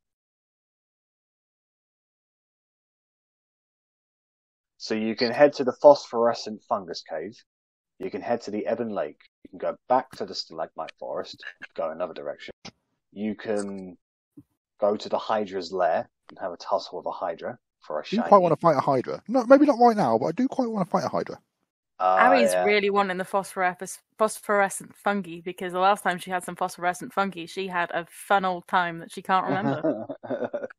So you can head to the phosphorescent fungus cave. You can head to the Ebon Lake. You can go back to the stalagmite forest, go another direction. You can go to the Hydra's lair and have a tussle with a Hydra for a I do shiny. quite want to fight a Hydra. No, maybe not right now, but I do quite want to fight a Hydra. Arri's really wanting the phosphorescent fungi because the last time she had some phosphorescent fungi, she had a fun old time that she can't remember.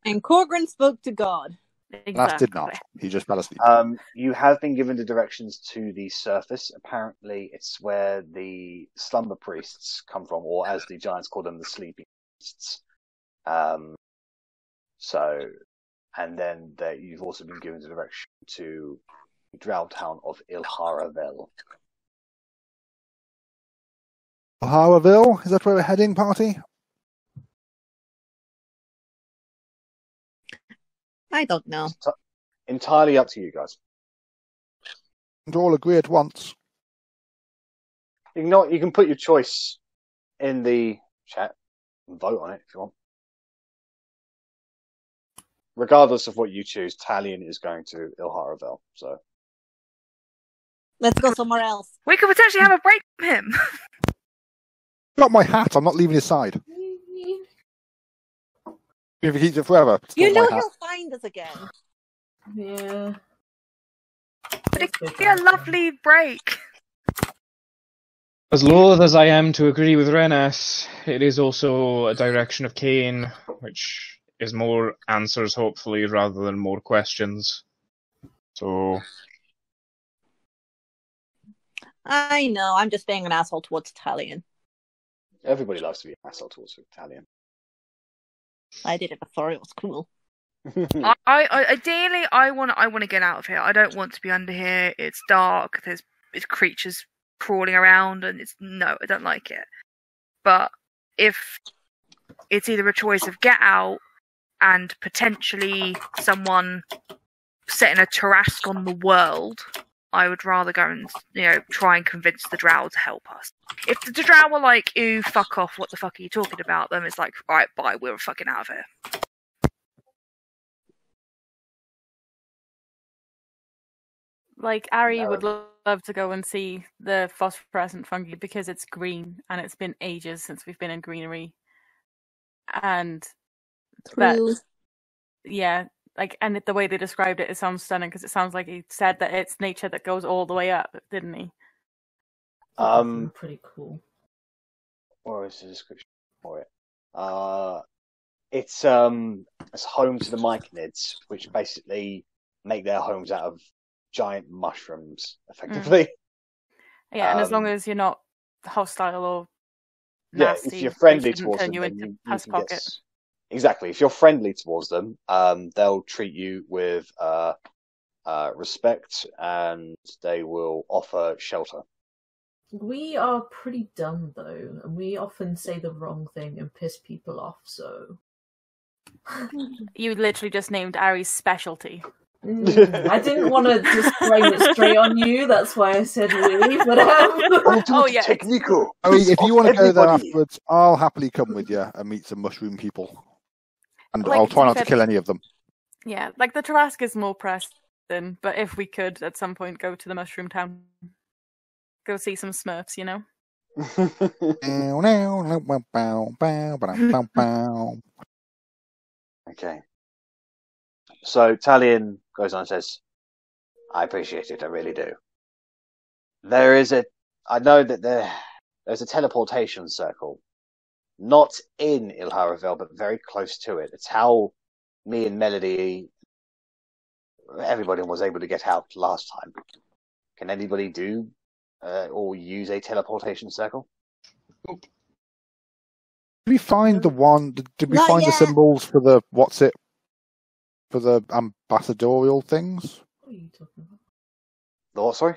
And Korgrin spoke to God. Exactly. That did not. He just fell asleep. You have been given the directions to the surface. Apparently, it's where the slumber priests come from, or as the giants call them, the sleeping priests. And then you've also been given the direction to the drow town of Arrabella. Harville? Is that where we're heading, party? I don't know. Entirely up to you guys. And all agree at once. You can put your choice in the chat and vote on it if you want. Regardless of what you choose, Talion is going to Ilharavel, so. Let's go somewhere else. We could potentially have a break from him. Got my hat. I'm not leaving his side. If he keeps it forever. You know he'll find us again. Yeah. But it could be a lovely break. As loath as I am to agree with Rennas, it is also a direction of Cain, which is more answers, hopefully, rather than more questions. So... I know, I'm just being an asshole towards Talion. Everybody loves to be an asshole towards Talion. I did it before, it was cool. Ideally, I want to get out of here. I don't want to be under here. It's dark. There's creatures crawling around, and I don't like it. But if it's either a choice of get out and potentially someone setting a Tarrasque on the world, I would rather go and try and convince the Drow to help us. If the Drow were like, "Ooh, fuck off! What the fuck are you talking about?" Then it's like, "Right, bye, we're fucking out of here." Like, Arri would love to go and see the phosphorescent fungi because it's green and it's been ages since we've been in greenery. And True. and the way they described it sounds stunning because it sounds like he said that it's nature that goes all the way up, didn't he? Pretty cool. What is the description for it? It's home to the myconids, which basically make their homes out of giant mushrooms, effectively. Yeah, and as long as you're not hostile or yeah, nasty, if you're friendly they shouldn't towards turn them, you then into you pus can pocket. get. Exactly, if you're friendly towards them, they'll treat you with respect, and they will offer shelter. We are pretty dumb, though, and we often say the wrong thing and piss people off, so... You literally just named Arri's specialty. I didn't want to just blame it straight on you, that's why I said we, but... Technical. I mean, if you want to go there Everybody. afterwards, I'll happily come with you and meet some mushroom people. And Like, I'll try to be not to fair- kill any of them. Yeah, like the Tarrasque is more pressing, but if we could at some point go to the Mushroom Town, go see some Smurfs, you know? Okay. So Talion goes on and says, I appreciate it, I really do. I know that there's a teleportation circle. Not in Ilharavel, but very close to it. It's how me and Melody, everybody was able to get out last time. Can anybody do or use a teleportation circle? Did we find the one? Did we Not find yet. the symbols for the for the ambassadorial things? What are you talking about? The what, sorry?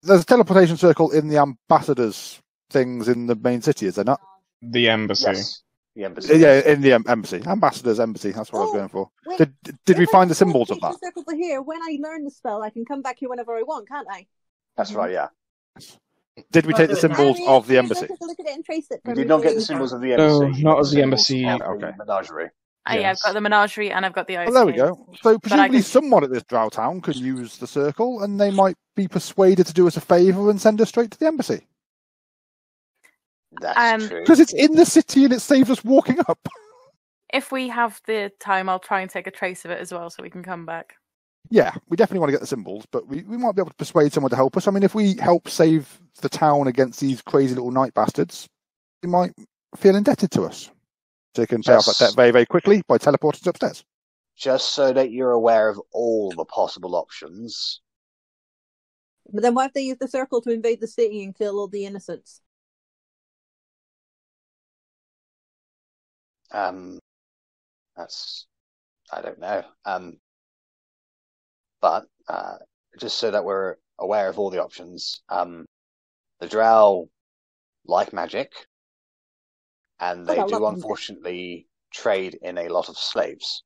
There's a teleportation circle in the ambassadors things in the main city, is there not? The embassy. Yes. The embassy. Yeah, in the embassy, ambassadors embassy. That's what I was going for. Wait, Did we if I find the symbols of that? teleportation circle for here, when I learn the spell, I can come back here whenever I want, can't I? That's right, yeah. Did we take the symbols Harry, of the please embassy? Take a look at it and trace it. You for did me, not get the please. symbols of the No, embassy. You not got as the symbols embassy. of the Okay. menagerie. Yeah, I've Yes. got the menagerie and I've got the ice Well, there we cave. go. So presumably can- someone at this Drow town can use the circle, and they might be persuaded to do us a favour and send us straight to the embassy. That's true. Because it's in the city and it saves us walking up. If we have the time, I'll try and take a trace of it as well so we can come back. Yeah, we definitely want to get the symbols, but we might be able to persuade someone to help us. I mean, if we help save the town against these crazy little night bastards, they might feel indebted to us. So they can pay off that debt very, very quickly by teleporting us upstairs. Just so that you're aware of all the possible options. But then what if they use the circle to invade the city and kill all the innocents? I don't know. But just so that we're aware of all the options, the Drow like magic, and they I love do magic. unfortunately trade in a lot of slaves.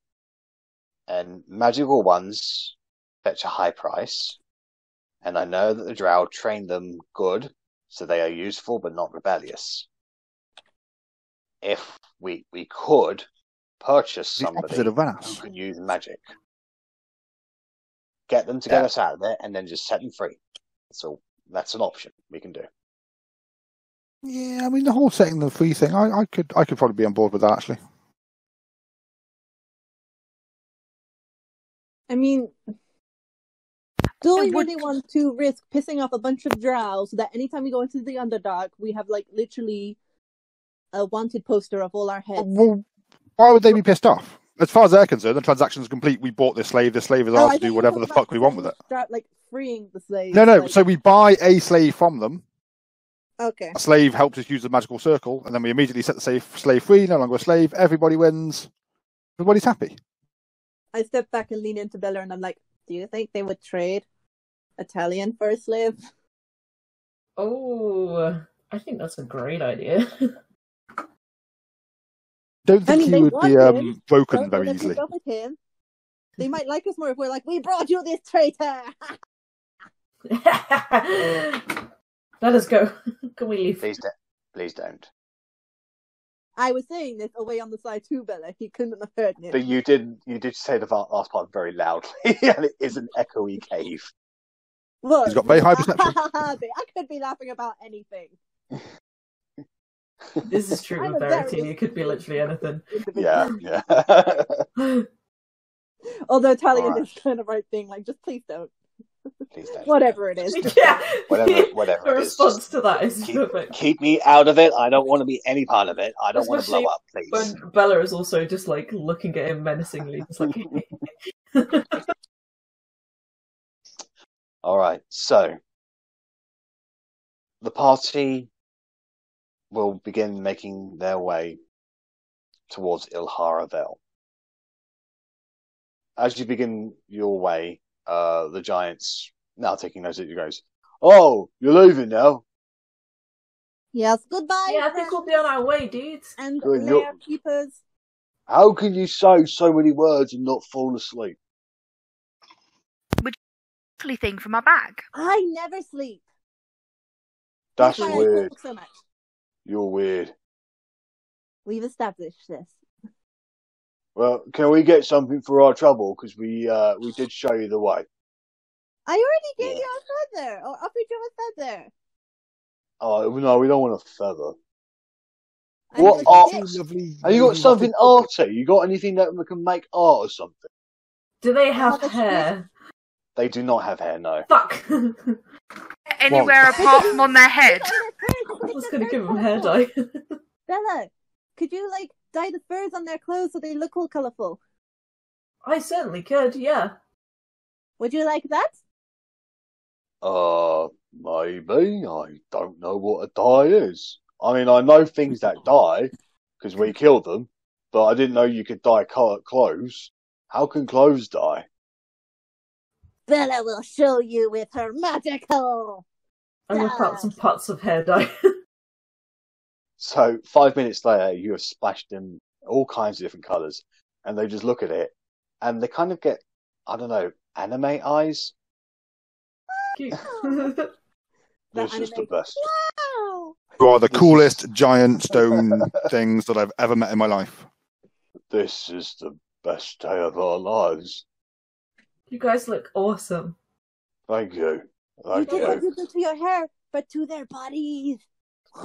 And magical ones fetch a high price, and I know that the Drow train them good, so they are useful but not rebellious. If we could purchase The somebody opposite of Rennas. who can use magic, get them to get us out of there, and then just set them free. So that's an option we can do. Yeah, I mean, the whole setting them free thing, I could probably be on board with that, actually. I mean, do we It would- really want to risk pissing off a bunch of Drow so that anytime we go into the Underdark, we have, like, literally a wanted poster of all our heads? Well, why would they be pissed off? As far as they're concerned, the transaction's complete. We bought this slave is Oh, ours I to thought do you were whatever talking the fuck about we want with it. like, freeing the slaves. No, like- so we buy a slave from them. Okay. A slave helps us use the magical circle, and then we immediately set the slave free, no longer a slave. Everybody wins. Everybody's happy. I step back and lean into Bella and I'm like, do you think they would trade Italian for a slave? Oh, I think that's a great idea. don't think he they would be want him. broken Don't very let them easily. go with him. They might like us more if we're like, we brought you this traitor. Let us go. Can we leave? Please don't. I was saying this away on the side too, Bella. He couldn't have heard me. But you did say the last part very loudly, and it is an echoey cave. Look, He's got very high perception. I could be laughing about anything. This is true I'm with a Verity. very It could be literally anything. Yeah. Although Talia Alright. is kind of right thing, like, just please don't. Please don't. Whatever it is. Yeah. Whatever The it is, response just to that is perfect. keep me out of it. I don't want to be any part of it. I don't want to Especially blow up, please. When Bella is also just like looking at him menacingly, just like. All right, so the party will begin making their way towards Arrabella. As you begin your way, the giants, now taking notice, he goes, "Oh, you're leaving now? Yes, goodbye. Yeah, I think we'll be on our way, dudes. And Good, lair keepers. How can you say so many words and not fall asleep?" Thing from my bag. I never sleep. That's why I weird. talk so much. You're weird. We've established this. Well, can we get something for our trouble? Because we did show you the way. I already gave you a feather, or offered you a feather. Oh no, we don't want a feather. I'm What just art? bitch. Lovely, Have you got lovely something waffle. arty? You got anything that can make art or something? Do they have that's hair? They do not have hair, no. Fuck! Anywhere apart from on their head. I was gonna give them hair dye. Bella, could you like dye the furs on their clothes so they look all colourful? I certainly could, yeah. Would you like that? Maybe. I don't know what a dye is. I mean, I know things that dye, because we killed them, but I didn't know you could dye clothes. How can clothes dye? Bella will show you with her magical. And whip out some pots of hair dye. So 5 minutes later, you have splashed in all kinds of different colours, and they just look at it, and they kind of get, I don't know, anime eyes. Cute. This is the best. Wow! You are the This coolest giant stone things that I've ever met in my life. This is the best day of our lives. You guys look awesome. Thank you. You Thank did what you. you did to your hair, but to their bodies.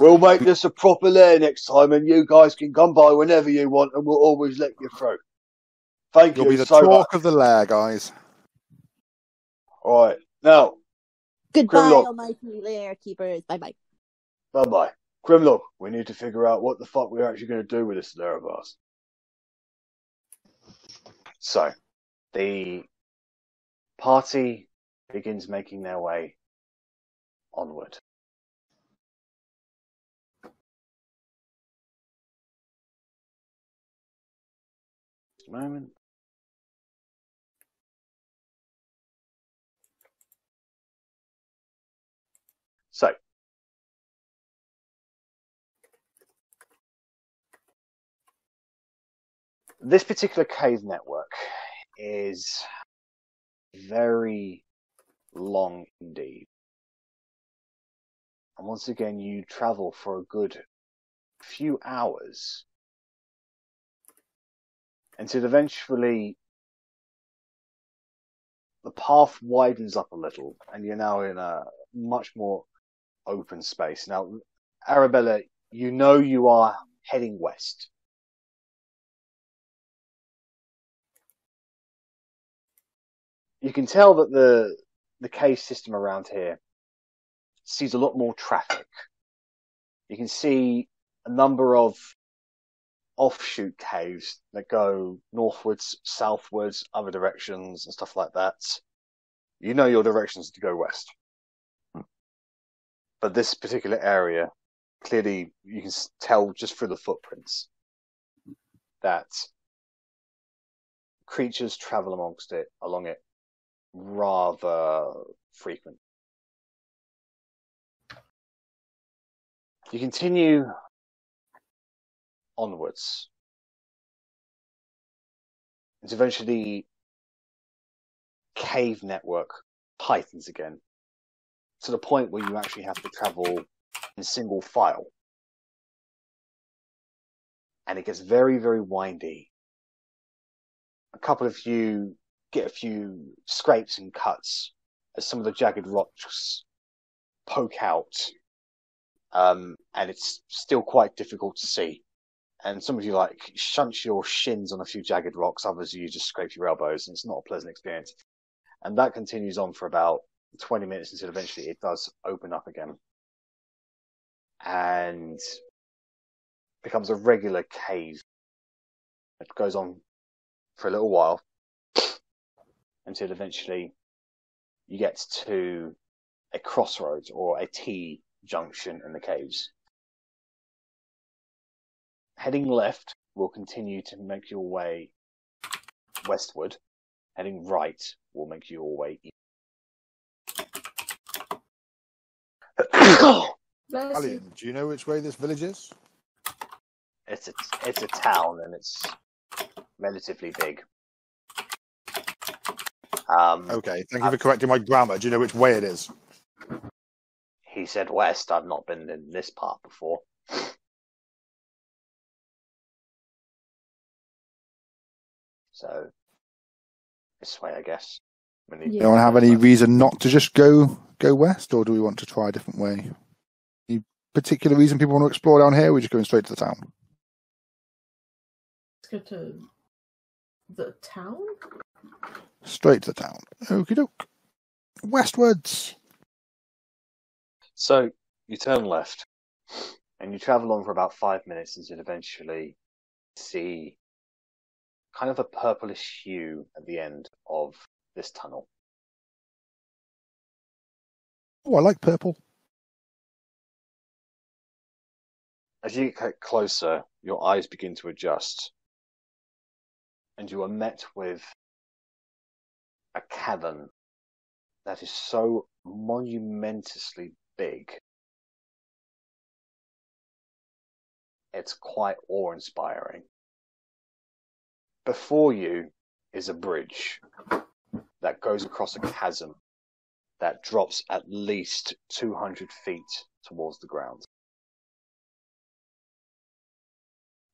We'll make this a proper lair next time, and you guys can come by whenever you want, and we'll always let you through. Thank You'll you be the so much. talk of the lair, guys. All right, now, Goodbye, Grimlock. almighty lair keepers. Bye bye. bye-bye. Grimlock, we need to figure out what the fuck we're actually going to do with this lair of ours. So, the party begins making their way onward. Just a moment. So, this particular cave network is very long indeed. And once again, you travel for a good few hours until eventually the path widens up a little and you're now in a much more open space. Now, Arrabella, you know you are heading west. You can tell that the cave system around here sees a lot more traffic. You can see a number of offshoot caves that go northwards, southwards, other directions and stuff like that. You know your directions to go west. But this particular area, clearly you can tell just through the footprints that creatures travel along it rather frequent. You continue onwards It's eventually cave network tightens again to the point where you actually have to travel in single file. And it gets very, very windy. A couple of you get a few scrapes and cuts as some of the jagged rocks poke out. And it's still quite difficult to see. And some of you shunt your shins on a few jagged rocks, others you just scrape your elbows, and it's not a pleasant experience. And that continues on for about 20 minutes until eventually it does open up again. And becomes a regular cave. It goes on for a little while until eventually you get to a crossroads or a T junction in the caves. Heading left will continue to make your way westward. Heading right will make your way east. Alien, do you know which way this village is? It's a town and it's relatively big. Okay, thank you for correcting my grammar. Do you know which way it is? He said west. I've not been in this part before. So, this way, I guess. Do you want to have any reason not to just go west, or do we want to try a different way? Any particular reason people want to explore down here, or are we just going straight to the town? Let's go to the town? Straight to the town. Okie doke. Westwards. So, you turn left, and you travel on for about 5 minutes until eventually see kind of a purplish hue at the end of this tunnel. Oh, I like purple. As you get closer, your eyes begin to adjust, and you are met with a cavern that is so monumentously big. It's quite awe-inspiring. Before you is a bridge that goes across a chasm that drops at least 200 feet towards the ground.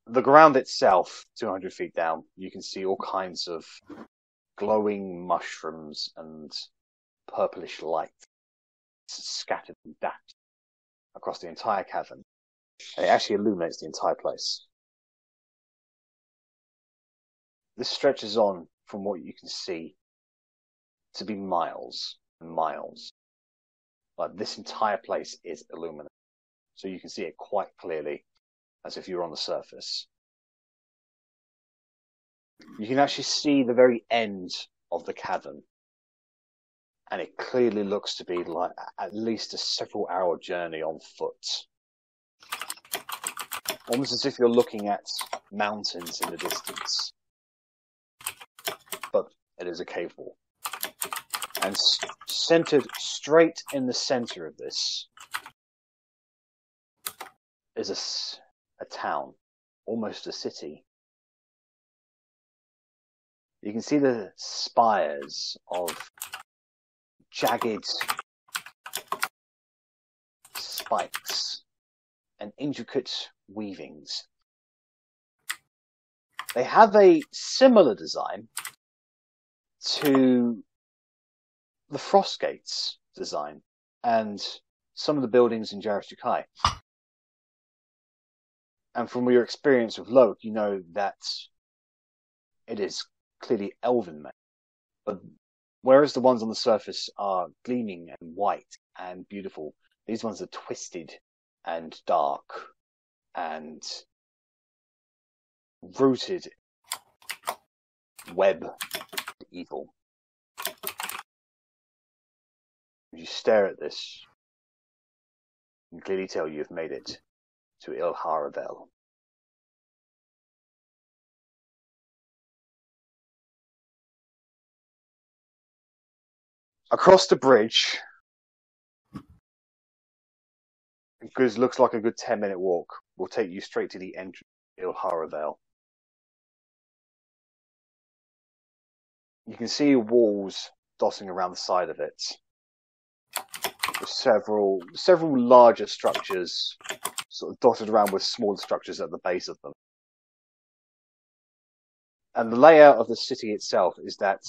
The ground itself, 200 feet down, you can see all kinds of glowing mushrooms and purplish light scattered and dapped across the entire cavern. And it actually illuminates the entire place. This stretches on from what you can see to be miles and miles. Like this entire place is illuminated. So you can see it quite clearly as if you were on the surface. You can actually see the very end of the cavern. And it clearly looks to be like at least a several-hour journey on foot. Almost as if you're looking at mountains in the distance. But it is a cave wall. And centered straight in the center of this is a town, almost a city. You can see the spires of jagged spikes and intricate weavings. They have a similar design to the Frostgates design and some of the buildings in Jarrus-Jukai. And from your experience with Loke, you know that it is clearly elven made. But whereas the ones on the surface are gleaming and white and beautiful, these ones are twisted and dark and rooted web of evil. If you stare at this, you can clearly tell you have made it to Arrabella. Across the bridge, because looks like a good 10-minute walk, will take you straight to the entrance of Arrabella. You can see walls dotting around the side of it. With several larger structures sort of dotted around with smaller structures at the base of them. And the layout of the city itself is that,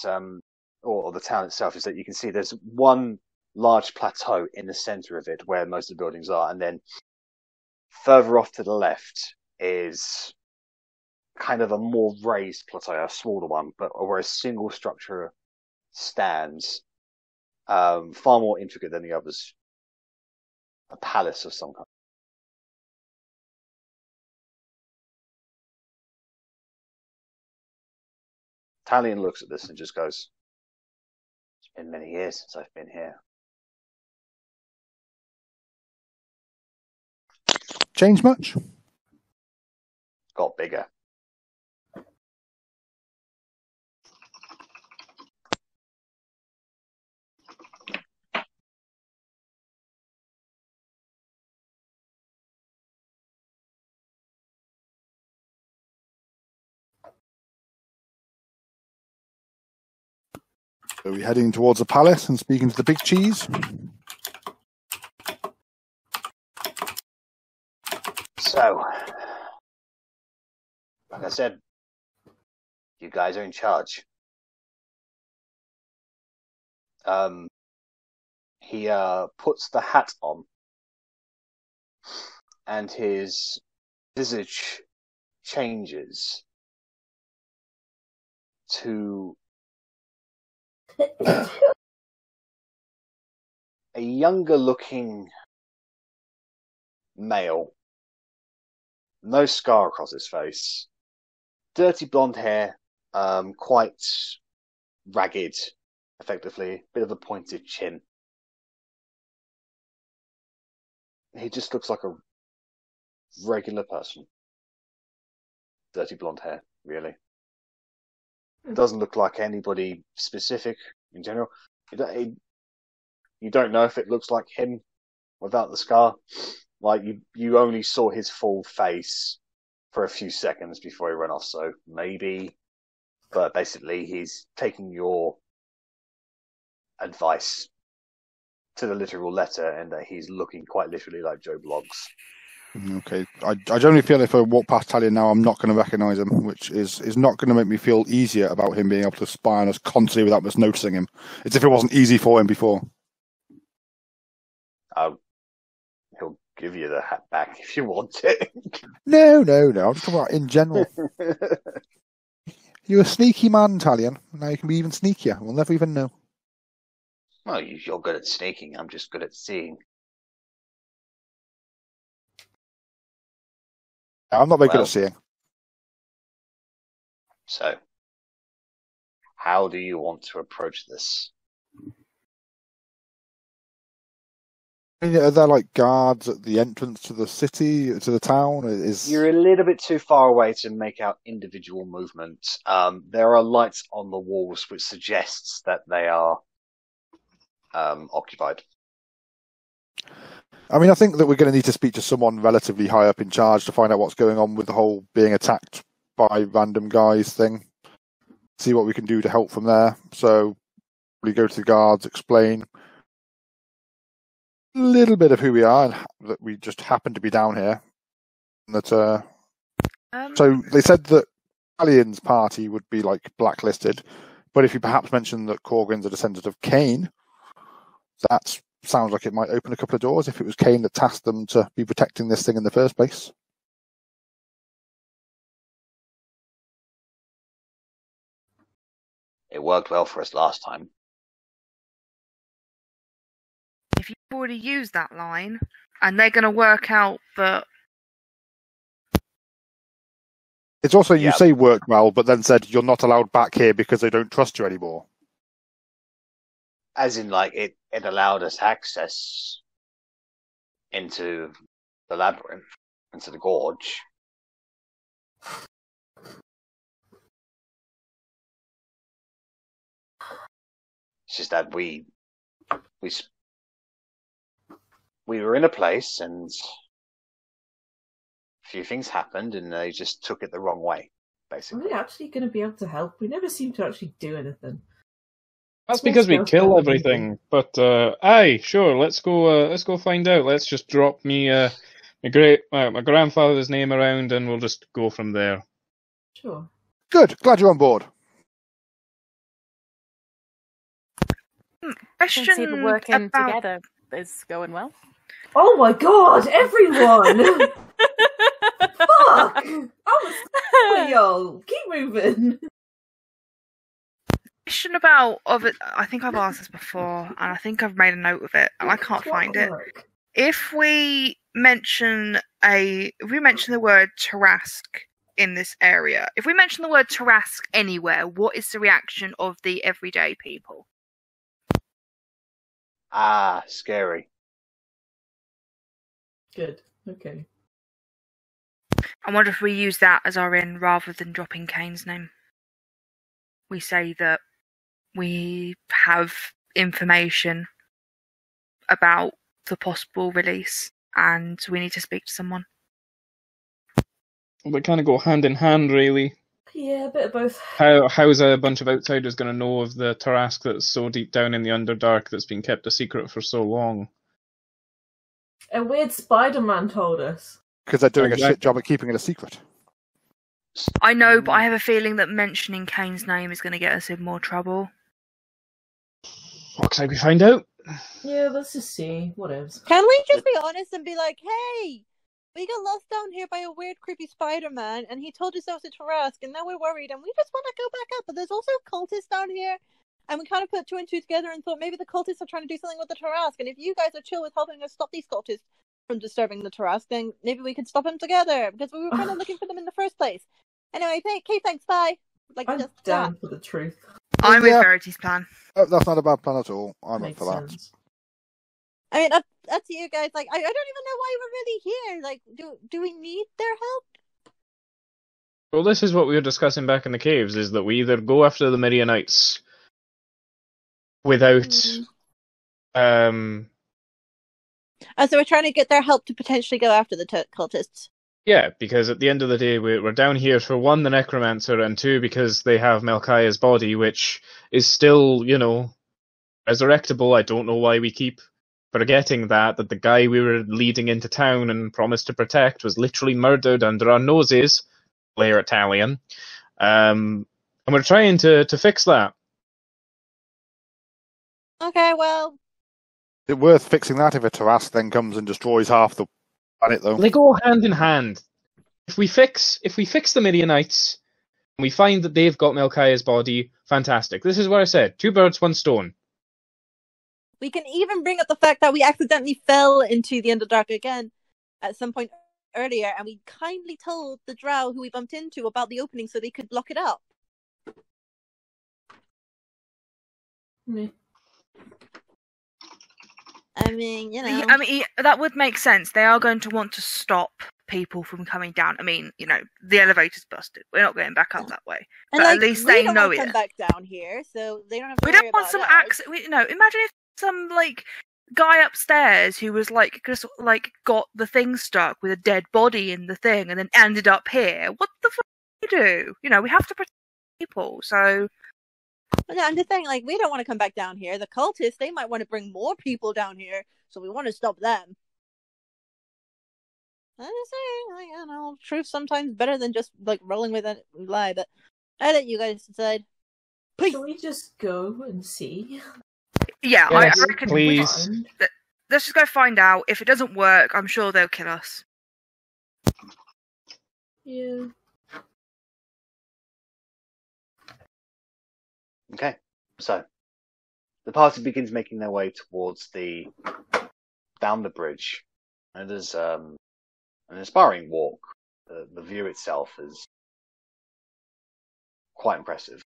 or the town itself, is that you can see there's one large plateau in the center of it where most of the buildings are, and then further off to the left is kind of a more raised plateau, a smaller one, but where a single structure stands, far more intricate than the others. A palace of some kind. Talion looks at this and just goes, "It's been many years since I've been here." Changed much? Got bigger. Are we heading towards the palace and speaking to the big cheese? So, like I said, you guys are in charge. He puts the hat on, and his visage changes to a younger looking male. No scar across his face. Dirty blonde hair, quite ragged, effectively. Bit of a pointed chin. He just looks like a regular person. Dirty blonde hair, really. Doesn't look like anybody specific in general. You don't know if it looks like him without the scar. Like, you only saw his full face for a few seconds before he ran off, so maybe. But basically, he's taking your advice to the literal letter, and that he's looking quite literally like Joe Bloggs. Okay. I generally feel if I walk past Talion now, I'm not going to recognise him, which is not going to make me feel easier about him being able to spy on us constantly without us noticing him. It's if it wasn't easy for him before. He'll give you the hat back if you want it. No. I'm just talking about in general. You're a sneaky man, Talion. Now you can be even sneakier. We'll never even know. Well, you're good at sneaking. I'm just good at seeing. I'm not very good at seeing. So, how do you want to approach this? Are there like guards at the entrance to the city, to the town? You're a little bit too far away to make out individual movements. There are lights on the walls which suggests that they are occupied. I mean, I think that we're going to need to speak to someone relatively high up in charge to find out what's going on with the whole being attacked by random guys thing. See what we can do to help from there. So we go to the guards, explain a little bit of who we are and that we just happen to be down here. That so they said that Talion's party would be like blacklisted, but if you perhaps mention that Korgrin's a descendant of Cain, that sounds like it might open a couple of doors if it was Cain that tasked them to be protecting this thing in the first place. It worked well for us last time. If you've already used that line, and they're going to work out that... It's also, you say worked well, but then said you're not allowed back here because they don't trust you anymore. As in, like, it allowed us access into the labyrinth, into the gorge. It's just that we were in a place and a few things happened and they just took it the wrong way, basically. Are we actually going to be able to help? We never seem to actually do anything. That's Small because we scale's kill better, everything. But aye, sure, let's go find out. Let's just drop me my grandfather's name around, and we'll just go from there. Sure. Good. Glad you're on board. I can see the Question working about together is going well. Oh my god, everyone! Fuck! I was sorry, yo. Keep moving. question about of it. I think I've asked this before, and I think I've made a note of it, and I can't find it. If we mention the word Tarask in this area, if we mention the word Tarask anywhere, what is the reaction of the everyday people? Ah, scary. Good. Okay. I wonder if we use that as our in rather than dropping Kane's name. We say that we have information about the possible release and we need to speak to someone. They kind of go hand in hand, really. Yeah, a bit of both. How's a bunch of outsiders going to know of the Tarask that's so deep down in the Underdark that's been kept a secret for so long? A weird Spider-Man told us. Because they're doing a Exactly. shit job at keeping it a secret. I know, but I have a feeling that mentioning Kane's name is going to get us in more trouble. Looks like we find out. Yeah, let's just see. Whatevs. Can we just be honest and be like, hey, we got lost down here by a weird, creepy Spider-Man, and he told us that was a Tarask, and now we're worried, and we just want to go back up, but there's also cultists down here, and we kind of put two and two together and thought maybe the cultists are trying to do something with the Tarask, and if you guys are chill with helping us stop these cultists from disturbing the Tarask, then maybe we could stop them together, because we were kind of looking for them in the first place. Anyway, thanks, bye. Like, I'm just down for the truth. I'm with Yeah. Verity's plan. That's not a bad plan at all. I'm up Makes for that. sense. I mean, up to you guys. Like, I don't even know why we're really here. Like, do we need their help? Well, this is what we were discussing back in the caves, is that we either go after the Midianites without... So we're trying to get their help to potentially go after the cultists. Yeah, because at the end of the day, we're down here for one, the Necromancer, and two, because they have Melchiah's body, which is still, resurrectable. I don't know why we keep forgetting that the guy we were leading into town and promised to protect was literally murdered under our noses, player Italian. And we're trying to fix that. Okay, well, Is it worth fixing that if a Tarask then comes and destroys half the planet, though? They go hand in hand. If we fix the Midianites, and we find that they've got Melchiah's body, fantastic. This is what I said. 2 birds, 1 stone. we can even bring up the fact that we accidentally fell into the Underdark again at some point earlier, and we kindly told the Drow who we bumped into about the opening so they could block it up. Yeah. I mean, That would make sense. They are going to want to stop people from coming down. I mean, the elevator's busted. We're not going back up that way. and But like, at least we they don't know want to it. come back down here, so they don't have to We worry don't want about some us. Imagine if some guy upstairs who was just got the thing stuck with a dead body in the thing and then ended up here. What the fuck do we do? We have to protect people. So But no, I'm just saying, like, we don't want to come back down here. The cultists, they might want to bring more people down here, so we want to stop them. I'm just saying, truth sometimes better than just, rolling with a lie, but I let you guys decide. Shall we just go and see? yeah, Yes, I reckon please. let's just go find out. If it doesn't work, I'm sure they'll kill us. Yeah. Okay, so the party begins making their way towards down the bridge, and there's an inspiring walk. The view itself is quite impressive.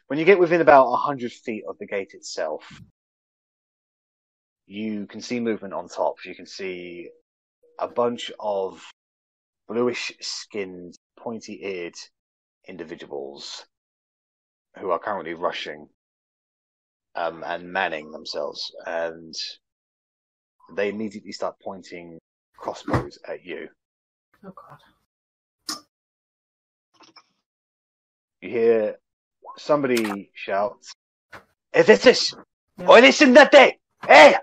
When you get within about 100 feet of the gate itself, you can see movement on top. You can see a bunch of bluish-skinned, pointy-eared individuals who are currently rushing and manning themselves, and they immediately start pointing crossbows at you. Oh god. You hear somebody shouts, "Evitus! Yeah. Oilisindate! Hey!"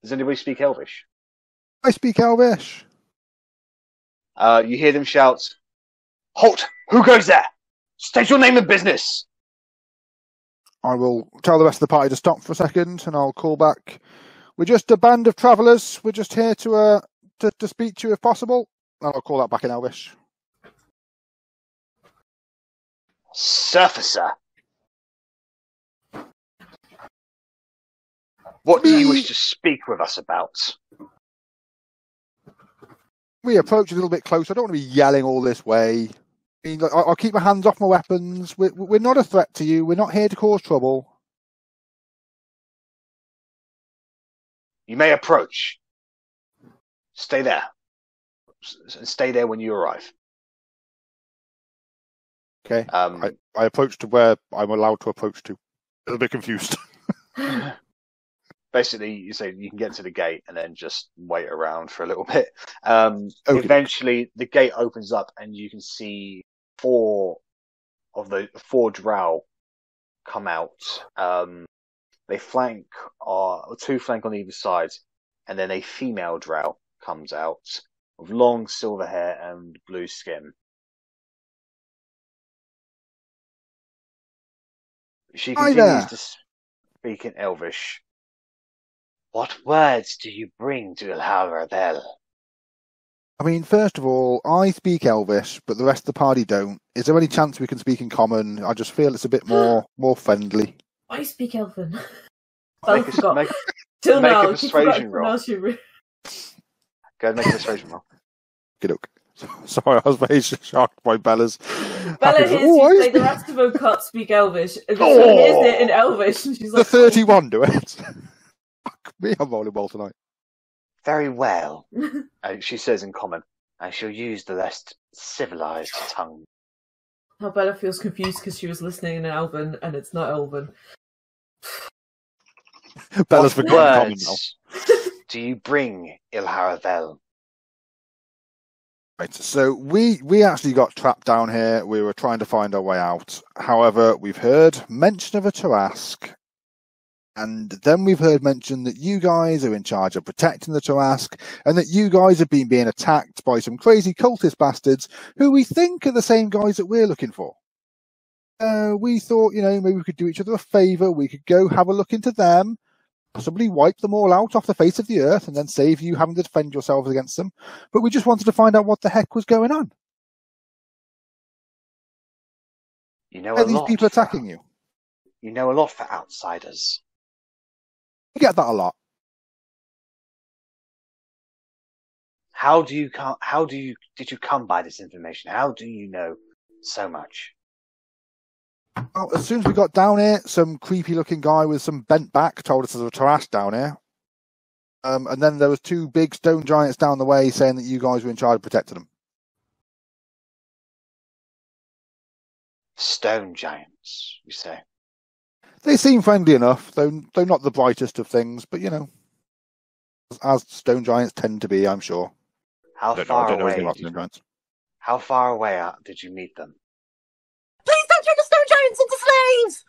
Does anybody speak Elvish? I speak Elvish. You hear them shout, "Halt! Who goes there? State your name and business!" I will tell the rest of the party to stop for a second, and I'll call back. We're just a band of travellers. We're just here to speak to you if possible. And I'll call that back in Elvish. Surfacer. What do you wish to speak with us about? We approach a little bit closer. I don't want to be yelling all this way. I mean, I'll keep my hands off my weapons. We're not a threat to you. We're not here to cause trouble. You may approach. Stay there. Stay there when you arrive. Okay. I approach to where I'm allowed to approach to. A little bit confused. Basically, you say you can get to the gate and then just wait around for a little bit. Okay. Eventually, the gate opens up and you can see four Drow come out. They flank, two flank on either side, and then a female Drow comes out with long silver hair and blue skin. She continues to speak in Elvish. What words do you bring to Arrabella? I mean, first of all, I speak Elvish, but the rest of the party don't. Is there any chance we can speak in common? I just feel it's a bit more friendly. I speak Elven. Make Till make now, a persuasion roll. Now she Go ahead and make a persuasion roll. Good. Sorry, I was very shocked by Bella's. Bella hears you say the rest of them can't speak Elvish. And so hears it in Elvish, and she's like, the 31 do it. Fuck me, I'm rolling well tonight. Very well, she says in common. I shall use the less civilized tongue. How Bella feels confused because she was listening in Elven and it's not Elven. Bella's forgotten common now. Words do you bring, Ilharavel? Right, so we actually got trapped down here. We were trying to find our way out. However, we've heard mention of a Tarask, and then we've heard mention that you guys are in charge of protecting the Tarask, and that you guys have been being attacked by some crazy cultist bastards who we think are the same guys that we're looking for. We thought, maybe we could do each other a favour. We could go have a look into them, possibly wipe them all out off the face of the earth, and then save you having to defend yourselves against them. But we just wanted to find out what the heck was going on. You know Are these people attacking you? You know a lot for outsiders. You get that a lot. Did you come by this information? How do you know so much? Well, as soon as we got down here, some creepy-looking guy with some bent back told us there's a Tarask down here. And then there was two big stone giants down the way saying that you guys were in charge of protecting them. Stone giants, you say? They seem friendly enough, though not the brightest of things, but as stone giants tend to be, I'm sure. How far away did you meet them? Please don't turn the stone giants into slaves!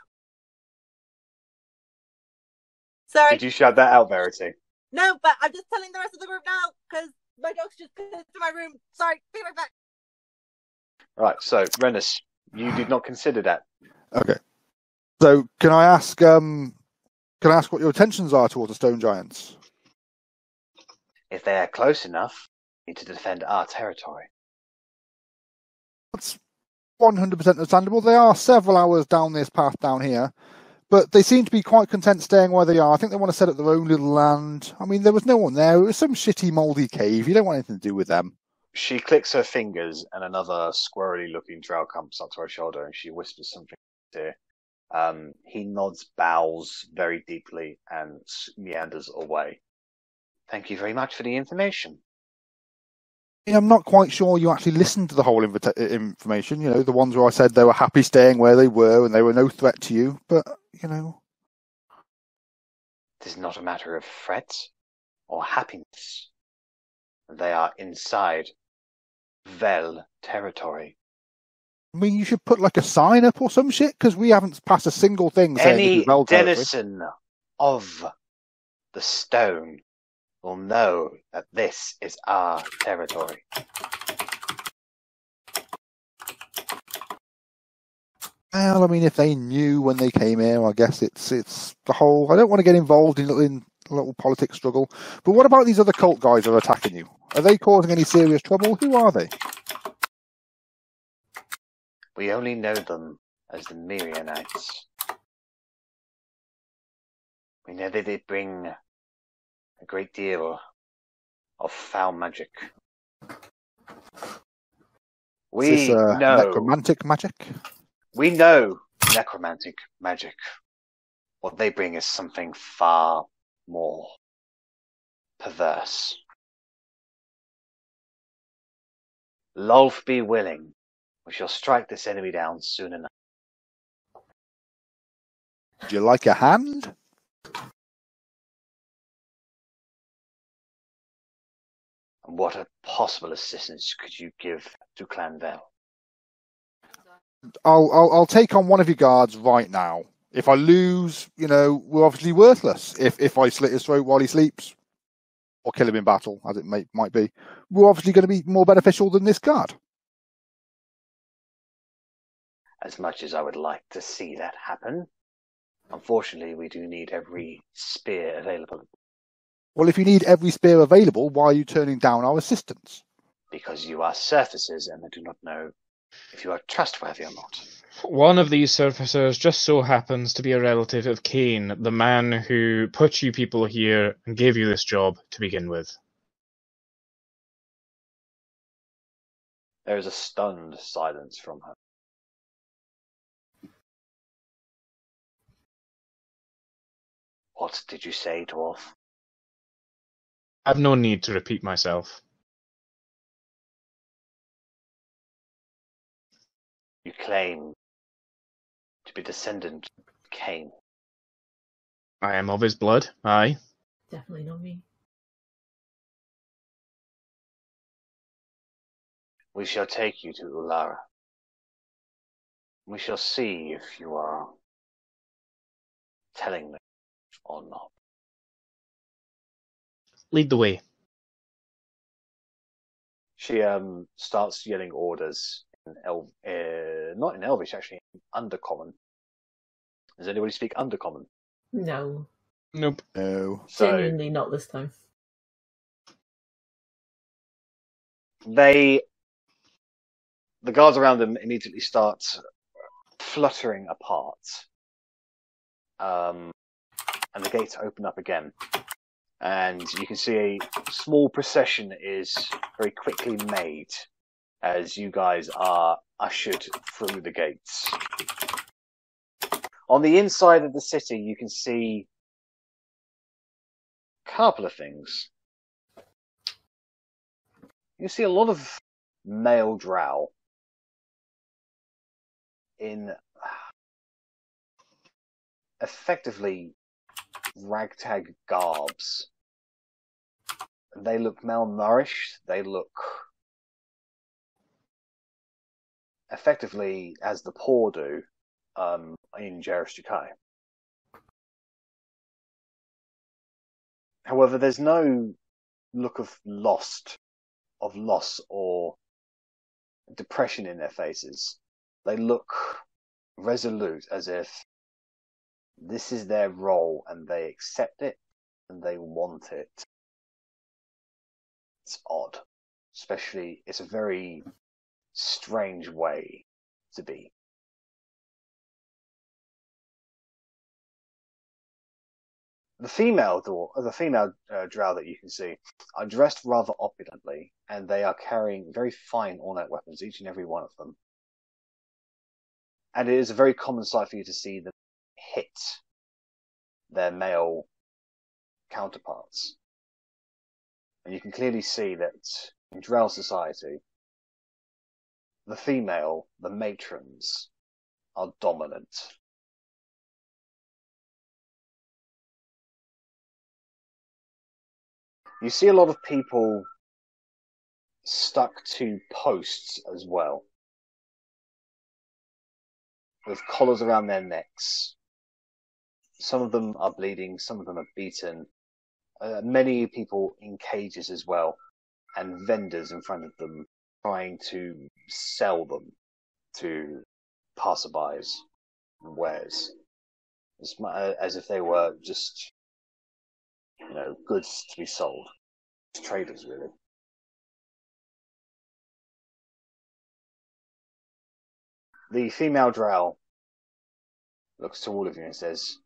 Sorry. Did you shout that out, Verity? No, but I'm just telling the rest of the group now, because my dog's just pissed to my room. Sorry, be right back. Right, so, Rennas, you did not consider that. Okay. So, can I ask what your intentions are towards the stone giants? If they are close enough, you need to defend our territory. That's 100% understandable. They are several hours down this path down here, but they seem to be quite content staying where they are. I think they want to set up their own little land. I mean, there was no one there. It was some shitty, mouldy cave. You don't want anything to do with them. She clicks her fingers, and another squirrely-looking drow comes up to her shoulder, and she whispers something to he nods, bows very deeply, and meanders away. Thank you very much for the information. I'm not quite sure you actually listened to the whole information. The ones where I said they were happy staying where they were and they were no threat to you. But, It is not a matter of threat or happiness. They are inside Vel territory. I mean, you should put like a sign up or some shit, because we haven't passed a single thing saying this Any is Vel territory. denizen of the stone will know that this is our territory. Well, I mean, if they knew when they came here, I guess it's the whole. I don't want to get involved in a little politics struggle. But what about these other cult guys that are attacking you? Are they causing any serious trouble? Who are they? We only know them as the Myrianites. We know that they bring a great deal of foul magic. Is this necromantic magic? We know necromantic magic. What they bring is something far more perverse. Lolf be willing. We shall strike this enemy down soon enough. Would you like a hand? And what a possible assistance could you give to Clan Vel? I'll take on one of your guards right now. If I lose, we're obviously worthless. If I slit his throat while he sleeps, or kill him in battle, as it might be, we're obviously going to be more beneficial than this guard. As much as I would like to see that happen, unfortunately, we do need every spear available. Well, if you need every spear available, why are you turning down our assistance? Because you are surfacers, and I do not know if you are trustworthy or not. One of these surfacers just so happens to be a relative of Cain, the man who put you people here and gave you this job to begin with. There is a stunned silence from her. What did you say, Dwarf? I've no need to repeat myself. You claim to be descendant of Cain. I am of his blood, aye. Definitely not me. We shall take you to Ulara. We shall see if you are telling the truth or not. Lead the way. She starts yelling orders in not in Elvish, actually, in Undercommon. Does anybody speak Undercommon? No. Nope. No. So Genuinely not this time. the guards around them immediately start fluttering apart. And the gates open up again. And you can see a small procession is very quickly made as you guys are ushered through the gates. On the inside of the city, you can see a couple of things. You see a lot of male drow in effectively ragtag garbs. They look malnourished. They look effectively as the poor do in Jerish-Jukai. However, there's no look of loss or depression in their faces. They look resolute, as if this is their role and they accept it and they want it. It's odd. Especially, it's a very strange way to be. The female drow that you can see are dressed rather opulently, and they are carrying very fine ornate weapons, each and every one of them. And it is a very common sight for you to see them hit their male counterparts. And you can clearly see that in Drow society, the matrons, are dominant. You see a lot of people stuck to posts as well. with collars around their necks. Some of them are bleeding, some of them are beaten. Many people in cages as well, and vendors in front of them trying to sell them to passerbys and wares, as if they were just, goods to be sold. Traders, really. The female drow looks to all of you and says,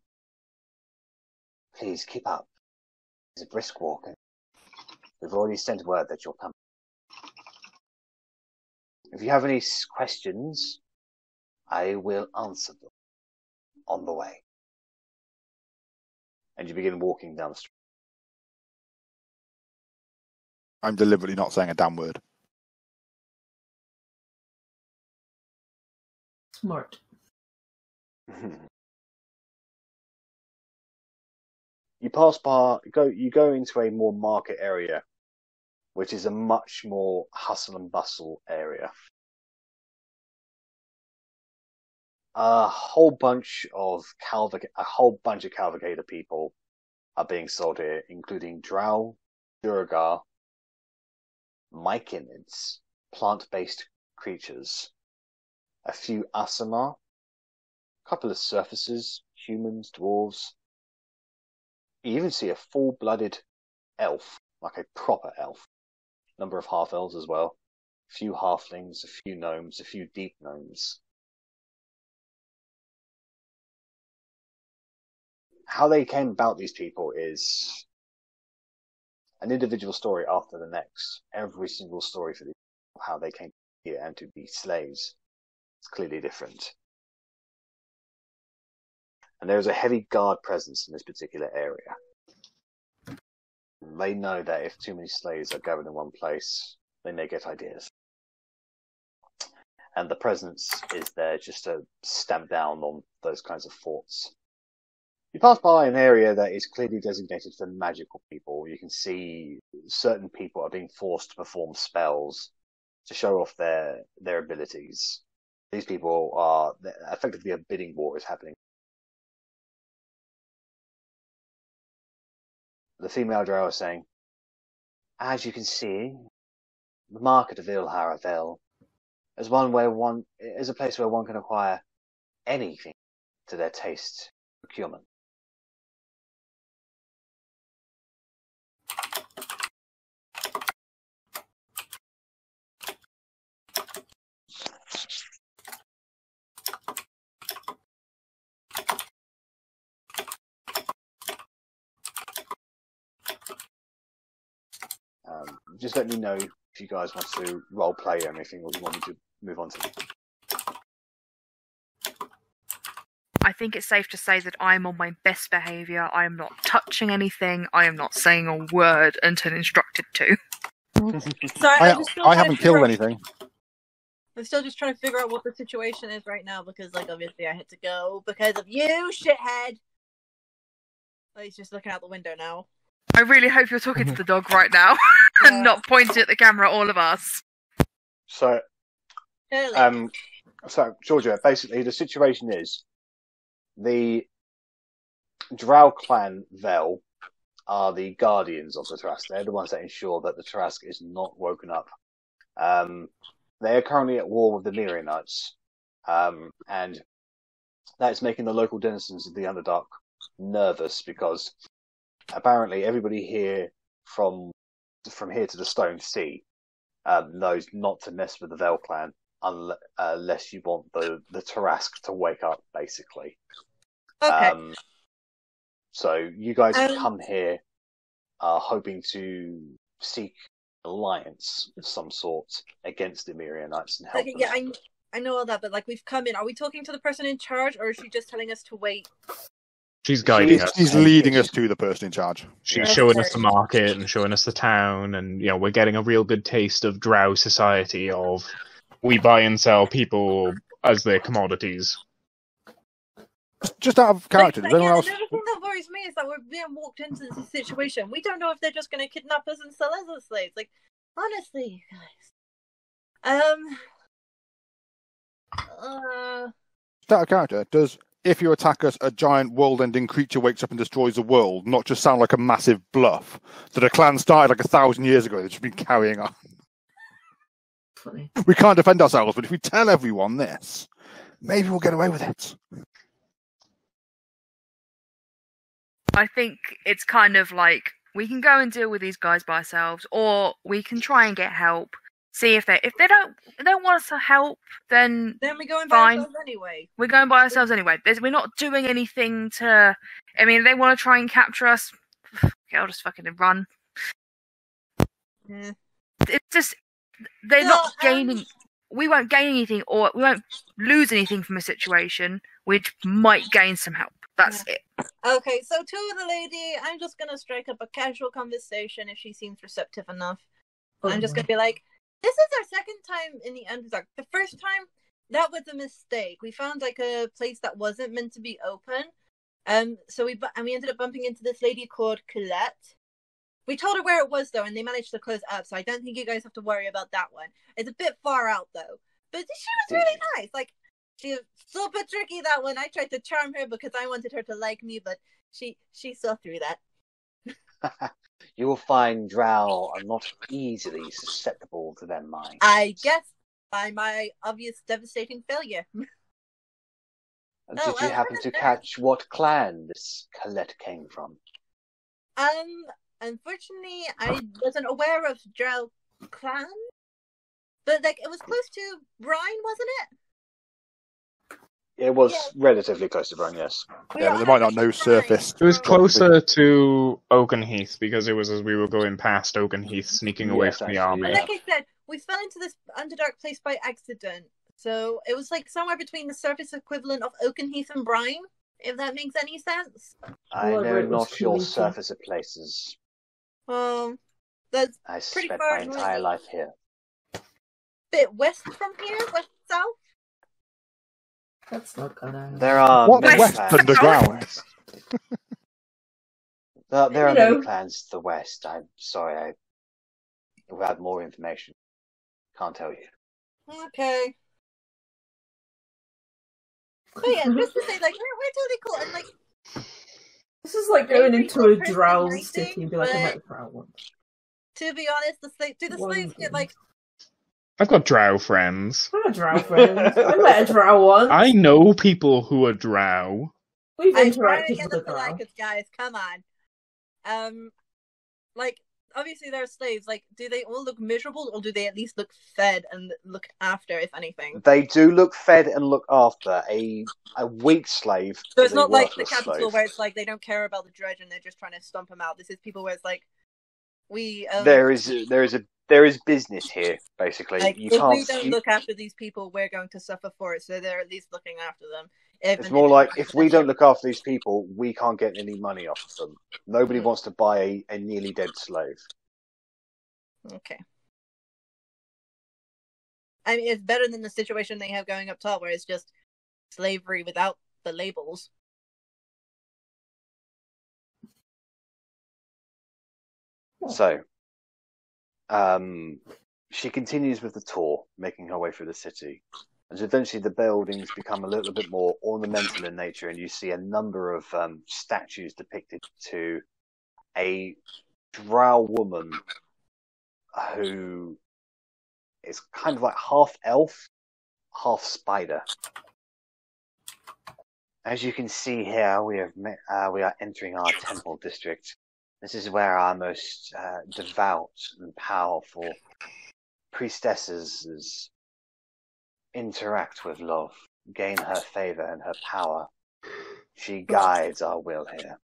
"Please keep up. It's a brisk walk, and we've already sent word that you'll come. If you have any questions, I will answer them on the way." And you begin walking down the street. I'm deliberately not saying a damn word. Smart. You pass by, you go into a more market area, which is a much more hustle and bustle area. A whole bunch of cavalcade people are being sold here, including Drow, Duergar, myconids, plant-based creatures, a few Asimar, a couple of surfacers, humans, dwarves. You even see a full-blooded elf, like a proper elf. A number of half-elves as well. A few halflings, a few gnomes, a few deep gnomes. How they came about these people is an individual story after the next. Every single story for these people, how they came here and to be slaves, is clearly different. And there is a heavy guard presence in this particular area. They know that if too many slaves are gathered in one place, they may get ideas. And the presence is there just to stamp down on those kinds of thoughts. You pass by an area that is clearly designated for magical people. You can see certain people are being forced to perform spells to show off their abilities. These people are effectively, a bidding war is happening. The female drow is saying, "As you can see, the market of Arrabella is a place where one can acquire anything to their taste procurement. Just let me know if you guys want to role play or anything, or you want me to move on to." I think it's safe to say that I'm on my best behaviour. I am not touching anything. I am not saying a word until instructed to. Sorry, I haven't killed anything. I'm still just trying to figure out what the situation is right now because, obviously I had to go because of you, shithead. Oh, he's just looking out the window now. I really hope you're talking to the dog right now and not pointing at the camera at all of us. So, Georgia, basically the situation is the Drow clan Vel are the guardians of the Trask. They're the ones that ensure that the Trask is not woken up. They are currently at war with the Mirianites, and that's making the local denizens of the Underdark nervous because apparently everybody here from here to the Stone Sea knows not to mess with the Vel clan unless you want the Trask to wake up, basically. Okay. So you guys have come here hoping to seek alliance of some sort against the Mirianites and help them. Yeah, I know all that, but we've come in. Are we talking to the person in charge, or is she just telling us to wait? She's guiding us. She's leading us to the person in charge. She's showing us the market and showing us the town, and we're getting a real good taste of Drow society. Of we buy and sell people as their commodities. Just out of character, does anyone else? The thing that worries me is that we're being walked into this situation. We don't know if they're just going to kidnap us and sell us as slaves. Honestly, guys. Out of character, does if you attack us, a giant world-ending creature wakes up and destroys the world, not just sound like a massive bluff that a clan started like 1,000 years ago, they've just been carrying on? Funny. We can't defend ourselves, but if we tell everyone this, maybe we'll get away with it. I think it's kind of like we can go and deal with these guys by ourselves, or we can try and get help. See if they don't want us to help, then we go and by fine. ourselves anyway. We're going by ourselves anyway. We're not doing anything to. I mean, if they want to try and capture us, I'll just fucking run. Yeah. It's just they're not gaining. We won't gain anything, or we won't lose anything from a situation. We might gain some help. That's it. Okay, so to the lady, I'm just gonna strike up a casual conversation if she seems receptive enough. I'm just gonna be like, "This is our second time in the Underdark. The first time, that was a mistake. We found like a place that wasn't meant to be open. So we ended up bumping into this lady called Colette. We told her where it was though, and they managed to close it up. So I don't think you guys have to worry about that one. It's a bit far out though, but she was really nice. Like she was super tricky that one. I tried to charm her because I wanted her to like me, but she saw through that. You will find Drow are not easily susceptible to their minds. I guess by my obvious devastating failure. Did you happen to catch what clan this Colette came from? Unfortunately, I wasn't aware of Drow clan, but like it was close to Brine, wasn't it? It was relatively close to Brine, yes. Yeah, but they might not know surface. It was closer to Oakenheath because it was as we were going past Oakenheath, sneaking away from the army. And like I said, we fell into this Underdark place by accident. So it was like somewhere between the surface equivalent of Oakenheath and Brine, if that makes any sense. I know not your surface of places. Well, that's I pretty spent far my entire life here. Bit west from here, west south. That's not gonna. There are What many west clans underground? There are many clans to the west. I'm sorry, if I had more information, can't tell you. Okay. But yeah, just to say, like, we're totally cool, and like, this is like going into a Drow city and be like, I met a Drow once. To be honest, the slaves get like. I've got Drow friends. I'm a Drow friend. I met a Drow once. I know people who are Drow. We've I'm interacted trying to get with the a Drow. Phylaxis, guys. Come on. Like obviously they're slaves. Like, do they all look miserable, or do they at least look fed and looked after, if anything? They do look fed and look after. A weak slave. So it's not like the worthless capital slave. where it's like they don't care about the dredge and they're just trying to stomp them out. This is people where it's like we. There is business here, basically. Like, You if can't. we don't look after these people, we're going to suffer for it. So they're at least looking after them. It's more like if we don't look after these people, we can't get any money off of them. Nobody wants to buy a nearly dead slave. Okay. I mean, it's better than the situation they have going up top, where it's just slavery without the labels. So, she continues with the tour, making her way through the city. And eventually the buildings become a little bit more ornamental in nature, and you see a number of statues depicted to a drow woman who is kind of like half elf, half spider. As you can see here, we are entering our temple district. This is where our most devout and powerful priestesses interact with love, gain her favor and her power. She guides our will here.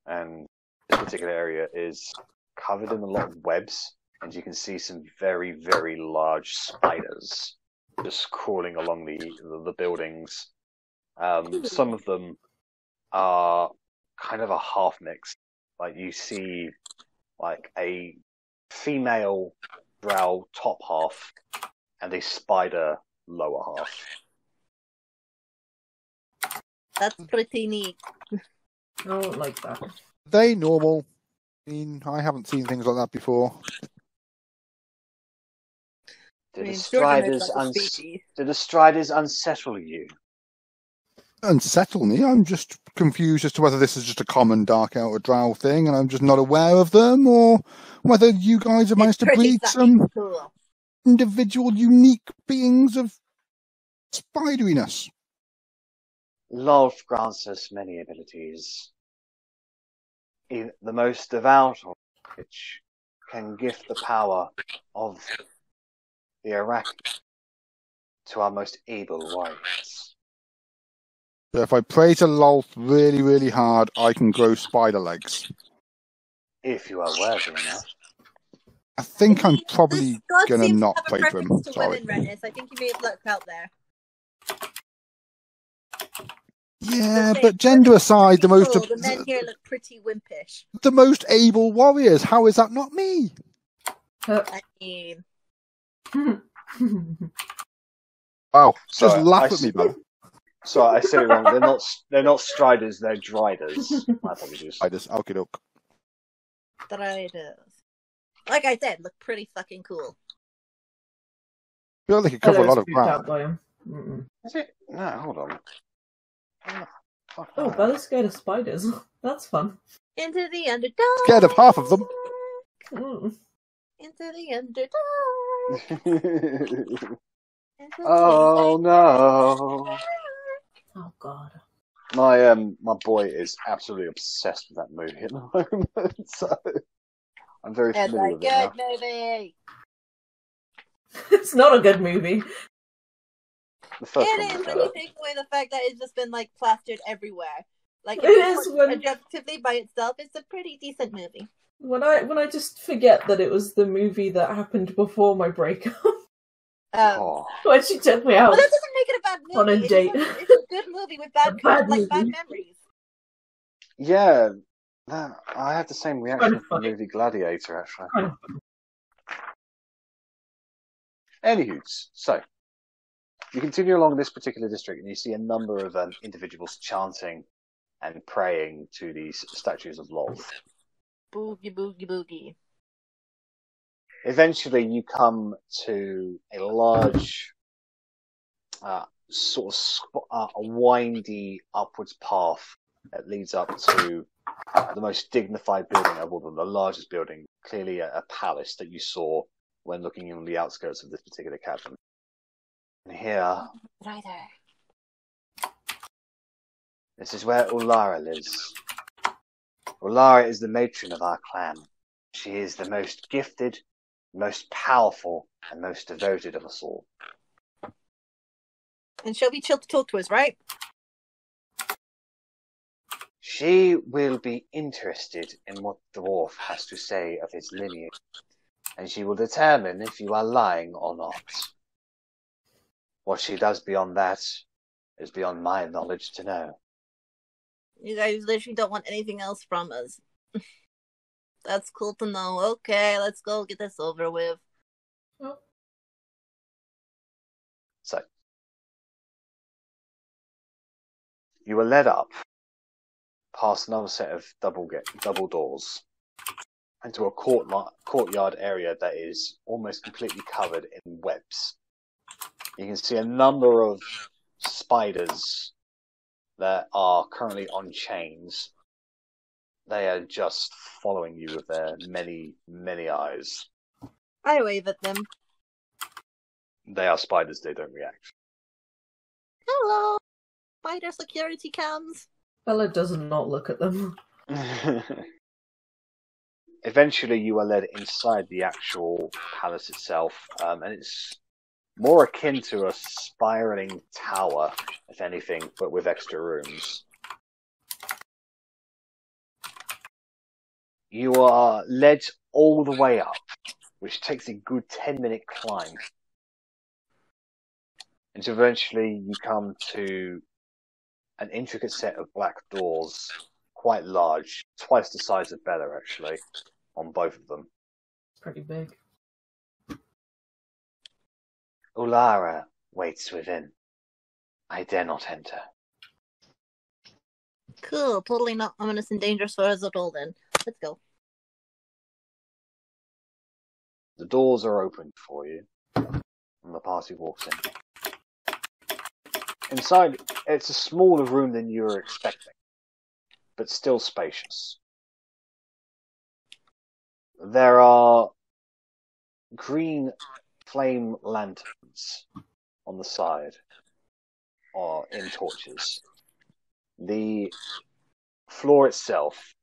And this particular area is covered in a lot of webs, and you can see some very, very large spiders just crawling along the buildings. Some of them are kind of a half mix. Like you see like a female drow top half and a spider lower half. That's pretty neat. I don't like that. They normal. I mean, I haven't seen things like that before. I Did the mean, Jordan is Striders like a species. did the Striders unsettle you? Unsettle me. I'm just confused as to whether this is just a common Dark Elder Drow thing and I'm just not aware of them, or whether you guys have managed to pretty breed fucking some cool. individual, unique beings of spideriness. Lolth grants us many abilities. Even the most devout of which can gift the power of the Arrakis to our most able warriors. So if I pray to Lolth really, really hard, I can grow spider legs. If you are worthy enough. I think I'm This probably god going to seems not to have a pray for him. preference to Sorry. women, Rennas. I think you may have lucked out there. Yeah, The but gender aside, the most cool. The men here look pretty wimpish. the most able warriors. How is that not me? I mean, Wow, Sorry, just laugh at me, man. Sorry, I said it wrong. They're not Striders, they're Driders. My apologies. I just okay, doke. Striders. Like I said, look pretty fucking cool. I feel they could cover a lot of Spooked ground. out by him. Mm-mm. Is it? No, hold on. Fuck Oh, no. Bella's scared of spiders. That's fun. Into the Underdark. Scared of half of them. Mm. Into the Underdark. Oh no. Oh god. My boy is absolutely obsessed with that movie at the moment, so I'm very It's familiar a with it now. good movie. It's not a good movie. The first It one is was when you better. take away the fact that it's just been like plastered everywhere. Like It if you is look when- objectively by itself, it's a pretty decent movie. When I just forget that it was the movie that happened before my breakup. Oh, When she took me out. Well, that doesn't make it a bad movie. On a It's just date. it's a good movie with bad, A bad bad movie. memories. yeah. I had the same reaction Kind of from the funny. movie Gladiator, actually. Kind of Anywho, so you continue along this particular district, and you see a number of individuals chanting and praying to these statues of Lolth. Boogie, boogie, boogie. Eventually, you come to a large, sort of a windy upwards path that leads up to the most dignified building of all of them, the largest building, clearly a palace that you saw when looking on the outskirts of this particular cavern. And here, Right there. this is where Ulara lives. Ulara is the matron of our clan. She is the most gifted, most powerful, and most devoted of us all. And she'll be chill to talk to us, right? She will be interested in what the dwarf has to say of his lineage, and she will determine if you are lying or not. What she does beyond that is beyond my knowledge to know. You guys literally don't want anything else from us. That's cool to know. Okay, let's go get this over with. So, you were led up past another set of double doors into a courtyard area that is almost completely covered in webs. You can see a number of spiders that are currently on chains. They are just following you with their many, many eyes. I wave at them. They are spiders, they don't react. Hello, spider security cams. Bella does not look at them. Eventually you are led inside the actual palace itself, and it's more akin to a spiraling tower, if anything, but with extra rooms. You are led all the way up, which takes a good 10-minute climb. And eventually you come to an intricate set of black doors, quite large, twice the size of Bella, actually, on both of them. Pretty big. Ulara waits within. I dare not enter. Cool, totally not ominous and dangerous for us at all then. Let's go. The doors are open for you. and the party walks in. Inside, it's a smaller room than you were expecting, but still spacious. There are green flame lanterns on the side, or in torches. The floor itself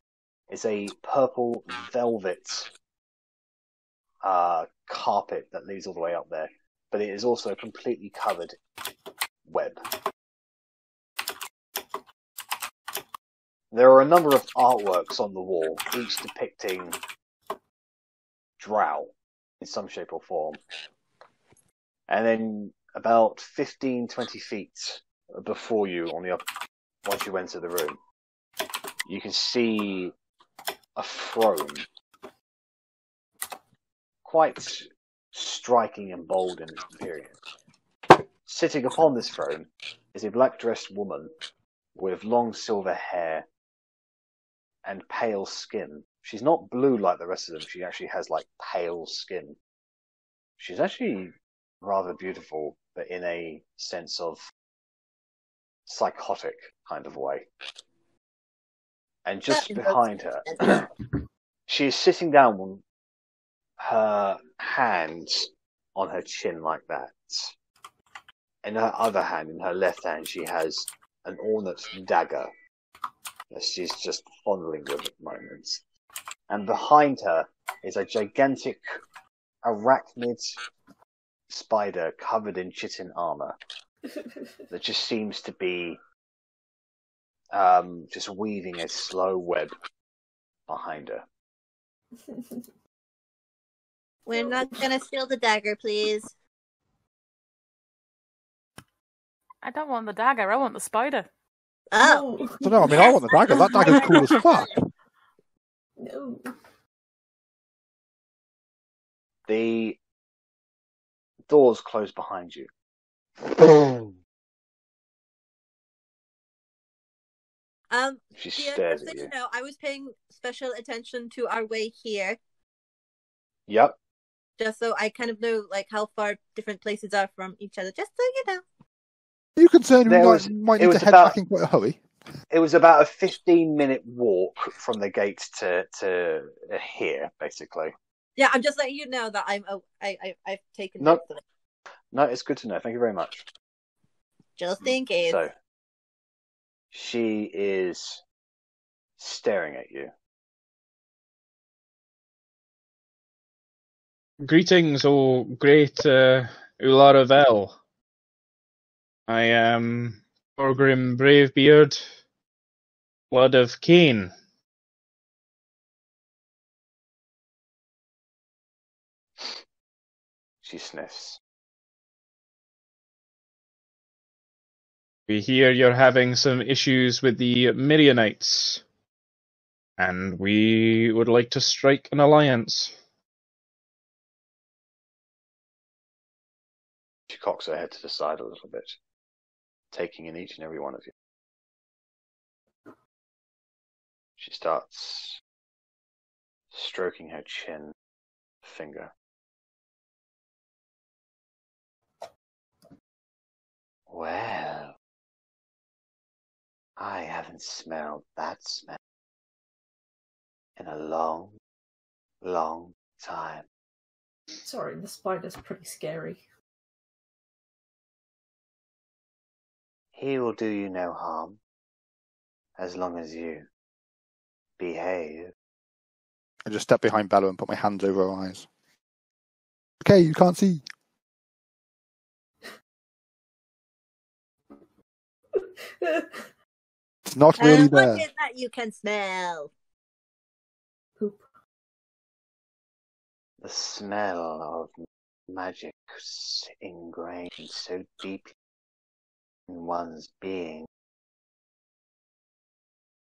is a purple velvet carpet that leads all the way up there, but it is also completely covered web. There are a number of artworks on the wall, each depicting Drow in some shape or form. And then about 15-20 feet before you, once you enter the room, you can see a throne, quite striking and bold in its period. Sitting upon this throne is a black-dressed woman with long silver hair and pale skin. She's not blue like the rest of them. She actually has like pale skin. She's actually rather beautiful, but in a sense of psychotic kind of way. And just behind her, she is sitting down with her hands on her chin like that. In her other hand, in her left hand, she has an ornate dagger that she's just fondling with at the moment. And behind her is a gigantic arachnid spider covered in chitin armor that just seems to be just weaving a slow web behind her. We're not gonna steal the dagger, please. I don't want the dagger, I want the spider. Oh. No. I don't know, I mean, I want the dagger. That dagger's cool as fuck. No. The doors close behind you. She stares at you. You know, I was paying special attention to our way here, Yep. just so I kind of know like how far different places are from each other. Just so you know. Are you concerned we There was- might it need was to head about- back in quite a hurry? It was about a 15-minute walk from the gate to here, basically. Yeah, I'm just letting you know that I've taken Nope. notes of it, No, it's good to know. Thank you very much. just in case. So, she is staring at you. Greetings, O great Ular of Elle. I am Korgrin Bravebeard, Blood of Cain. She sniffs. We hear you're having some issues with the Mirianites, and we would like to strike an alliance. She cocks her head to the side a little bit, taking in each and every one of you. She starts stroking her chin, finger. Well, I haven't smelled that smell in a long, long time. Sorry, the spider's pretty scary. He will do you no harm, as long as you behave. I just step behind Bella and put my hands over her eyes. Okay, you can't see. It's not really What there. is that you can smell? Poop. The smell of magic ingrained so deeply in one's being.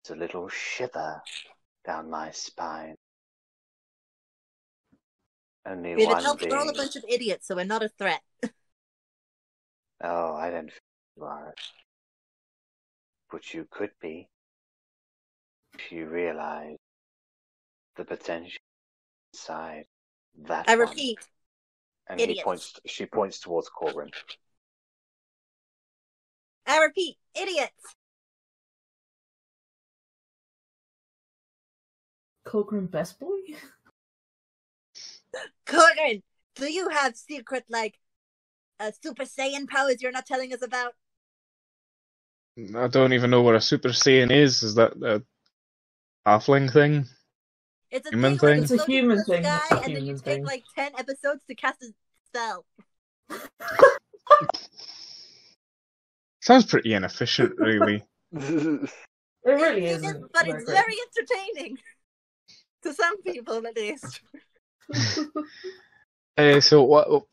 It's a little shiver down my spine. Only We're one adults, we're all a being. bunch of idiots, so we're not a threat. Oh, I don't feel you are. But you could be if you realize the potential inside that I one repeat, And Idiots. she points towards Korgrin. I repeat, idiots. Korgrin best boy? Korgrin, do you have secret, Super Saiyan powers you're not telling us about? I don't even know what a Super Saiyan is. Is that a halfling thing? It's a Human thing where thing? you It's a float into human the thing. sky It's a and then you human take thing. 10 episodes to cast a spell. Sounds pretty inefficient, really. It really It isn't. is, but that it's great. very entertaining. To some people, at least. So what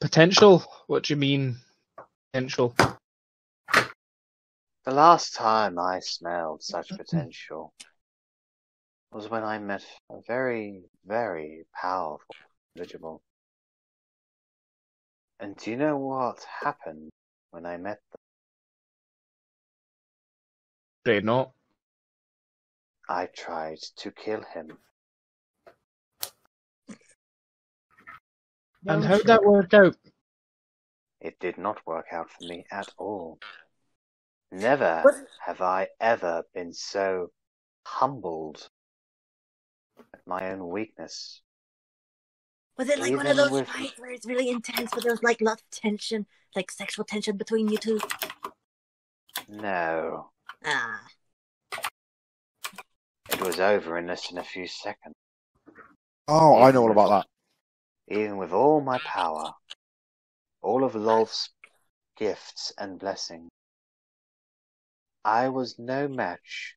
potential? What do you mean potential? The last time I smelled such potential was when I met a very, very powerful individual. And do you know what happened when I met them? Afraid not. I tried to kill him. And how'd that work out? It did not work out for me at all. Never Was- have I ever been so humbled at my own weakness. Was it like one of Even those with- fights where it's really intense, but there's lots of tension, like sexual tension between you two? No, Ah. it was over in less than a few seconds. Oh, I know all about that. Even with all my power, all of Lolth's gifts and blessings, I was no match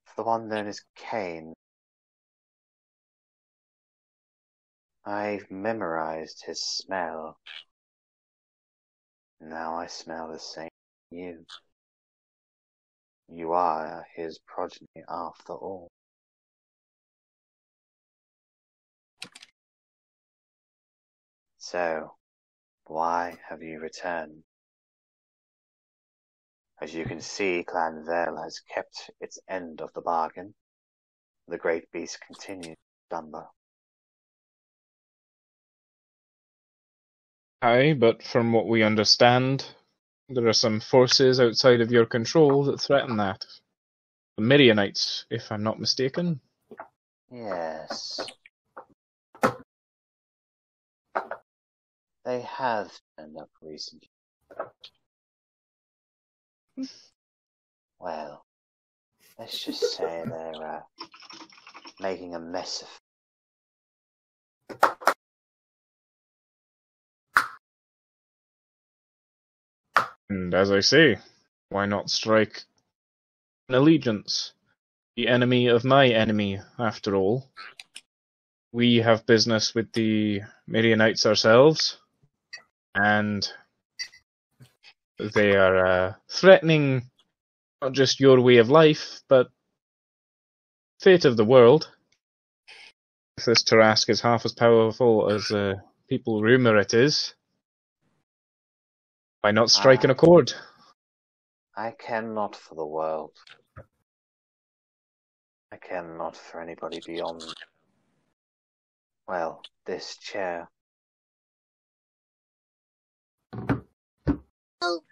for the one known as Cain. I've memorized his smell. Now I smell the same as you. You are his progeny after all. So, why have you returned? As you can see, Clan Vale has kept its end of the bargain. The great beast continues to slumber. Aye, but from what we understand, there are some forces outside of your control that threaten that. The Midianites, if I'm not mistaken. Yes. They have turned up recently. Well, let's just say they're making a mess of. And as I say, why not strike an allegiance? The enemy of my enemy, after all. We have business with the Midianites ourselves, and they are threatening not just your way of life, but fate of the world. If this Tarask is half as powerful as people rumour it is, why not strike an accord? I care not for the world. I care not for anybody beyond, well, this chair. Well,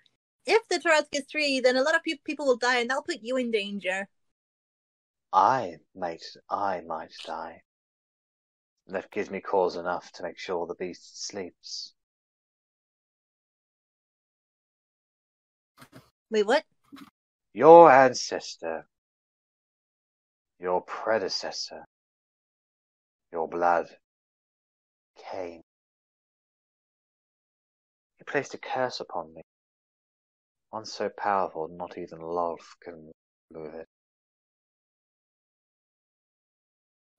if the Taras gets free, then a lot of people will die, and that'll put you in danger. I might die. That gives me cause enough to make sure the beast sleeps. Wait, what? Your ancestor, your predecessor, your blood, Cain. He placed a curse upon me. One so powerful, not even love can remove it.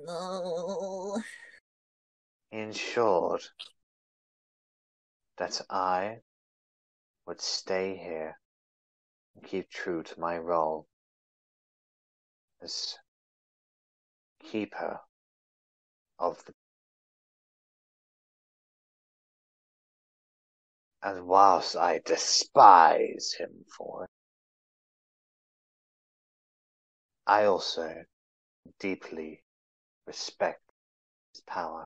No. He ensured that I would stay here and keep true to my role as keeper of the. And whilst I despise him for it, I also deeply respect his power.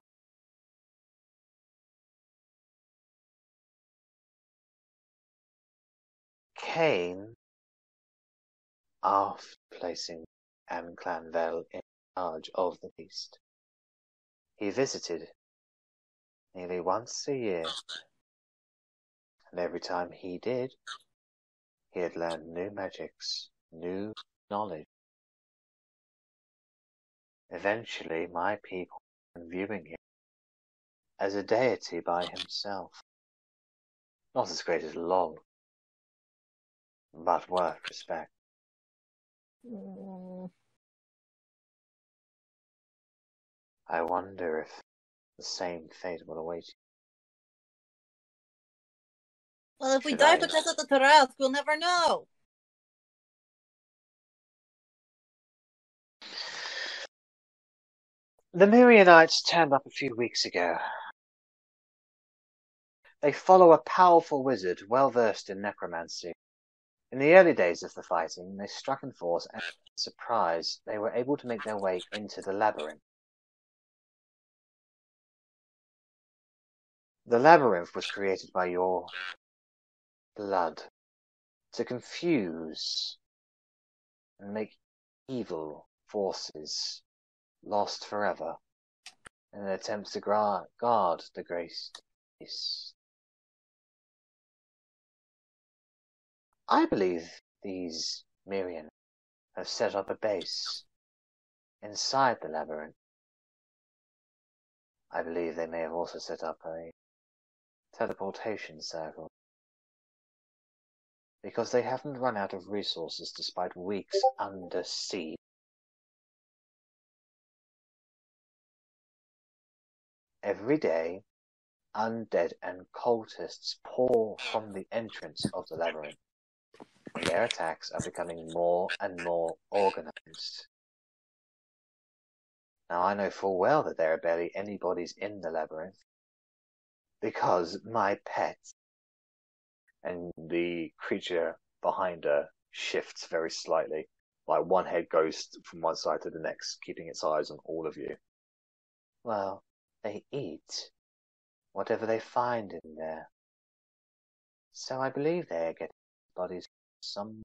came after placing Clanville in charge of the beast. He visited nearly once a year, and every time he did, he had learned new magics, new knowledge. Eventually, my people began viewing him as a deity by himself. Not as great as Lol, but worth respect. I wonder if the same fate will await you. Well, if we Should die I- because of the Tarask, we'll never know. The Myrianites turned up a few weeks ago. They follow a powerful wizard well versed in necromancy. In the early days of the fighting, they struck in force, and to their surprise, they were able to make their way into the labyrinth. The labyrinth was created by your blood to confuse and make evil forces lost forever in an attempt to guard the great peace. I believe these Mirian have set up a base inside the labyrinth. I believe they may have also set up a teleportation circle, because they haven't run out of resources despite weeks under siege. Every day, undead and cultists pour from the entrance of the labyrinth, and their attacks are becoming more and more organized. Now, I know full well that there are barely any bodies in the labyrinth, because my pet, and the creature behind her shifts very slightly, like one head goes from one side to the next, keeping its eyes on all of you. Well, they eat whatever they find in there. So I believe they are getting bodies some.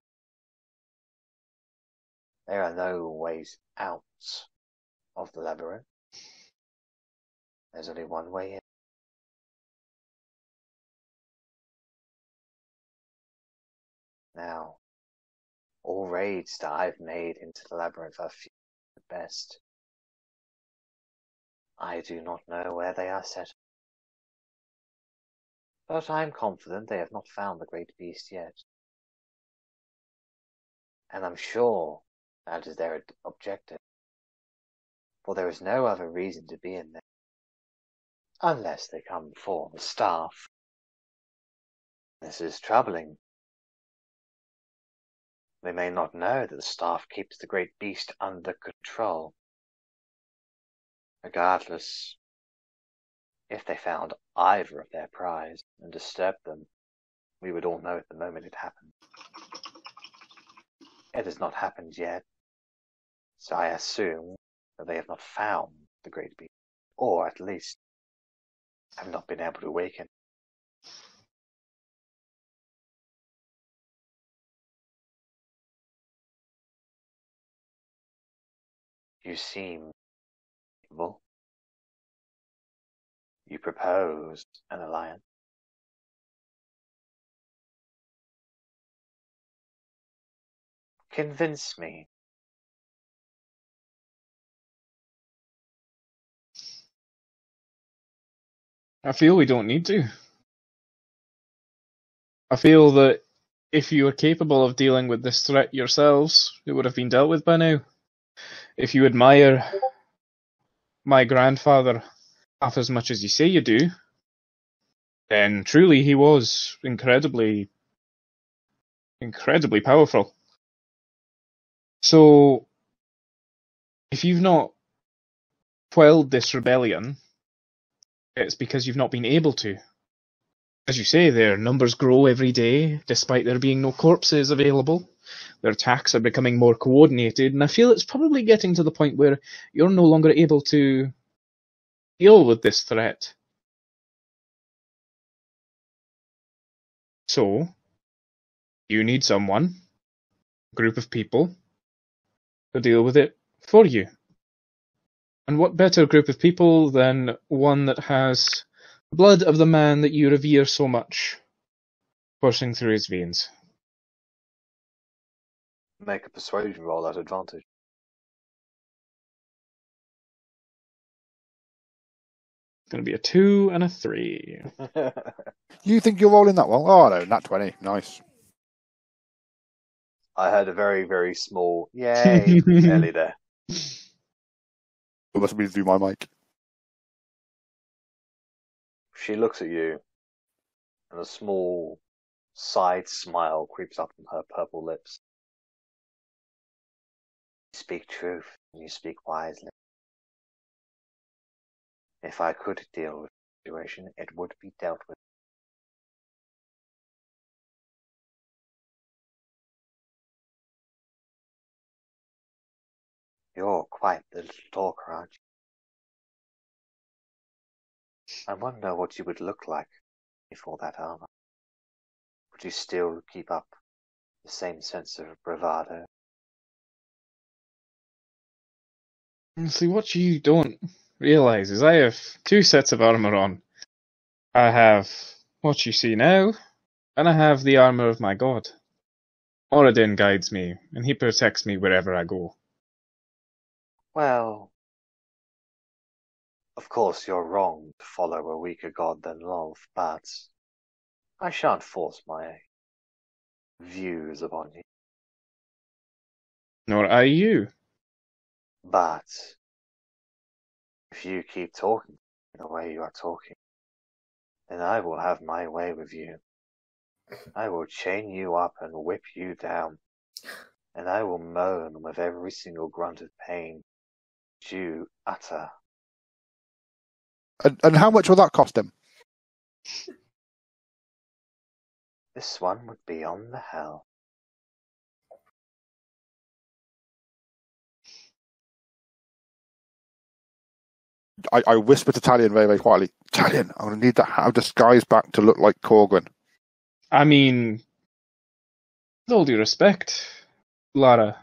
There are no ways out of the labyrinth. There's only one way in. Now, all raids that I've made into the labyrinth are few at best. I do not know where they are set. But I am confident they have not found the great beast yet. And I'm sure that is their objective. For there is no other reason to be in there. Unless they come for the staff. This is troubling. They may not know that the staff keeps the great beast under control. Regardless, if they found either of their prize and disturbed them, we would all know at the moment it happened. It has not happened yet, so I assume that they have not found the great beast, or at least have not been able to awaken. You seem capable. You propose an alliance. Convince me. I feel we don't need to. I feel that if you were capable of dealing with this threat yourselves, it would have been dealt with by now. If you admire my grandfather half as much as you say you do, then truly he was incredibly powerful. So, if you've not quelled this rebellion, it's because you've not been able to. As you say, their numbers grow every day, despite there being no corpses available. Their attacks are becoming more coordinated, and I feel it's probably getting to the point where you're no longer able to deal with this threat. So, You need someone, a group of people, to deal with it for you. And what better group of people than one that has the blood of the man that you revere so much coursing through his veins? Make a persuasion roll at advantage. It's going to be a 2 and a 3. You think you're rolling that well? Oh, no, nat 20. Nice. I heard a very, very small yay from Ellie there. It must be through my mic. She looks at you, and a small side smile creeps up on her purple lips. You speak truth, and you speak wisely. If I could deal with the situation, it would be dealt with. You're quite the little talker, aren't you? I wonder what you would look like before that armor. Would you still keep up the same sense of bravado? See, what you don't realise is I have 2 sets of armour on. I have what you see now, and I have the armour of my god. Moradin guides me, and he protects me wherever I go. Well, of course you're wrong to follow a weaker god than love, but I shan't force my views upon you. Nor I you. But if you keep talking the way you are talking, then I will have my way with you. I will chain you up and whip you down, and I will moan with every single grunt of pain you utter. And how much will that cost him? This one would be on the hell. I whisper to Talion very, very quietly, Talion, I'm going to need that hat of disguise back to look like Korgrin. I mean, with all due respect, Lara,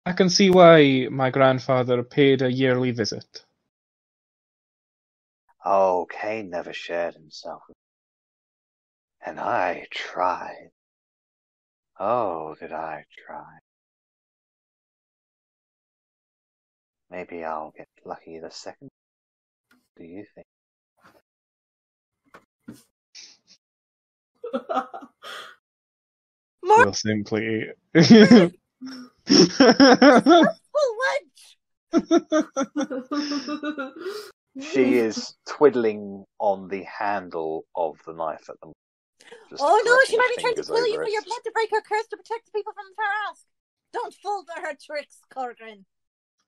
I can see why my grandfather paid a yearly visit. Oh, Cain never shared himself with me. And I tried. Oh, did I try. Maybe I'll get lucky the second. What do you think? More We'll simply... full lunch. She is twiddling on the handle of the knife at the moment. Just Oh no, she pressing might be trying to fingers kill you over for it. your blood to break her curse to protect the people from the Taras. Don't fall for her tricks, Korgrin.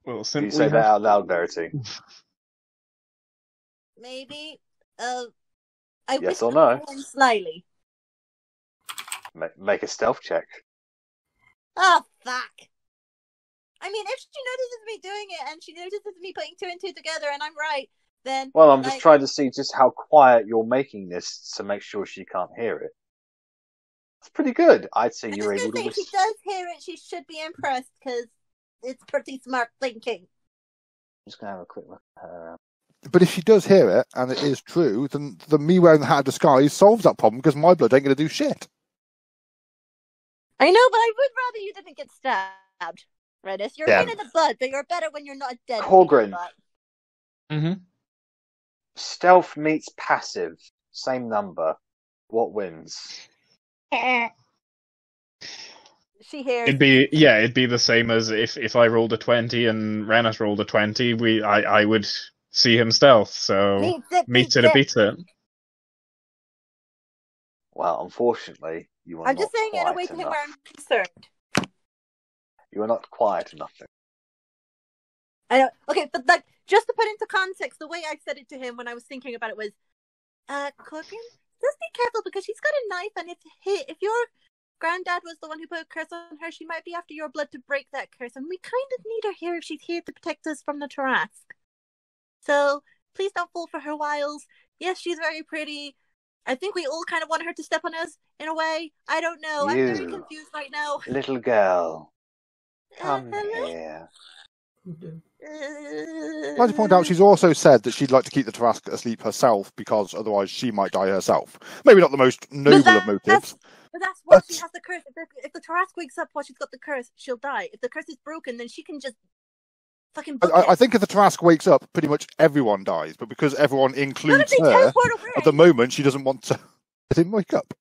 We'll Do you simply say that have... out loud, Verity? Maybe. I Yes whisper or no? to him slyly. Make a stealth check. Oh fuck! I mean, if she notices me doing it and she notices me putting 2 and 2 together, and I'm right, then Well, I'm just trying to see just how quiet you're making this to make sure she can't hear it. It's pretty good. I'd say I'm you're just able gonna to. say if she does hear it, she should be impressed because it's pretty smart thinking. I'm just gonna have a quick look at her. But if she does hear it, and it is true, then me wearing the hat of disguise solves that problem, because my blood ain't going to do shit. I know, but I would rather you didn't get stabbed, Rennas. You're Yeah. a pain in the butt, but you're better when you're not dead. Korgrin. Mm-hmm. Stealth meets passive. Same number. What wins? She hears. It'd be the same as if I rolled a 20 and Rennas rolled a 20. I would see him stealth. So meets it or beats it. Well, unfortunately, you are I'm not just saying it quiet away to him enough. where I'm concerned. You are not quiet enough. I know. Okay, but like, just to put into context, the way I said it to him when I was thinking about it was, Korgrin, just be careful because she's got a knife, and if your granddad was the one who put a curse on her, she might be after your blood to break that curse, and we kind of need her here if she's here to protect us from the Tarask. So please don't fall for her wiles. Yes, she's very pretty, I think we all kind of want her to step on us in a way. I don't know. I'm very You. confused right now. Little girl, come hello? here. I'd like to point out she's also said that she'd like to keep the Tarrasque asleep herself because otherwise she might die herself. Maybe not the most noble of motives. But that's why she has the curse. If the Tarrasque wakes up while she's got the curse, she'll die. If the curse is broken, then she can just fucking book I it. think if the Tarrasque wakes up, pretty much everyone dies. But because everyone includes they her, teleport away. at the moment she doesn't want to let him wake up.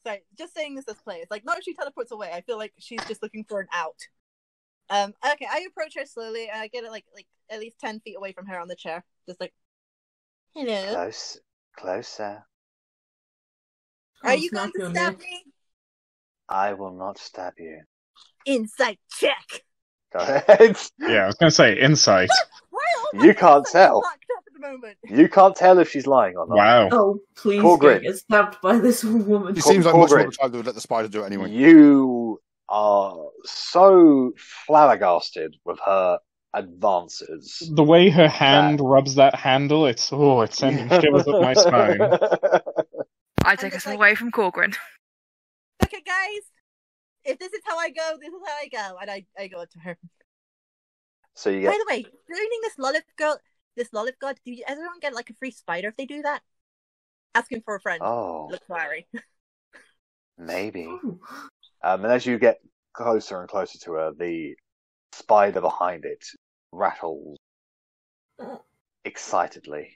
Sorry, just saying this as plays. Like, not if she teleports away. I feel like she's just looking for an out. Okay, I approach her slowly and I get it like at least 10 feet away from her on the chair. Just like, hello. Closer. Are you going to stab me? I will not stab you. Insight check. Go ahead. Yeah, I was going to say insight. You can't tell. Locked up at the moment. You can't tell if she's lying or not. Wow. Oh, please Korgrin. don't get stabbed by this woman. She seems like much more Korgrin. of a child that would let the spider do it anyway. You are so flabbergasted with her advances. The way her hand rubs that handle, it's sending shivers up my spine. I take us away from Korgrin. Okay, guys. If this is how I go, this is how I go. And I go up to her. So you get. By the way, joining this Lolith god, do everyone get like a free spider if they do that? Asking for a friend. Oh, Look, Larry. maybe. And as you get closer and closer to her, the spider behind it rattles excitedly.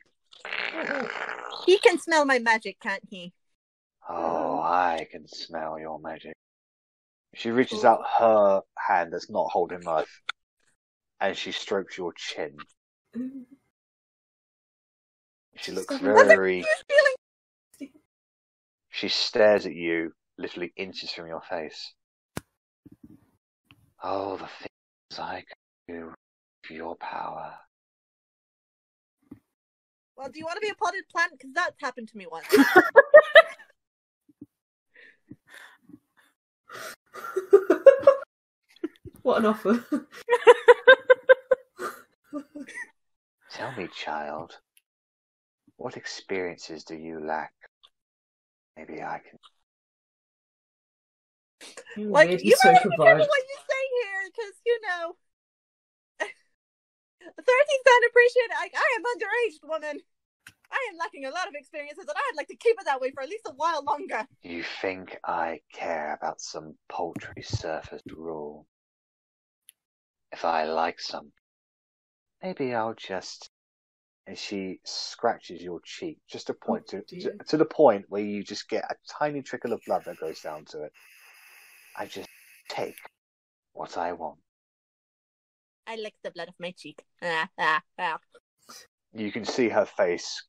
He can smell my magic, can't he? Oh, I can smell your magic. She reaches out her hand that's not holding knife, and she strokes your chin. She looks very... She stares at you, literally inches from your face. Oh, the things I can do for your power. Well, do you want to be a potted plant? Because that's happened to me once. What an offer. Tell me, child, what experiences do you lack? Maybe I can... Like, you better be careful what you say here, because, you know... Authorities don't appreciate it. I am underaged, woman. I am lacking a lot of experiences, and I'd like to keep it that way for at least a while longer. You think I care about some paltry surface rule? If I like something, maybe I'll just... And she scratches your cheek, just to point to the point where you just get a tiny trickle of blood that goes down to it. I just take what I want. I lick the blood off my cheek. You can see her face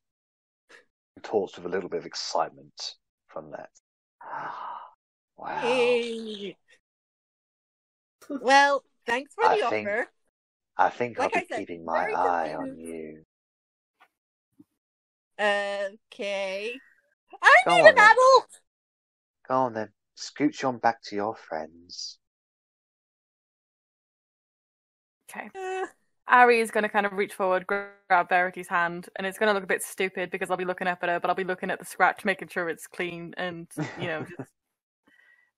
contorts with a little bit of excitement from that. Wow. Hey. Well, thanks for the offer. I think Like I'll be keeping my eye on you. Okay. I need an adult! Go on then. Scooch on back to your friends. Okay. Arri is going to kind of reach forward, grab Verity's hand, and it's going to look a bit stupid because I'll be looking up at her, but I'll be looking at the scratch, making sure it's clean, and, you know, just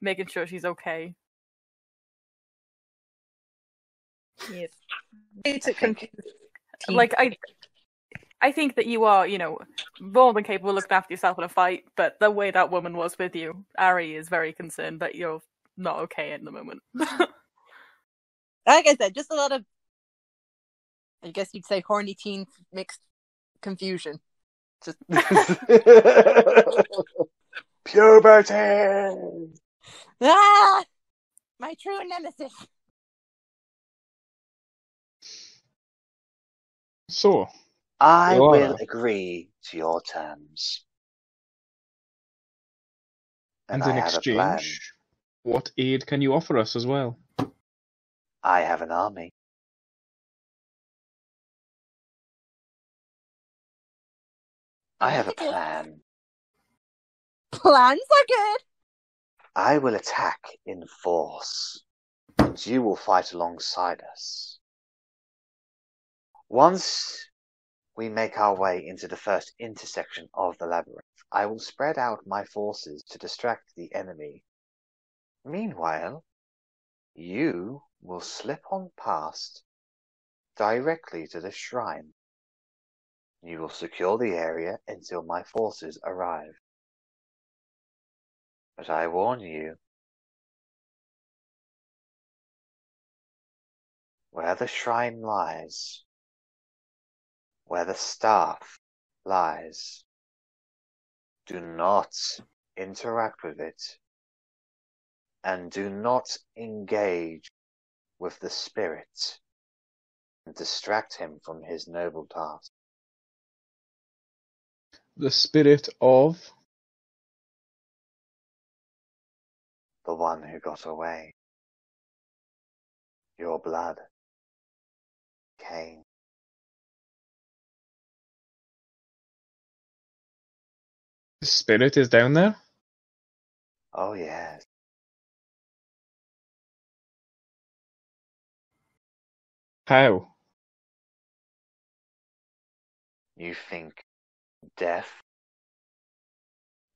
making sure she's okay. Yes. It's confused. Like, I think that you are, you know, more than capable of looking after yourself in a fight, but the way that woman was with you, Arri is very concerned that you're not okay at the moment. Like I said, just a lot of, I guess you'd say, horny teen mixed confusion. Just Puberty! Ah! My true nemesis. So, I Laura. will agree to your terms. and I in have a plan. exchange, what aid can you offer us as well? I have an army. I have a plan. Plans are good. I will attack in force, and you will fight alongside us. Once we make our way into the first intersection of the labyrinth, I will spread out my forces to distract the enemy. Meanwhile, you will slip on past directly to the shrine. You will secure the area until my forces arrive. But I warn you, where the shrine lies, where the staff lies, do not interact with it, and do not engage with the spirit and distract him from his noble task. The spirit of... The one who got away. Your blood. Cain. The spirit is down there? Oh yes. How? You think death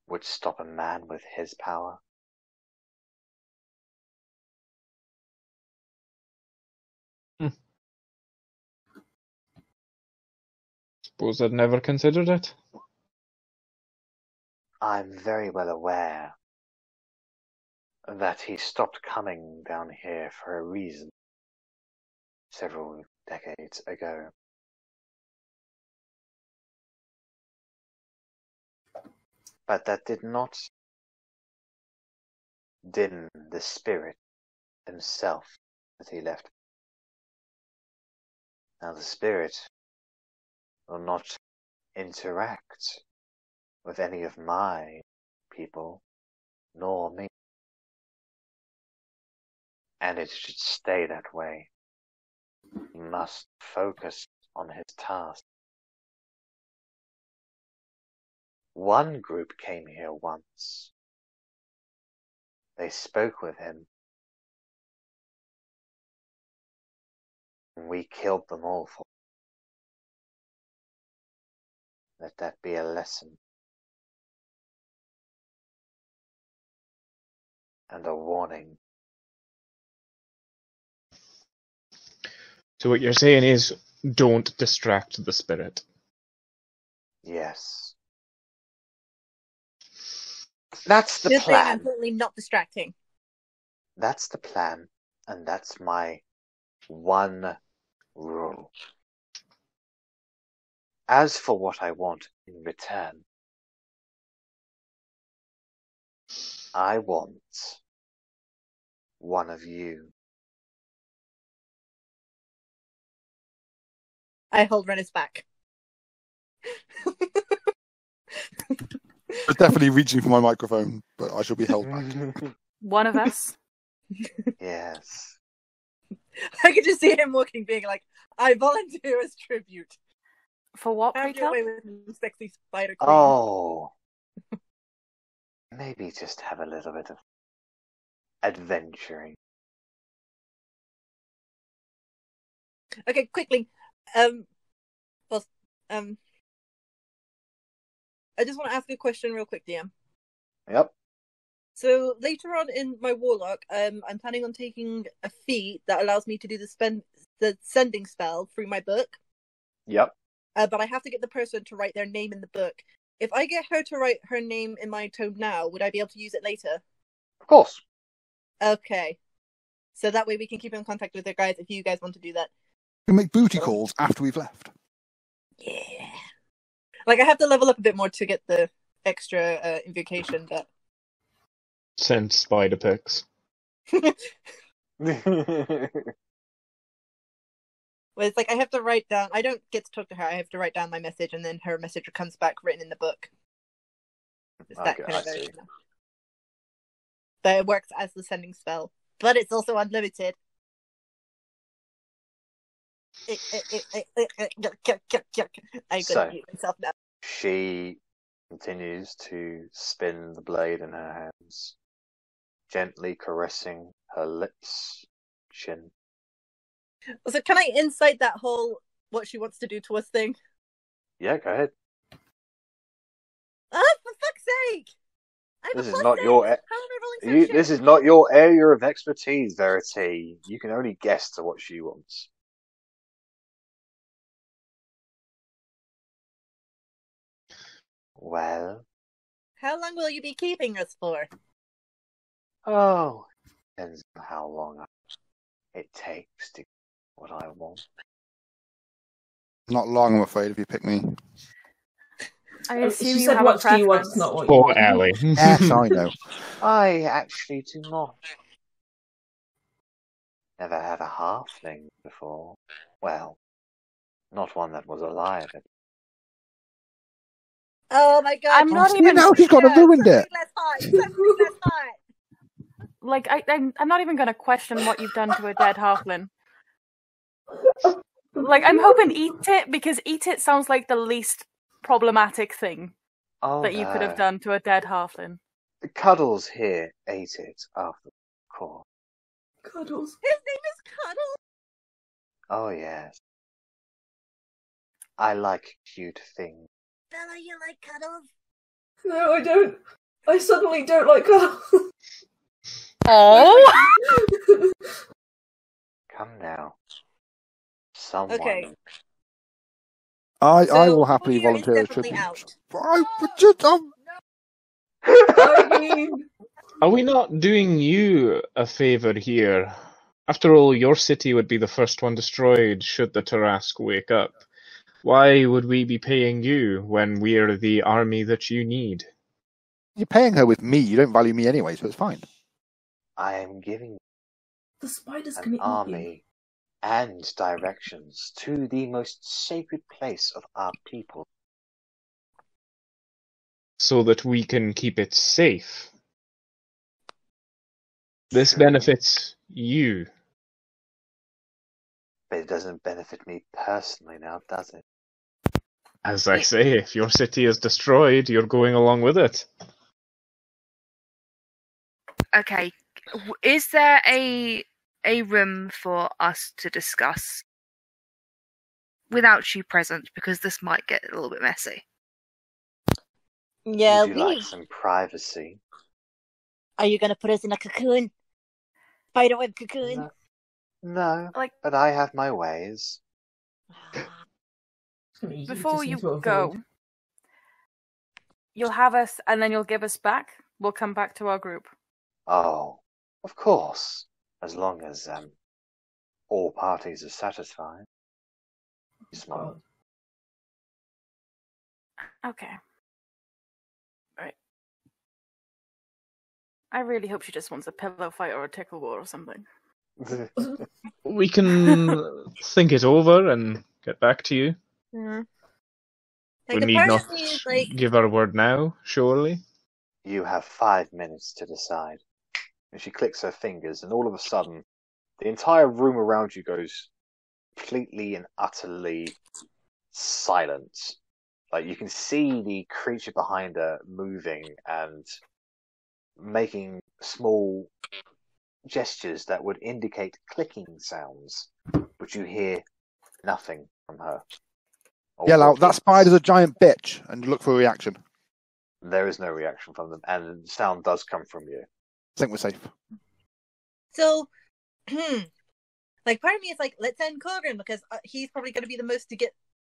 would stop a man with his power? Suppose I'd never considered it. I'm very well aware that he stopped coming down here for a reason several decades ago. But that did not dim the spirit himself that he left. Now the spirit will not interact with any of my people, nor me. And it should stay that way. He must focus on his task. One group came here once. They spoke with him. And we killed them all for it. Let that be a lesson. And a warning. So what you're saying is, don't distract the spirit. Yes. That's the You're saying I'm plan. totally not distracting. That's the plan. And that's my one rule. As for what I want in return, I want one of you. I hold Rennas back. I'm definitely reaching for my microphone, but I shall be held back. One of us. Yes. I could just see him walking, being like, "I volunteer as tribute." For what, Have your Pretel? way with sexy spider queen. Oh. Maybe just have a little bit of adventuring. Okay, quickly. I just want to ask a question real quick, DM. Yep. So later on in my warlock, I'm planning on taking a feat that allows me to do the sending spell through my book. Yep. But I have to get the person to write their name in the book. If I get her to write her name in my tome now, would I be able to use it later? Of course. Okay. So that way we can keep in contact with her guys if you guys want to do that. We make booty calls after we've left. Yeah. Like, I have to level up a bit more to get the extra invocation, but... Send spider pics. Well, it's like I have to write down... I don't get to talk to her. I have to write down my message, and then her message comes back written in the book. It's that kind of version. But it works as the sending spell. But it's also unlimited. I'm gonna mute myself now. She continues to spin the blade in her hands, gently caressing her lips, chin. So can I insight that whole what she wants to do to us thing? Yeah, go ahead. For fuck's sake! I'm This a is plus not 6. your. How am I rolling such This shit? is not your area of expertise, Verity. You can only guess to what she wants. Well, How long will you be keeping us for? oh, depends on how long it takes to get what I want. Not long, I'm afraid, if you pick me. I assume She you said have what a she wants, preference. not what you Poor want. Ellie. Yes, I know. I actually do not. Never had a halfling before. Well, not one that was alive. Oh my god! I'm not See, even now she's got to ruined it. Less hot. Something less hot. like I'm not even going to question what you've done to a dead halfling. Like I'm hoping eat it, because eat it sounds like the least problematic thing Oh, that you could have no. done to a dead halfling. The Cuddles here ate it after the course. Cuddles. His name is Cuddle. Oh, yes. I like cute things. Bella, you like Cuddles? No, I don't. I suddenly don't like cuddles. Oh! Come now. Someone. Okay. I So, will happily Clear is volunteer as definitely tribute. out. I would just, I mean, Are we not doing you a favour here? After all, your city would be the first one destroyed should the Tarask wake up. Why would we be paying you when we're the army that you need? you're paying her with me. You don't value me anyway, so it's fine. I am giving the spiders an can eat you. army and directions to the most sacred place of our people. So that we can keep it safe. This Sure. benefits you. But it doesn't benefit me personally now, does it? As I say, if your city is destroyed, you're going along with it. Okay, is there a room for us to discuss without you present? Because this might get a little bit messy. Yeah, Would you like some privacy? Are you gonna put us in a cocoon? Spiderweb cocoon? No, Like- but I have my ways. It's gonna eat Before us you into a go, void. you'll have us, and then you'll give us back. We'll come back to our group. Oh, of course, as long as all parties are satisfied. Smart. God. Okay. Right. I really hope she just wants a pillow fight or a tickle war or something. We can think it over and get back to you. Yeah. We Like, the need part not of me is like, give our word now, surely. You have 5 minutes to decide. And she clicks her fingers, and all of a sudden, the entire room around you goes completely and utterly silent. Like, you can see the creature behind her moving and making small gestures that would indicate clicking sounds, but you hear nothing from her. Yell out, that spider's a giant bitch, and look for a reaction. There is no reaction from them, and the sound does come from you. I think we're safe. so, like, part of me is like, let's end Korgrin, because he's probably going to be the most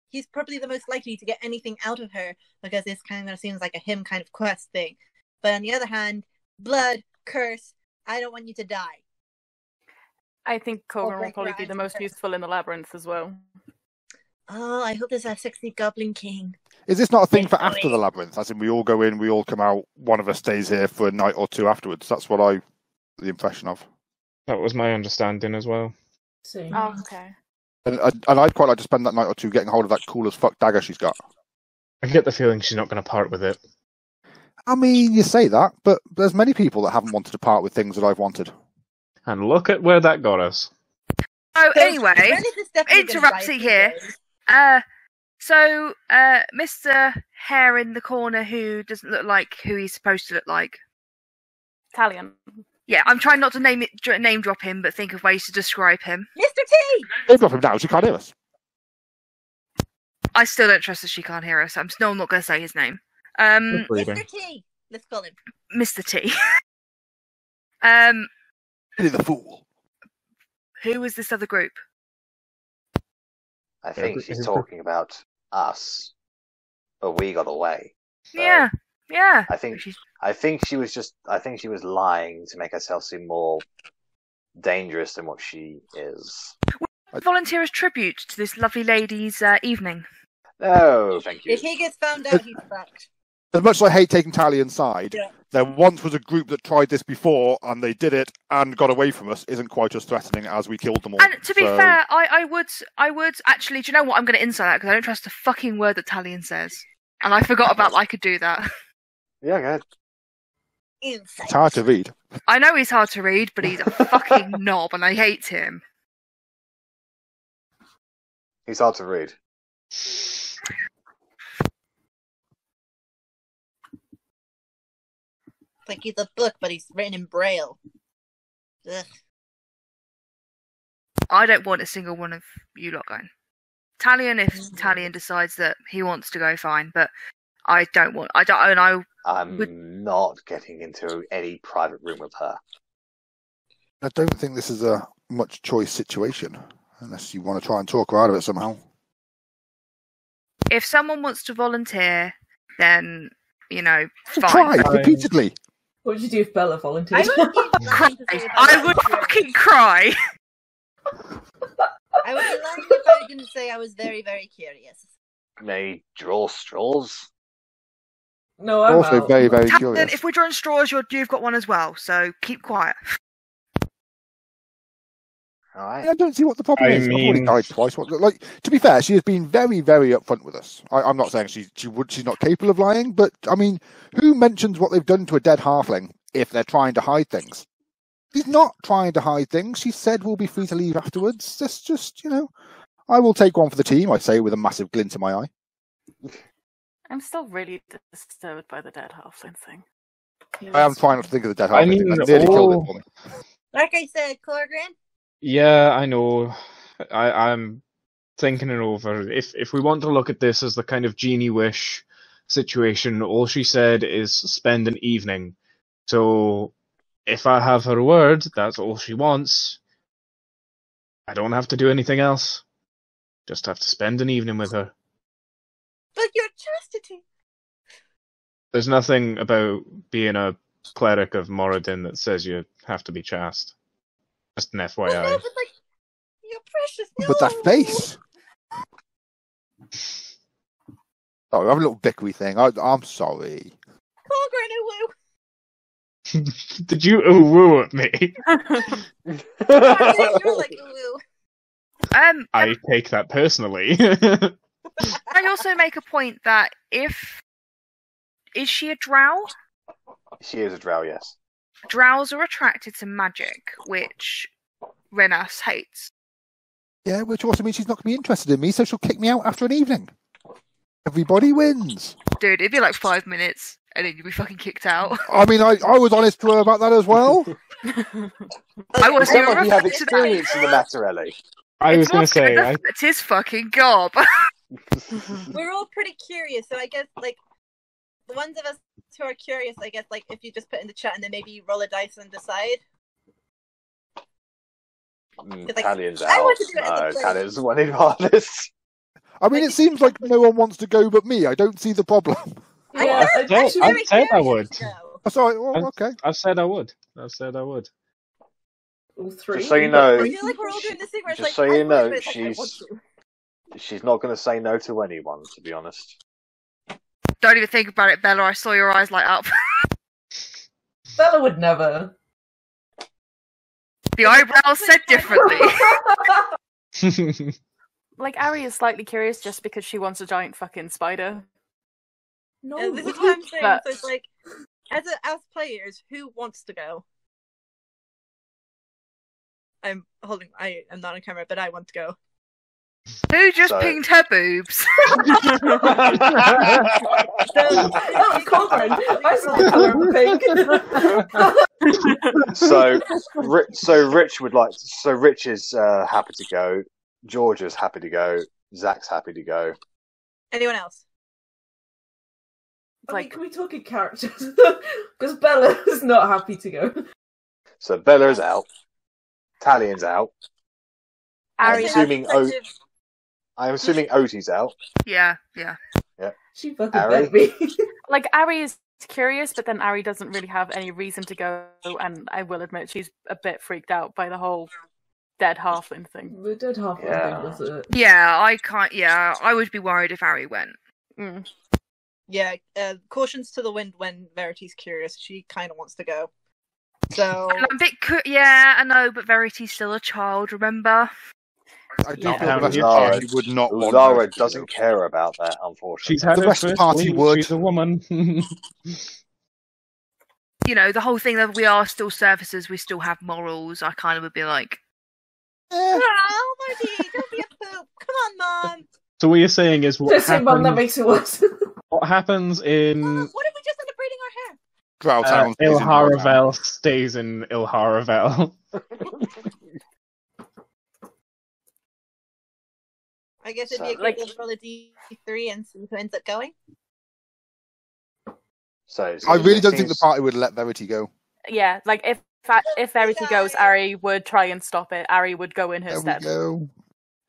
he's probably the most likely to get anything out of her, because this kind of seems like a him kind of quest thing. But on the other hand, blood, curse, I don't want you to die. I think Korgrin will break probably your be the eyes most first. useful in the labyrinth as well. Oh, I hope there's a sexy goblin king. Is this not a thing for Yes, after the labyrinth? As in, we all go in, we all come out, one of us stays here for a night or two afterwards. That's what the impression of. That was my understanding as well. See. Oh, okay. And I'd quite like to spend that night or two getting hold of that cool as fuck dagger she's got. I get the feeling she's not going to part with it. I mean, you say that, but there's many people that haven't wanted to part with things that I've wanted. And look at where that got us. Oh, So, anyway, Rennas is definitely gonna die interrupting if he here. goes. So, Mr. Hair in the corner who doesn't look like who he's supposed to look like. Talion. Yeah, I'm trying not to name drop him, but think of ways to describe him. Mr. T! They've got him down, she can't hear us. I still don't trust that she can't hear us. I'm still not going to say his name. Breathing. Mr. T! Let's call him Mr. T. Really the fool. Who was this other group? I think she's talking about us, but we got away. So Yeah. I think she was lying to make herself seem more dangerous than what she is. Volunteer as tribute to this lovely lady's evening. No, thank you. If he gets found out, he's fucked. As much as I hate taking Talion's side, Yeah. there once was a group that tried this before and they did it and got away from us. Isn't quite as threatening as we killed them all. And to be fair, I would actually. Do you know what? I'm going to insert that because I don't trust a fucking word that Talion says, and I forgot about I could do that. Yeah, go ahead. Insight. It's hard to read. I know he's hard to read, but he's a fucking knob, and I hate him. He's hard to read. Like he's a book, but he's written in Braille. Ugh. I don't want a single one of you lot going. Talion, if Talion decides that he wants to go, fine. But I don't want. I'm not getting into any private room with her. I don't think this is a much choice situation, unless you want to try and talk her out of it somehow. If someone wants to volunteer, then fine. Try repeatedly. What would you do if Bella volunteered? I would fucking cry. I would be lying if I didn't say I was very, very curious. May draw straws. No, I'm Also out. very, very Talion, curious. if we're drawing straws, you've got one as well. So keep quiet. All right. I don't see what the problem is. I've already died twice. To be fair, she has been very, very upfront with us. I'm not saying she's not capable of lying, but I mean, who mentions what they've done to a dead halfling if they're trying to hide things? She's not trying to hide things. She said we'll be free to leave afterwards. That's just, I will take one for the team, I say with a massive glint in my eye. I'm still really disturbed by the dead halfling thing. I am trying not to think of the dead halfling. That nearly killed it for me. Like I said, Korgrin. Yeah, I know. I'm thinking it over. If we want to look at this as the kind of genie wish situation, all she said is spend an evening. So if I have her word, that's all she wants. I don't have to do anything else. Just have to spend an evening with her. But your chastity. There's nothing about being a cleric of Moradin that says you have to be chaste. Just an FYI. Well, no, but you're precious. No. But that face. Oh, we have a little bickery thing. I'm sorry. Korgrin, woo. Did you woo at me? You're like woo. I take that personally. I also make a point that is she a drow? She is a drow, yes. Drows are attracted to magic, which Rennas hates. Yeah, which also means she's not going to be interested in me, so she'll kick me out after an evening. Everybody wins. Dude, it'd be like 5 minutes, and then you'd be fucking kicked out. I mean, I was honest to her about that as well. I was Sound like you have experience in the matter, Ellie. I was going to say... It's his fucking gob. We're all pretty curious, so I guess, the ones of us who are curious, I guess, if you just put in the chat and then maybe you roll a dice and decide. Talion's I out. want to do it as a No, player. Talion's winning hardest. I mean, it seems like no one wants to go but me. I don't see the problem. Yeah, I said I would. Oh, sorry, well, okay. I've said I would. All three. Just so you know, I feel like we're all doing this thing where it's just like, so you I want know, to, but it's like, I want to. she's not going to say no to anyone, to be honest. Don't even think about it, Bella. I saw your eyes light up. Bella would never. The eyebrows said differently. Like, Arri is slightly curious just because she wants a giant fucking spider. No, This is what I'm saying. But- So it's like, as players, who wants to go? I am not on camera, but I want to go. Who just So- pinged her boobs? That was Korgrin. I saw the colour pink. So Rich is happy to go. George is happy to go. Zach's happy to go. Anyone else? like, can we talk in characters? Because Bella is not happy to go. So Bella's out. Talion's out. I'm Arri has assuming Otti's out. Yeah. She fucking Arri? begged me. like Arri is curious, but then Arri doesn't really have any reason to go, and I will admit she's a bit freaked out by the whole dead halfling thing. The dead half Yeah. thing was it. Yeah, I can't. Yeah, I would be worried if Arri went. Mm. Yeah, cautions to the wind when Verity's curious. She kind of wants to go. So And I'm a bit. Yeah, I know, but Verity's still a child. Remember? I do Yeah. feel the rest of the Zara- party would not want Zara her to doesn't go. care about that, unfortunately. She's had The her rest of the first party sleep, would. She's a woman. You know, the whole thing that we are still services, we still have morals. I kind of would be like, oh, Marty, don't be a poop. Come on, Mom. So what you're saying is what Just say, Mum, that happens, makes it worse. what happens in Mom, what if we just end up braiding our hair? Drow Town stays in Drow Town. Ilharavel stays in Ilharavel. I guess it'd be a Like- case of roll a D3 and see who ends up going. So I really don't think seems- the party would let Verity go. Yeah, like if Verity goes, Arri would try and stop it. Arri would go in her There we stead. go.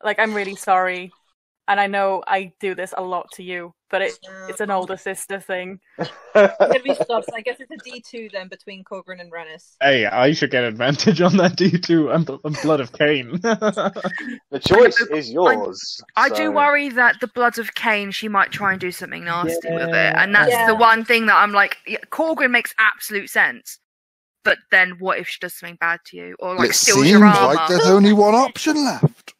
Like, I'm really sorry, and I know I do this a lot to you, but it's an older sister thing. If we stop, so I guess it's a D2 then between Korgrin and Rennas. Hey, I should get advantage on that D2. I'm Blood of Cain. The choice is yours. I so- do worry that the Blood of Cain, she might try and do something nasty with it, Yeah. and that's Yeah. the one thing that I'm like, yeah, Korgrin makes absolute sense. But then, what if she does something bad to you, or like It steals seems your armor? like there's only one option left.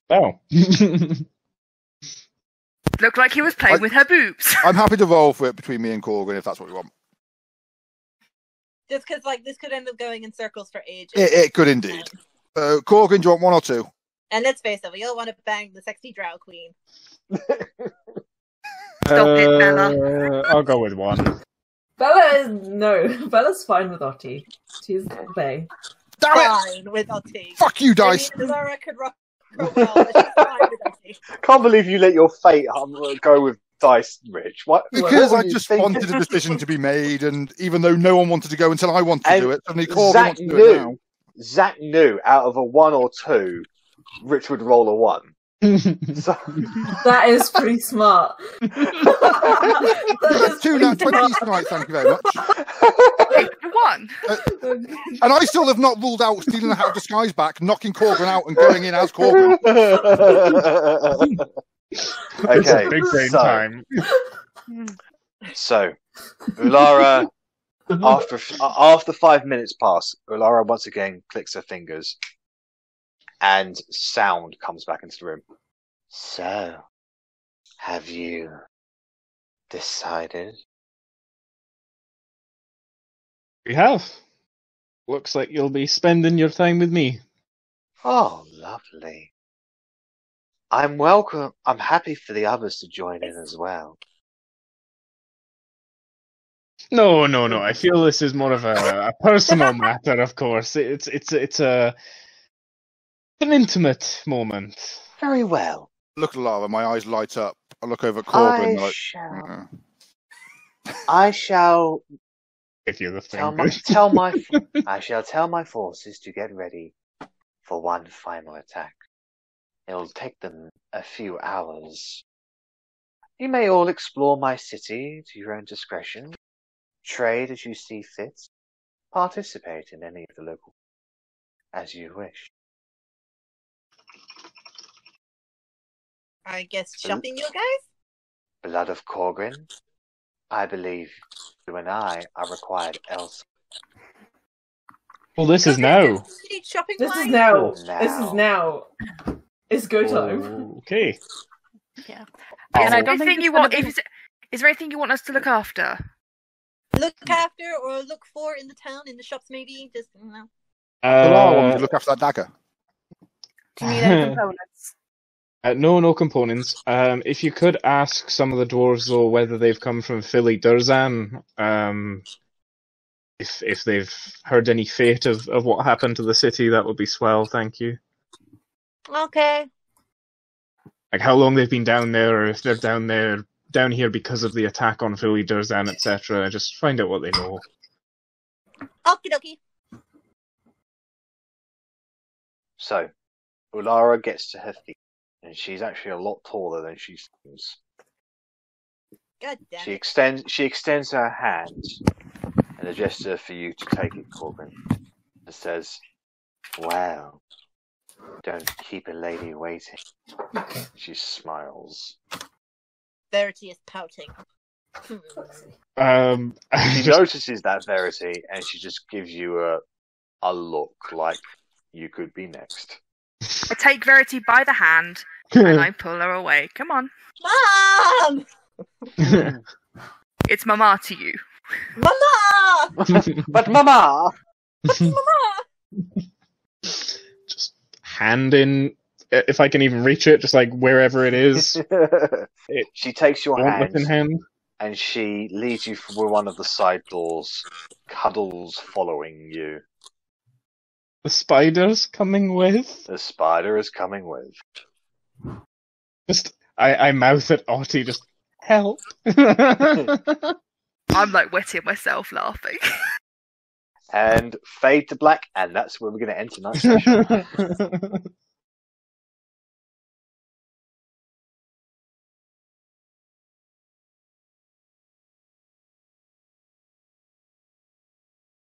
Oh. Looked like he was playing with her boobs. I'm happy to roll for it between me and Korgrin if that's what we want. Just because, like, this could end up going in circles for ages. It could indeed. Korgrin, do you want one or two? And let's face it, we all want to bang the sexy Drow queen. Stop it, Bella. I'll go with one. Bella's fine with Otti. She's bae. Damn it! Fine with Otti. Fuck you, I Dice! mean, Zara could rock her well, but she's fine with Otti. Can't believe you let your fate go with Dice, Rich. What? Because what I were you just thinking? wanted a decision to be made, and even though no one wanted to go until I wanted to And do it, suddenly Korgrin Zach wants to do it now. knew. Zach knew out of a 1 or 2, Rich would roll a 1. So... That is pretty smart. That's 2 nat 20s tonight, thank you very much. One. And I still have not ruled out stealing the Hat of Disguise back, knocking Korgrin out, and going in as Korgrin. Okay, Big brain so, time. So, Ulara, after 5 minutes pass, Ulara once again clicks her fingers, and sound comes back into the room. So, have you decided? We have. Looks like you'll be spending your time with me. Oh, lovely. I'm welcome. I'm happy for the others to join in as well. No. I feel this is more of a personal matter, of course. It's an intimate moment. Very well. Look at Lara, my eyes light up. I look over at Korgrin I shall If you're the I shall tell my forces to get ready for one final attack. It'll take them a few hours. You may all explore my city to your own discretion, trade as you see fit, participate in any of the local as you wish. I guess shopping, you guys? Blood of Korgrin, I believe you and I are required elsewhere. Well, this is now. Shopping This is wise? now. Now. This is now. It's go time. Okay. Yeah. Oh. And I Is don't there think anything you want? Is there anything you want us to look after? Look after or look for in the town, in the shops maybe? Just, I don't know. Lara wants to look after that dagger. Do you need any components? No components. If you could ask some of the dwarves though whether they've come from Philly Durzan, if they've heard any fate of what happened to the city, that would be swell. Thank you. Okay. Like how long they've been down there, or if they're down there down here because of the attack on villagers and etc. Just find out what they know. Okie dokie. So, Ulara gets to her feet, and she's actually a lot taller than she seems. God damn She it. extends her hand in a gesture for you to take it, Korgrin, and says, "Well, don't keep a lady waiting." She smiles. Verity is pouting. She notices that, Verity, and she just gives you a look like you could be next. I take Verity by the hand and I pull her away. Come on. Mom! It's Mama to you. Mama! But Mama! Mama! Just hand in, if I can even reach it, just like wherever it is. She takes your Gauntlet in hand, hand. and she leads you through one of the side doors, Cuddles following you. The spider's coming with. The spider is coming with. Just, I mouth at Otti, just help. I'm like wetting myself laughing. And fade to black, and that's where we're going to end tonight's session.